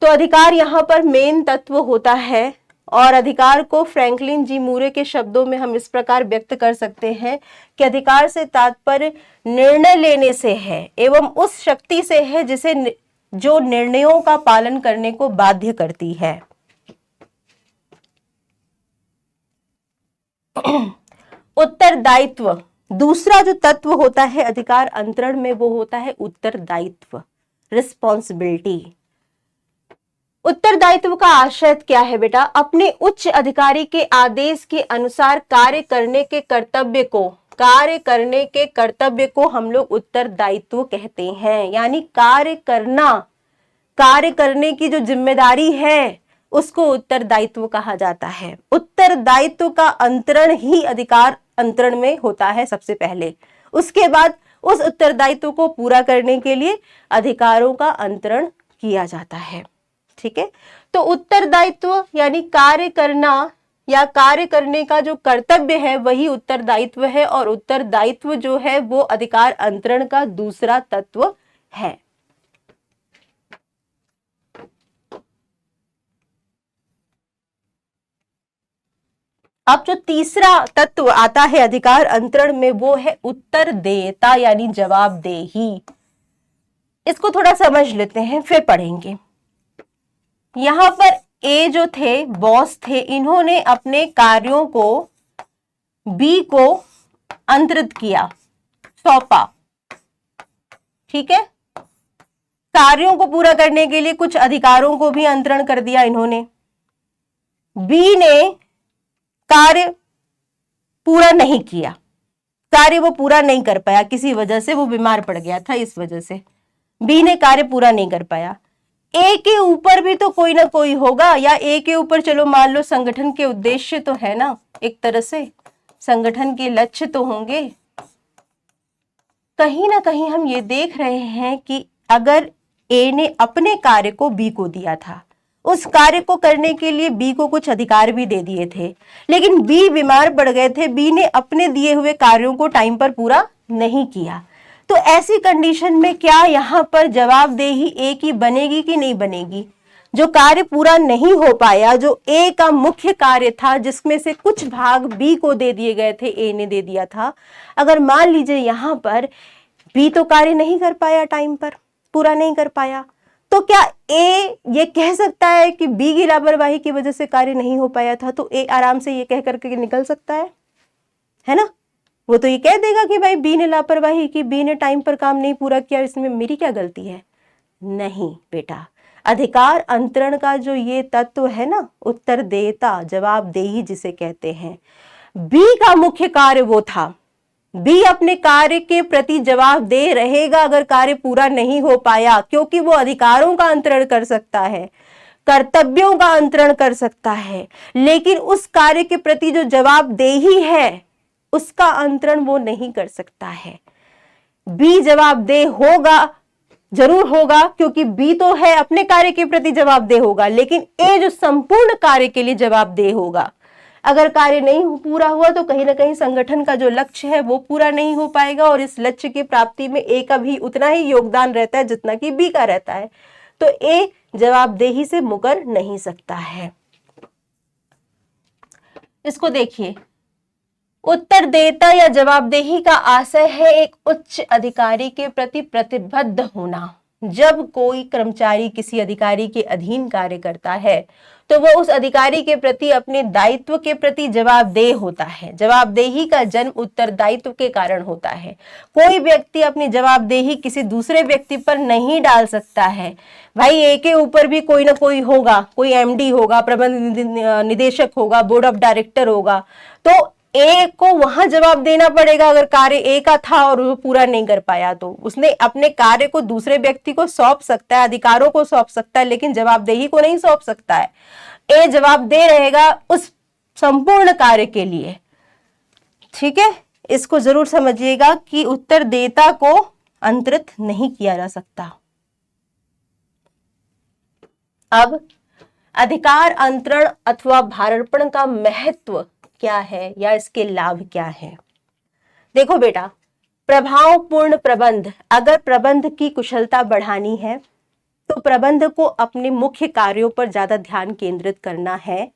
तो अधिकार यहाँ पर मेन तत्व होता है और अधिकार को फ्रैंकलिन जी मूरे के शब्दों में हम इस प्रकार व्यक्त कर सकते हैं कि अधिकार से तात्पर्य निर्णय लेने से है एवं उस शक्ति से है जिसे जो निर्णयों का पालन करने को बाध्य करती है। उत्तरदायित्व, दूसरा जो तत्व होता है अधिकार अंतरण में वो होता है उत्तरदायित्व, रिस्पॉन्सिबिलिटी। उत्तरदायित्व का आशय क्या है बेटा, अपने उच्च अधिकारी के आदेश के अनुसार कार्य करने के कर्तव्य को हम लोग उत्तरदायित्व कहते हैं। यानी कार्य करने की जो जिम्मेदारी है उसको उत्तरदायित्व कहा जाता है। उत्तरदायित्व का अंतरण ही अधिकार अंतरण में होता है सबसे पहले, उसके बाद उस उत्तरदायित्व को पूरा करने के लिए अधिकारों का अंतरण किया जाता है, ठीक है। तो उत्तरदायित्व यानी कार्य करना या कार्य करने का जो कर्तव्य है वही उत्तरदायित्व है और उत्तरदायित्व जो है वो अधिकार अंतरण का दूसरा तत्व है। अब जो तीसरा तत्व आता है अधिकार अंतरण में वो है उत्तरदेयता यानी जवाबदेही। इसको थोड़ा समझ लेते हैं फिर पढ़ेंगे। यहां पर ए जो थे बॉस थे, इन्होंने अपने कार्यों को बी को अंतरित किया, सौंपा, ठीक है। कार्यों को पूरा करने के लिए कुछ अधिकारों को भी अंतरण कर दिया इन्होंने। बी ने कार्य पूरा नहीं किया, कार्य वो पूरा नहीं कर पाया, किसी वजह से वो बीमार पड़ गया था, इस वजह से बी ने कार्य पूरा नहीं कर पाया। ए के ऊपर भी तो कोई ना कोई होगा, या ए के ऊपर चलो मान लो संगठन के उद्देश्य तो है ना, एक तरह से संगठन के लक्ष्य तो होंगे। कहीं ना कहीं हम ये देख रहे हैं कि अगर ए ने अपने कार्य को बी को दिया था, उस कार्य को करने के लिए बी को कुछ अधिकार भी दे दिए थे, लेकिन बी बीमार पड़ गए थे, बी ने अपने दिए हुए कार्यों को टाइम पर पूरा नहीं किया, तो ऐसी कंडीशन में क्या यहाँ पर जवाबदेही ए की बनेगी कि नहीं बनेगी? जो कार्य पूरा नहीं हो पाया, जो ए का मुख्य कार्य था जिसमें से कुछ भाग बी को दे दिए गए थे, ए ने दे दिया था, अगर मान लीजिए यहाँ पर बी तो कार्य नहीं कर पाया, टाइम पर पूरा नहीं कर पाया, तो क्या ए ये कह सकता है कि बी की लापरवाही की वजह से कार्य नहीं हो पाया था? तो ए आराम से ये कह करके निकल सकता है ना? वो तो ये कह देगा कि भाई बी ने लापरवाही की, बी ने टाइम पर काम नहीं पूरा किया, इसमें मेरी क्या गलती है? नहीं बेटा, अधिकार अंतरण का जो ये तत्व है ना, उत्तरदेयता, जवाबदेही जिसे कहते हैं, बी का मुख्य कार्य वो था। बी अपने कार्य के प्रति जवाबदेह रहेगा अगर कार्य पूरा नहीं हो पाया, क्योंकि वो अधिकारों का अंतरण कर सकता है, कर्तव्यों का अंतरण कर सकता है, लेकिन उस कार्य के प्रति जो जवाबदेही है उसका अंतरण वो नहीं कर सकता है। बी जवाबदेह होगा, जरूर होगा, क्योंकि बी तो है अपने कार्य के प्रति जवाबदेह होगा, लेकिन ए जो संपूर्ण कार्य के लिए जवाबदेह होगा। अगर कार्य नहीं पूरा हुआ तो कहीं ना कहीं संगठन का जो लक्ष्य है वो पूरा नहीं हो पाएगा, और इस लक्ष्य की प्राप्ति में ए का भी उतना ही योगदान रहता है जितना कि बी का रहता है, तो ए जवाबदेही से मुकर नहीं सकता है। इसको देखिए, उत्तरदेयता या जवाबदेही का आशय है एक उच्च अधिकारी के प्रति प्रतिबद्ध होना, जब कोई कर्मचारी किसी अधिकारी के अधीन कार्य करता है तो वह उस अधिकारी के प्रति अपने दायित्व के प्रति जवाबदेह होता है। जवाबदेही का जन्म उत्तरदायित्व के कारण होता है। कोई व्यक्ति अपनी जवाबदेही किसी दूसरे व्यक्ति पर नहीं डाल सकता है। भाई एक के ऊपर भी कोई ना कोई होगा, कोई एमडी होगा, प्रबंध निदेशक होगा, बोर्ड ऑफ डायरेक्टर होगा, तो ए को वहां जवाब देना पड़ेगा। अगर कार्य ए का था और वो पूरा नहीं कर पाया तो उसने अपने कार्य को दूसरे व्यक्ति को सौंप सकता है, अधिकारों को सौंप सकता है, लेकिन जवाबदेही को नहीं सौंप सकता है। ए जवाबदेह रहेगा उस संपूर्ण कार्य के लिए। ठीक है, इसको जरूर समझिएगा कि उत्तरदाता को अंतरित नहीं किया जा सकता। अब अधिकार अंतरण अथवा भारार्पण का महत्व क्या है या इसके लाभ क्या है? देखो बेटा, प्रभावपूर्ण प्रबंध, अगर प्रबंध की कुशलता बढ़ानी है तो प्रबंध को अपने मुख्य कार्यों पर ज्यादा ध्यान केंद्रित करना है,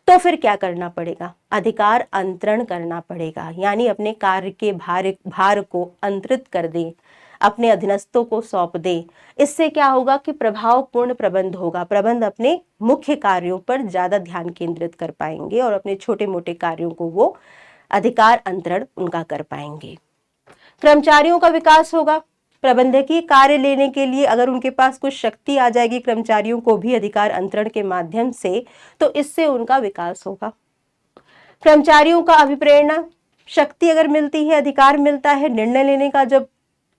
तो फिर क्या करना पड़ेगा? अधिकार अंतरण करना पड़ेगा, यानी अपने कार्य के भार को अंतरित कर दे, अपने अधीनस्थों को सौंप दे। इससे क्या होगा कि प्रभावपूर्ण प्रबंध होगा। प्रबंध अपने मुख्य कार्यों पर ज्यादा ध्यान केंद्रित कर पाएंगे और अपने छोटे मोटे कार्यों को वो अधिकार अंतरण उनका कर पाएंगे। कर्मचारियों का विकास होगा। प्रबंधकीय कार्य लेने के लिए अगर उनके पास कुछ शक्ति आ जाएगी कर्मचारियों को भी अधिकार अंतरण के माध्यम से, तो इससे उनका विकास होगा। कर्मचारियों का अभिप्रेरणा शक्ति अगर मिलती है, अधिकार मिलता है, निर्णय लेने का जब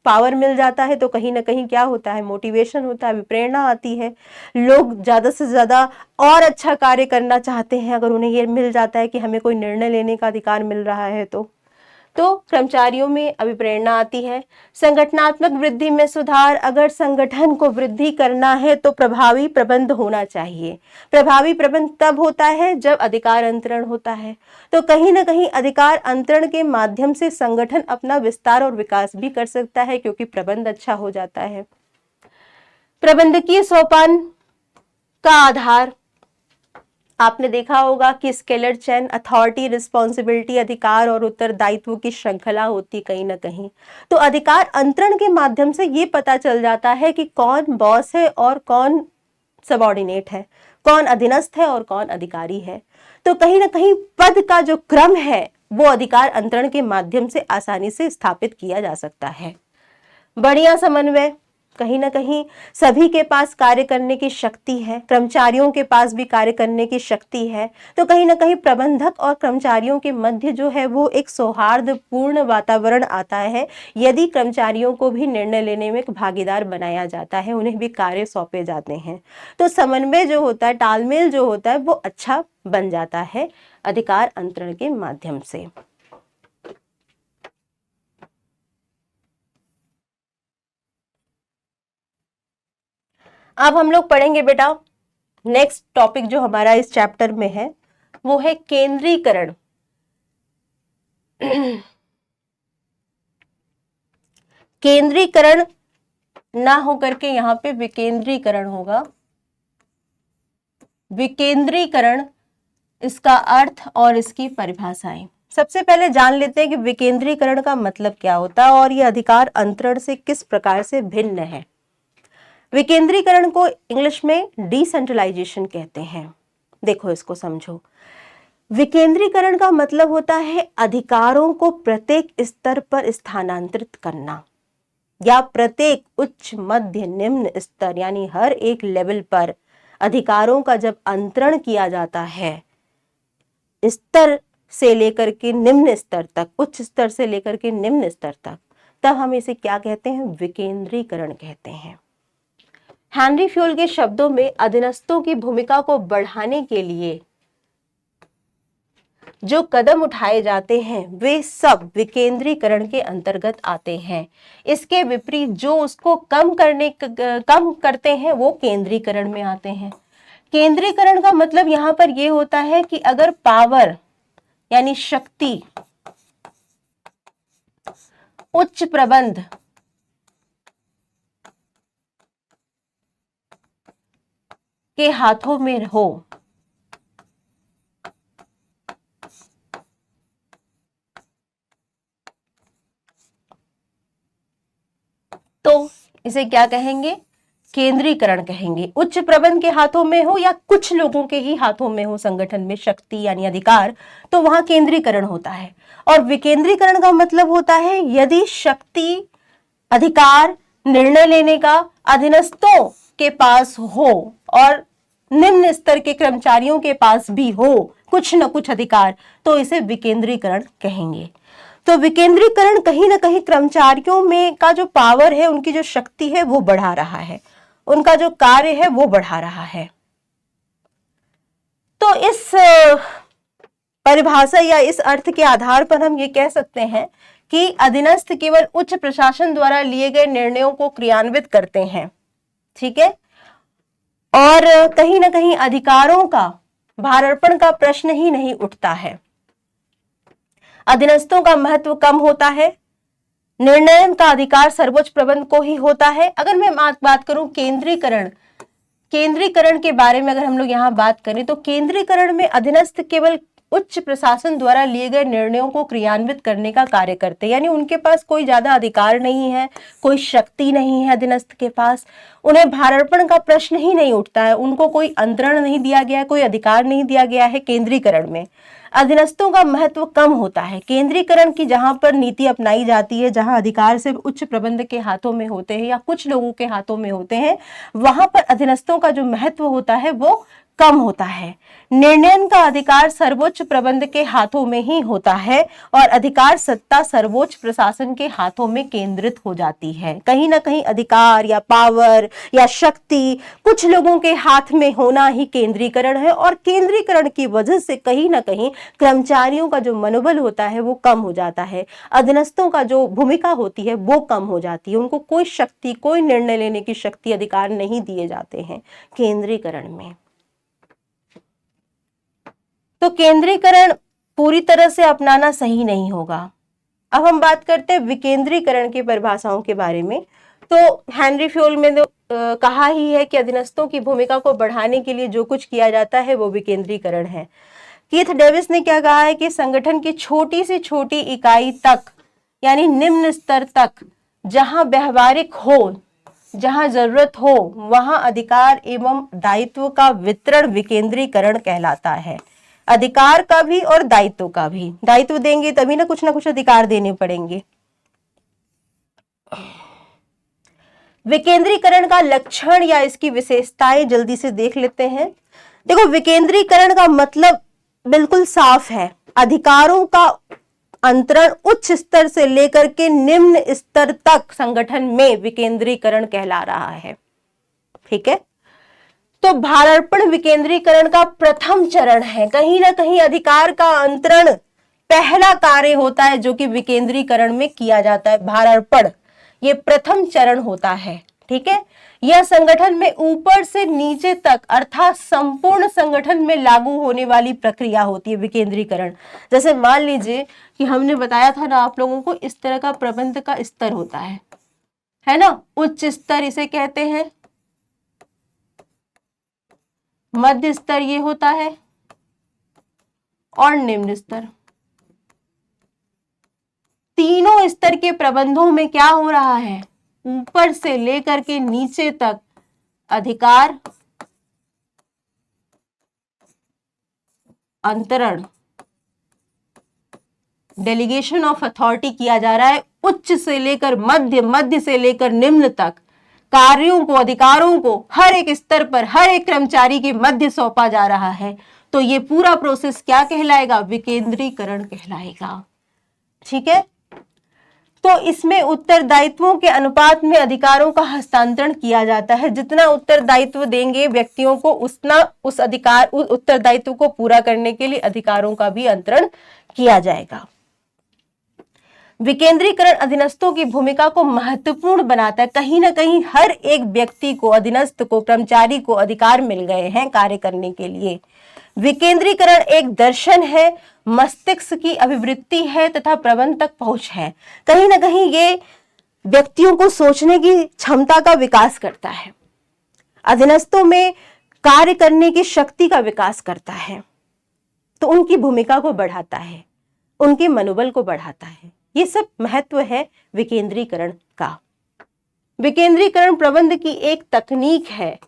पावर मिल जाता है तो कहीं ना कहीं क्या होता है? मोटिवेशन होता है, प्रेरणा आती है। लोग ज्यादा से ज्यादा और अच्छा कार्य करना चाहते हैं अगर उन्हें ये मिल जाता है कि हमें कोई निर्णय लेने का अधिकार मिल रहा है तो कर्मचारियों में अभिप्रेरणा आती है। संगठनात्मक वृद्धि में सुधार, अगर संगठन को वृद्धि करना है तो प्रभावी प्रबंध होना चाहिए। प्रभावी प्रबंध तब होता है जब अधिकार अंतरण होता है। तो कहीं ना कहीं अधिकार अंतरण के माध्यम से संगठन अपना विस्तार और विकास भी कर सकता है, क्योंकि प्रबंध अच्छा हो जाता है। प्रबंधकीय सोपान का आधार आपने देखा होगा कि स्केलर चेन, अथॉरिटी, रिस्पॉन्सिबिलिटी, अधिकार और उत्तरदायित्व की श्रृंखला होती कहीं ना कहीं। तो अधिकार अंतरण के माध्यम से ये पता चल जाता है कि कौन बॉस है और कौन सबऑर्डिनेट है, कौन अधीनस्थ है और कौन अधिकारी है। तो कहीं ना कहीं पद का जो क्रम है वो अधिकार अंतरण के माध्यम से आसानी से स्थापित किया जा सकता है। बढ़िया समन्वय, कहीं ना कहीं सभी के पास कार्य करने की शक्ति है, कर्मचारियों के पास भी कार्य करने की शक्ति है, तो कहीं ना कहीं प्रबंधक और कर्मचारियों के मध्य जो है वो एक सौहार्दपूर्ण वातावरण आता है। यदि कर्मचारियों को भी निर्णय लेने में एक भागीदार बनाया जाता है, उन्हें भी कार्य सौंपे जाते हैं, तो समन्वय जो होता है, तालमेल जो होता है वो अच्छा बन जाता है अधिकार अंतरण के माध्यम से। अब हम लोग पढ़ेंगे बेटा नेक्स्ट टॉपिक जो हमारा इस चैप्टर में है वो है केंद्रीकरण। केंद्रीकरण ना होकर के यहाँ पे विकेंद्रीकरण होगा। विकेंद्रीकरण, इसका अर्थ और इसकी परिभाषाएं सबसे पहले जान लेते हैं कि विकेंद्रीकरण का मतलब क्या होता है और ये अधिकार अंतरण से किस प्रकार से भिन्न है। विकेंद्रीकरण को इंग्लिश में डिसेंट्रलाइजेशन कहते हैं। देखो इसको समझो। विकेंद्रीकरण का मतलब होता है अधिकारों को प्रत्येक स्तर पर स्थानांतरित करना, या प्रत्येक उच्च, मध्य, निम्न स्तर यानी हर एक लेवल पर अधिकारों का जब अंतरण किया जाता है, स्तर से लेकर के निम्न स्तर तक, उच्च स्तर से लेकर के निम्न स्तर तक, तब हम इसे क्या कहते हैं? विकेंद्रीकरण कहते हैं। हेनरी फ्यूल के शब्दों में अधीनस्थों की भूमिका को बढ़ाने के लिए जो कदम उठाए जाते हैं वे सब विकेंद्रीकरण के अंतर्गत आते हैं। इसके विपरीत जो उसको कम करते हैं वो केंद्रीकरण में आते हैं। केंद्रीकरण का मतलब यहां पर यह होता है कि अगर पावर यानी शक्ति उच्च प्रबंध के हाथों में हो तो इसे क्या कहेंगे? केंद्रीकरण कहेंगे। उच्च प्रबंध के हाथों में हो या कुछ लोगों के ही हाथों में हो संगठन में शक्ति यानी अधिकार, तो वहां केंद्रीकरण होता है। और विकेंद्रीकरण का मतलब होता है यदि शक्ति, अधिकार, निर्णय लेने का अधीनस्थों के पास हो और निम्न स्तर के कर्मचारियों के पास भी हो कुछ न कुछ अधिकार, तो इसे विकेंद्रीकरण कहेंगे। तो विकेंद्रीकरण कहीं ना कहीं कर्मचारियों में का जो पावर है, उनकी जो शक्ति है वो बढ़ा रहा है, उनका जो कार्य है वो बढ़ा रहा है। तो इस परिभाषा या इस अर्थ के आधार पर हम ये कह सकते हैं कि अधीनस्थ केवल उच्च प्रशासन द्वारा लिए गए निर्णयों को क्रियान्वित करते हैं, ठीक है, और कहीं ना कहीं अधिकारों का भारार्पण का प्रश्न ही नहीं उठता है। अधीनस्थों का महत्व कम होता है, निर्णय का अधिकार सर्वोच्च प्रबंध को ही होता है। अगर मैं बात करूं केंद्रीकरण के बारे में, अगर हम लोग यहाँ बात करें तो केंद्रीकरण में अधीनस्थ केवल उच्च प्रशासन द्वारा लिए गए निर्णयों को क्रियान्वित करने का कार्य करते हैं, यानी उनके पास कोई ज्यादा अधिकार नहीं है, कोई शक्ति नहीं है अधीनस्थ के पास, उन्हें भारार्पण का प्रश्न ही नहीं उठता है, उनको कोई अंतरण नहीं दिया गया है, कोई अधिकार नहीं दिया गया है। केंद्रीकरण में अधीनस्थों का महत्व कम होता है। केंद्रीकरण की जहां पर नीति अपनाई जाती है, जहां अधिकार सिर्फ उच्च प्रबंध के हाथों में होते हैं या कुछ लोगों के हाथों में होते हैं, वहां पर अधीनस्थों का जो महत्व होता है वो कम होता है। निर्णय का अधिकार सर्वोच्च प्रबंध के हाथों में ही होता है और अधिकार सत्ता सर्वोच्च प्रशासन के हाथों में केंद्रित हो जाती है। कहीं ना कहीं अधिकार या पावर या शक्ति कुछ लोगों के हाथ में होना ही केंद्रीकरण है, और केंद्रीकरण की वजह से कहीं ना कहीं कर्मचारियों का जो मनोबल होता है वो कम हो जाता है, अधीनस्थों का जो भूमिका होती है वो कम हो जाती है, उनको कोई शक्ति, कोई निर्णय लेने की शक्ति, अधिकार नहीं दिए जाते हैं केंद्रीकरण में। तो केंद्रीकरण पूरी तरह से अपनाना सही नहीं होगा। अब हम बात करते हैं विकेंद्रीकरण की परिभाषाओं के बारे में। तो हेनरी फ्योल में कहा ही है कि अधीनस्थों की भूमिका को बढ़ाने के लिए जो कुछ किया जाता है वो विकेंद्रीकरण है। कीथ डेविस ने क्या कहा है कि संगठन की छोटी से छोटी इकाई तक, यानी निम्न स्तर तक, जहां व्यवहारिक हो, जहां जरूरत हो, वहां अधिकार एवं दायित्व का वितरण विकेंद्रीकरण कहलाता है। अधिकार का भी और दायित्व का भी। दायित्व देंगे तभी ना कुछ अधिकार देने पड़ेंगे। विकेंद्रीकरण का लक्षण या इसकी विशेषताएं जल्दी से देख लेते हैं। देखो, विकेंद्रीकरण का मतलब बिल्कुल साफ है, अधिकारों का अंतरण उच्च स्तर से लेकर के निम्न स्तर तक संगठन में विकेंद्रीकरण कहला रहा है, ठीक है। तो भारार्पण विकेंद्रीकरण का प्रथम चरण है। कहीं ना कहीं अधिकार का अंतरण पहला कार्य होता है जो कि विकेंद्रीकरण में किया जाता है। भारार्पण ये प्रथम चरण होता है, ठीक है। यह संगठन में ऊपर से नीचे तक अर्थात संपूर्ण संगठन में लागू होने वाली प्रक्रिया होती है विकेंद्रीकरण। जैसे मान लीजिए कि हमने बताया था ना आप लोगों को, इस तरह का प्रबंध का स्तर होता है ना। उच्च स्तर इसे कहते हैं, मध्य स्तर ये होता है, और निम्न स्तर। तीनों स्तर के प्रबंधों में क्या हो रहा है, ऊपर से लेकर के नीचे तक अधिकार अंतरण, डेलीगेशन ऑफ अथॉरिटी किया जा रहा है। उच्च से लेकर मध्य, मध्य से लेकर निम्न तक कार्यों को, अधिकारों को हर एक स्तर पर हर एक कर्मचारी के मध्य सौंपा जा रहा है। तो ये पूरा प्रोसेस क्या कहलाएगा, विकेंद्रीकरण कहलाएगा, ठीक है। तो इसमें उत्तरदायित्वों के अनुपात में अधिकारों का हस्तांतरण किया जाता है। जितना उत्तरदायित्व देंगे व्यक्तियों को, उतना उस उत्तरदायित्व को पूरा करने के लिए अधिकारों का भी अंतरण किया जाएगा। विकेंद्रीकरण अधीनस्थों की भूमिका को महत्वपूर्ण बनाता है। कहीं ना कहीं हर एक व्यक्ति को, अधीनस्थ को, कर्मचारी को अधिकार मिल गए हैं कार्य करने के लिए। विकेंद्रीकरण एक दर्शन है, मस्तिष्क की अभिवृत्ति है तथा प्रबंध तक पहुंच है। कहीं ना कहीं ये व्यक्तियों को सोचने की क्षमता का विकास करता है, अधीनस्थों में कार्य करने की शक्ति का विकास करता है, तो उनकी भूमिका को बढ़ाता है, उनके मनोबल को बढ़ाता है। ये सब महत्व है विकेंद्रीकरण का। विकेंद्रीकरण प्रबंध की एक तकनीक है।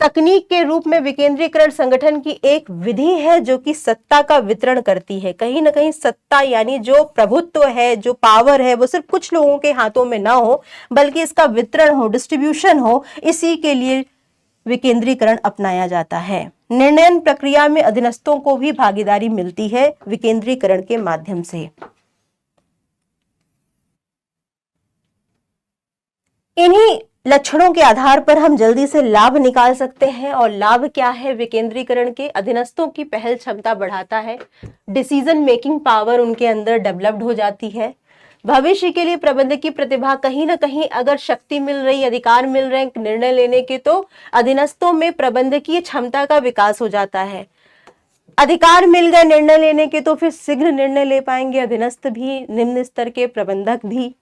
तकनीक के रूप में विकेंद्रीकरण संगठन की एक विधि है जो कि सत्ता का वितरण करती है। कहीं ना कहीं सत्ता यानी जो प्रभुत्व है, जो पावर है, वो सिर्फ कुछ लोगों के हाथों में ना हो, बल्कि इसका वितरण हो, डिस्ट्रीब्यूशन हो। इसी के लिए विकेंद्रीकरण अपनाया जाता है। निर्णय प्रक्रिया में अधीनस्थों को भी भागीदारी मिलती है विकेंद्रीकरण के माध्यम से। इन्हीं लक्षणों के आधार पर हम जल्दी से लाभ निकाल सकते हैं। और लाभ क्या है विकेंद्रीकरण के? अधीनस्थों की पहल क्षमता बढ़ाता है, डिसीजन मेकिंग पावर उनके अंदर डेवलप्ड हो जाती है। भविष्य के लिए प्रबंधक की प्रतिभा, कहीं ना कहीं अगर शक्ति मिल रही, अधिकार मिल रहे हैं निर्णय लेने के, तो अधीनस्थों में प्रबंधकीय क्षमता का विकास हो जाता है। अधिकार मिल गए निर्णय लेने के, तो फिर शीघ्र निर्णय ले पाएंगे अधीनस्थ भी, निम्न स्तर के प्रबंधक भी।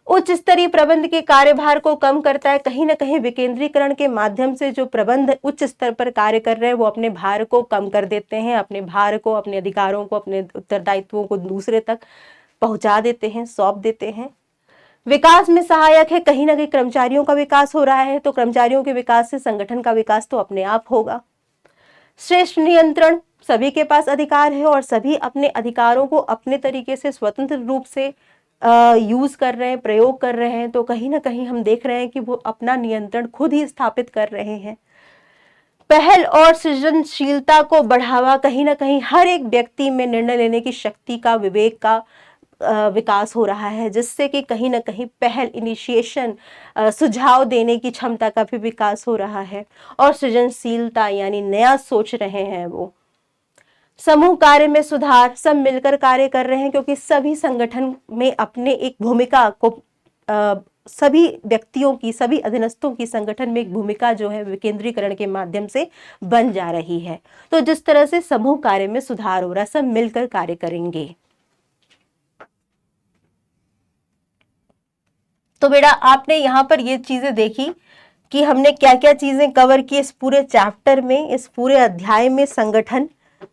उच्च स्तरीय प्रबंध के कार्यभार को कम करता है। कहीं ना कहीं विकेंद्रीकरण के माध्यम से जो प्रबंध उच्च स्तर पर कार्य कर रहे हैं, वो अपने भार को कम कर देते हैं, अपने भार को, अपने अधिकारों को, अपने उत्तरदायित्वों को दूसरे तक पहुंचा देते हैं, सौंप देते हैं। विकास में सहायक है। कहीं ना कहीं कर्मचारियों का विकास हो रहा है, तो कर्मचारियों के विकास से संगठन का विकास तो अपने आप होगा। श्रेष्ठ नियंत्रण, सभी के पास अधिकार है और सभी अपने अधिकारों को अपने तरीके से स्वतंत्र रूप से यूज कर रहे हैं, प्रयोग कर रहे हैं। तो कहीं ना कहीं हम देख रहे हैं कि वो अपना नियंत्रण खुद ही स्थापित कर रहे हैं। पहल और सृजनशीलता को बढ़ावा, कहीं ना कहीं हर एक व्यक्ति में निर्णय लेने की शक्ति का, विवेक का विकास हो रहा है, जिससे कि कहीं ना कहीं पहल, इनिशिएशन, सुझाव देने की क्षमता का भी विकास हो रहा है। और सृजनशीलता यानी नया सोच रहे हैं वो। समूह कार्य में सुधार, सब मिलकर कार्य कर रहे हैं, क्योंकि सभी संगठन में अपने एक भूमिका को, सभी व्यक्तियों की, सभी अधीनस्थों की संगठन में एक भूमिका जो है विकेंद्रीकरण के माध्यम से बन जा रही है। तो जिस तरह से समूह कार्य में सुधार हो रहा है, सब मिलकर कार्य करेंगे। तो बेटा आपने यहाँ पर ये चीजें देखी कि हमने क्या क्या चीजें कवर की इस पूरे चैप्टर में, इस पूरे अध्याय में। संगठन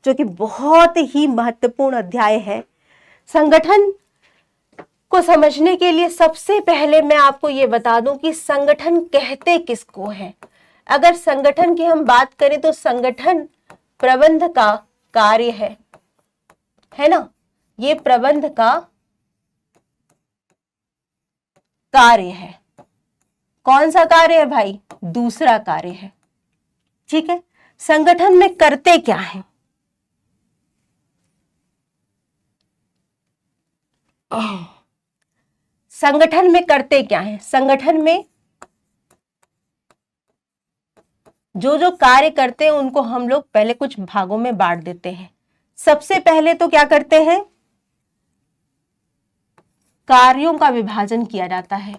जो कि बहुत ही महत्वपूर्ण अध्याय है। संगठन को समझने के लिए सबसे पहले मैं आपको ये बता दूं कि संगठन कहते किसको है। अगर संगठन की हम बात करें तो संगठन प्रबंध का कार्य है ना। ये प्रबंध का कार्य है। कौन सा कार्य है भाई? दूसरा कार्य है। ठीक है। संगठन में करते क्या है? संगठन में करते क्या है? संगठन में जो जो कार्य करते हैं उनको हम लोग पहले कुछ भागों में बांट देते हैं। सबसे पहले तो क्या करते हैं? कार्यों का विभाजन किया जाता है।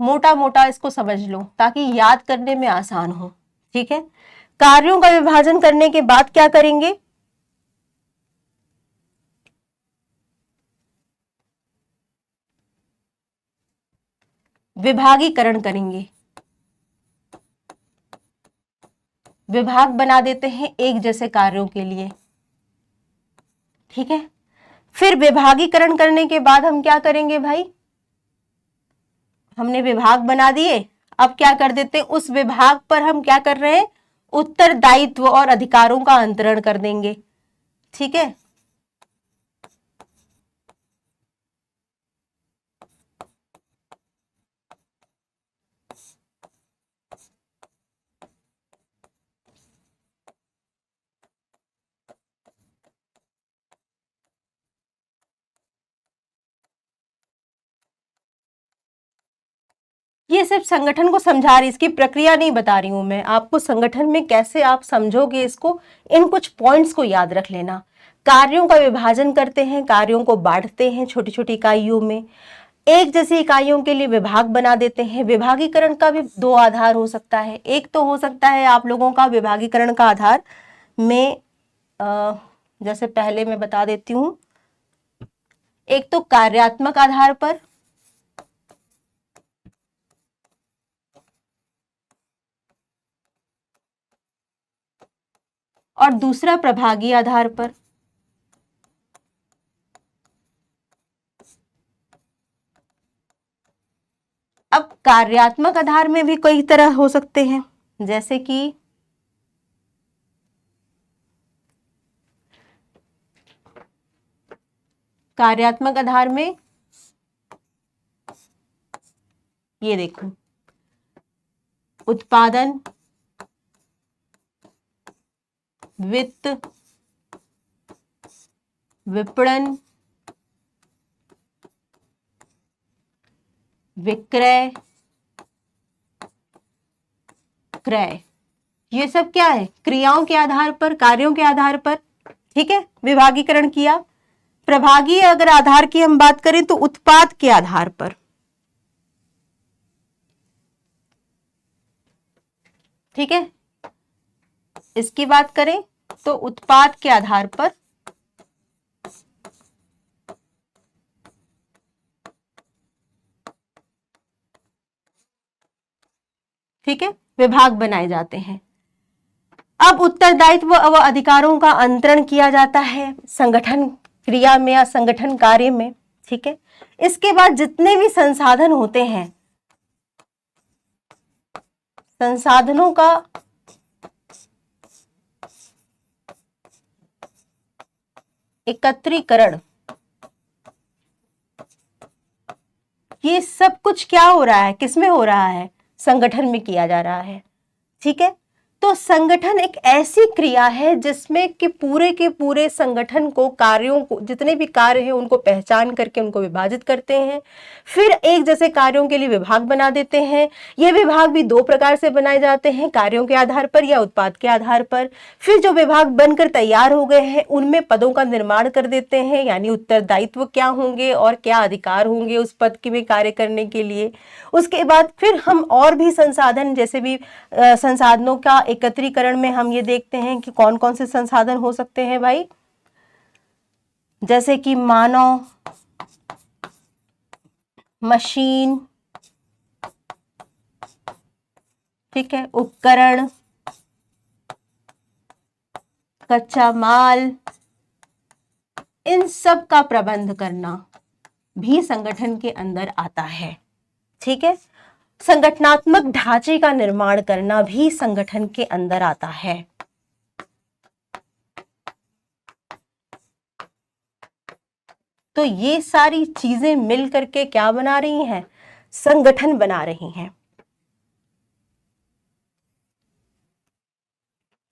मोटा मोटा इसको समझ लो ताकि याद करने में आसान हो। ठीक है। कार्यों का विभाजन करने के बाद क्या करेंगे? विभागीकरण करेंगे। विभाग बना देते हैं एक जैसे कार्यों के लिए। ठीक है। फिर विभागीकरण करने के बाद हम क्या करेंगे भाई? हमने विभाग बना दिए, अब क्या कर देते हैं? उस विभाग पर हम क्या कर रहे हैं? उत्तरदायित्व और अधिकारों का अंतरण कर देंगे। ठीक है। ये सिर्फ संगठन को समझा रही, इसकी प्रक्रिया नहीं बता रही हूं मैं आपको। संगठन में कैसे आप समझोगे इसको, इन कुछ पॉइंट्स को याद रख लेना। कार्यों का विभाजन करते हैं, कार्यों को बांटते हैं छोटी छोटी इकाइयों में, एक जैसी इकाइयों के लिए विभाग बना देते हैं। विभागीकरण का भी दो आधार हो सकता है। एक तो हो सकता है आप लोगों का विभागीकरण का आधार में जैसे पहले मैं बता देती हूं, एक तो कार्यात्मक आधार पर, और दूसरा प्रभागी आधार पर। अब कार्यात्मक आधार में भी कई तरह हो सकते हैं, जैसे कि कार्यात्मक आधार में ये देखो, उत्पादन, वित्त, विपणन, विक्रय, क्रय, ये सब क्या है? क्रियाओं के आधार पर, कार्यों के आधार पर, ठीक है, विभागीकरण किया। प्रभागीय अगर आधार की हम बात करें तो उत्पाद के आधार पर, ठीक है, इसकी बात करें तो उत्पाद के आधार पर, ठीक है, विभाग बनाए जाते हैं। अब उत्तरदायित्व व अधिकारों का अंतरण किया जाता है संगठन क्रिया में या संगठन कार्य में, ठीक है। इसके बाद जितने भी संसाधन होते हैं, संसाधनों का एकत्रीकरण, ये सब कुछ क्या हो रहा है, किसमें हो रहा है? संगठन में किया जा रहा है, ठीक है। तो संगठन एक ऐसी क्रिया है जिसमें कि पूरे के पूरे संगठन को, कार्यों को, जितने भी कार्य हैं उनको पहचान करके उनको विभाजित करते हैं, फिर एक जैसे कार्यों के लिए विभाग बना देते हैं। ये विभाग भी दो प्रकार से बनाए जाते हैं, कार्यों के आधार पर या उत्पाद के आधार पर। फिर जो विभाग बनकर तैयार हो गए हैं उनमें पदों का निर्माण कर देते हैं, यानी उत्तरदायित्व क्या होंगे और क्या अधिकार होंगे उस पद के में कार्य करने के लिए। उसके बाद फिर हम और भी संसाधन, जैसे भी संसाधनों का एकत्रीकरण में हम ये देखते हैं कि कौन कौन से संसाधन हो सकते हैं भाई, जैसे कि मानव, मशीन, ठीक है, उपकरण, कच्चा माल, इन सब का प्रबंध करना भी संगठन के अंदर आता है, ठीक है। संगठनात्मक ढांचे का निर्माण करना भी संगठन के अंदर आता है। तो ये सारी चीजें मिल करके क्या बना रही हैं? संगठन बना रही हैं।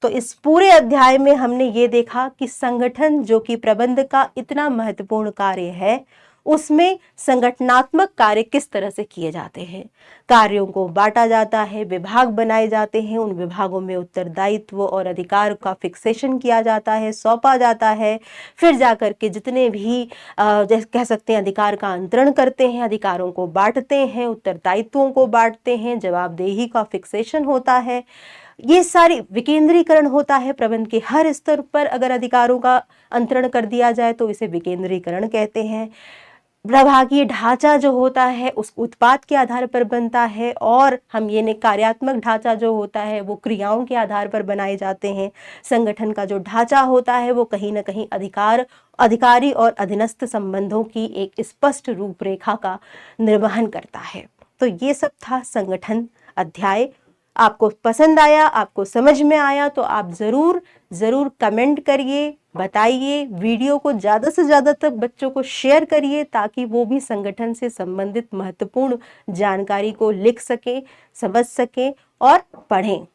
तो इस पूरे अध्याय में हमने ये देखा कि संगठन जो कि प्रबंध का इतना महत्वपूर्ण कार्य है, उसमें संगठनात्मक कार्य किस तरह से किए जाते हैं। कार्यों को बांटा जाता है, विभाग बनाए जाते हैं, उन विभागों में उत्तरदायित्व और अधिकार का फिक्सेशन किया जाता है, सौंपा जाता है। फिर जाकर के जितने भी जैसे कह सकते हैं अधिकार का अंतरण करते हैं, अधिकारों को बांटते हैं, उत्तरदायित्वों को बांटते हैं, जवाबदेही का फिक्सेशन होता है। ये सारी विकेंद्रीकरण होता है प्रबंध के हर स्तर पर। अगर अधिकारों का अंतरण कर दिया जाए तो इसे विकेंद्रीकरण कहते हैं। प्रभागीय ढांचा जो होता है उस उत्पाद के आधार पर बनता है, और हम ये कार्यात्मक ढांचा जो होता है वो क्रियाओं के आधार पर बनाए जाते हैं। संगठन का जो ढांचा होता है वो कहीं ना कहीं अधिकारी और अधीनस्थ संबंधों की एक स्पष्ट रूपरेखा का निर्वहन करता है। तो ये सब था संगठन अध्याय। आपको पसंद आया, आपको समझ में आया तो आप ज़रूर कमेंट करिए, बताइए, वीडियो को ज़्यादा से ज़्यादा तक बच्चों को शेयर करिए ताकि वो भी संगठन से संबंधित महत्वपूर्ण जानकारी को लिख सकें, समझ सकें और पढ़ें।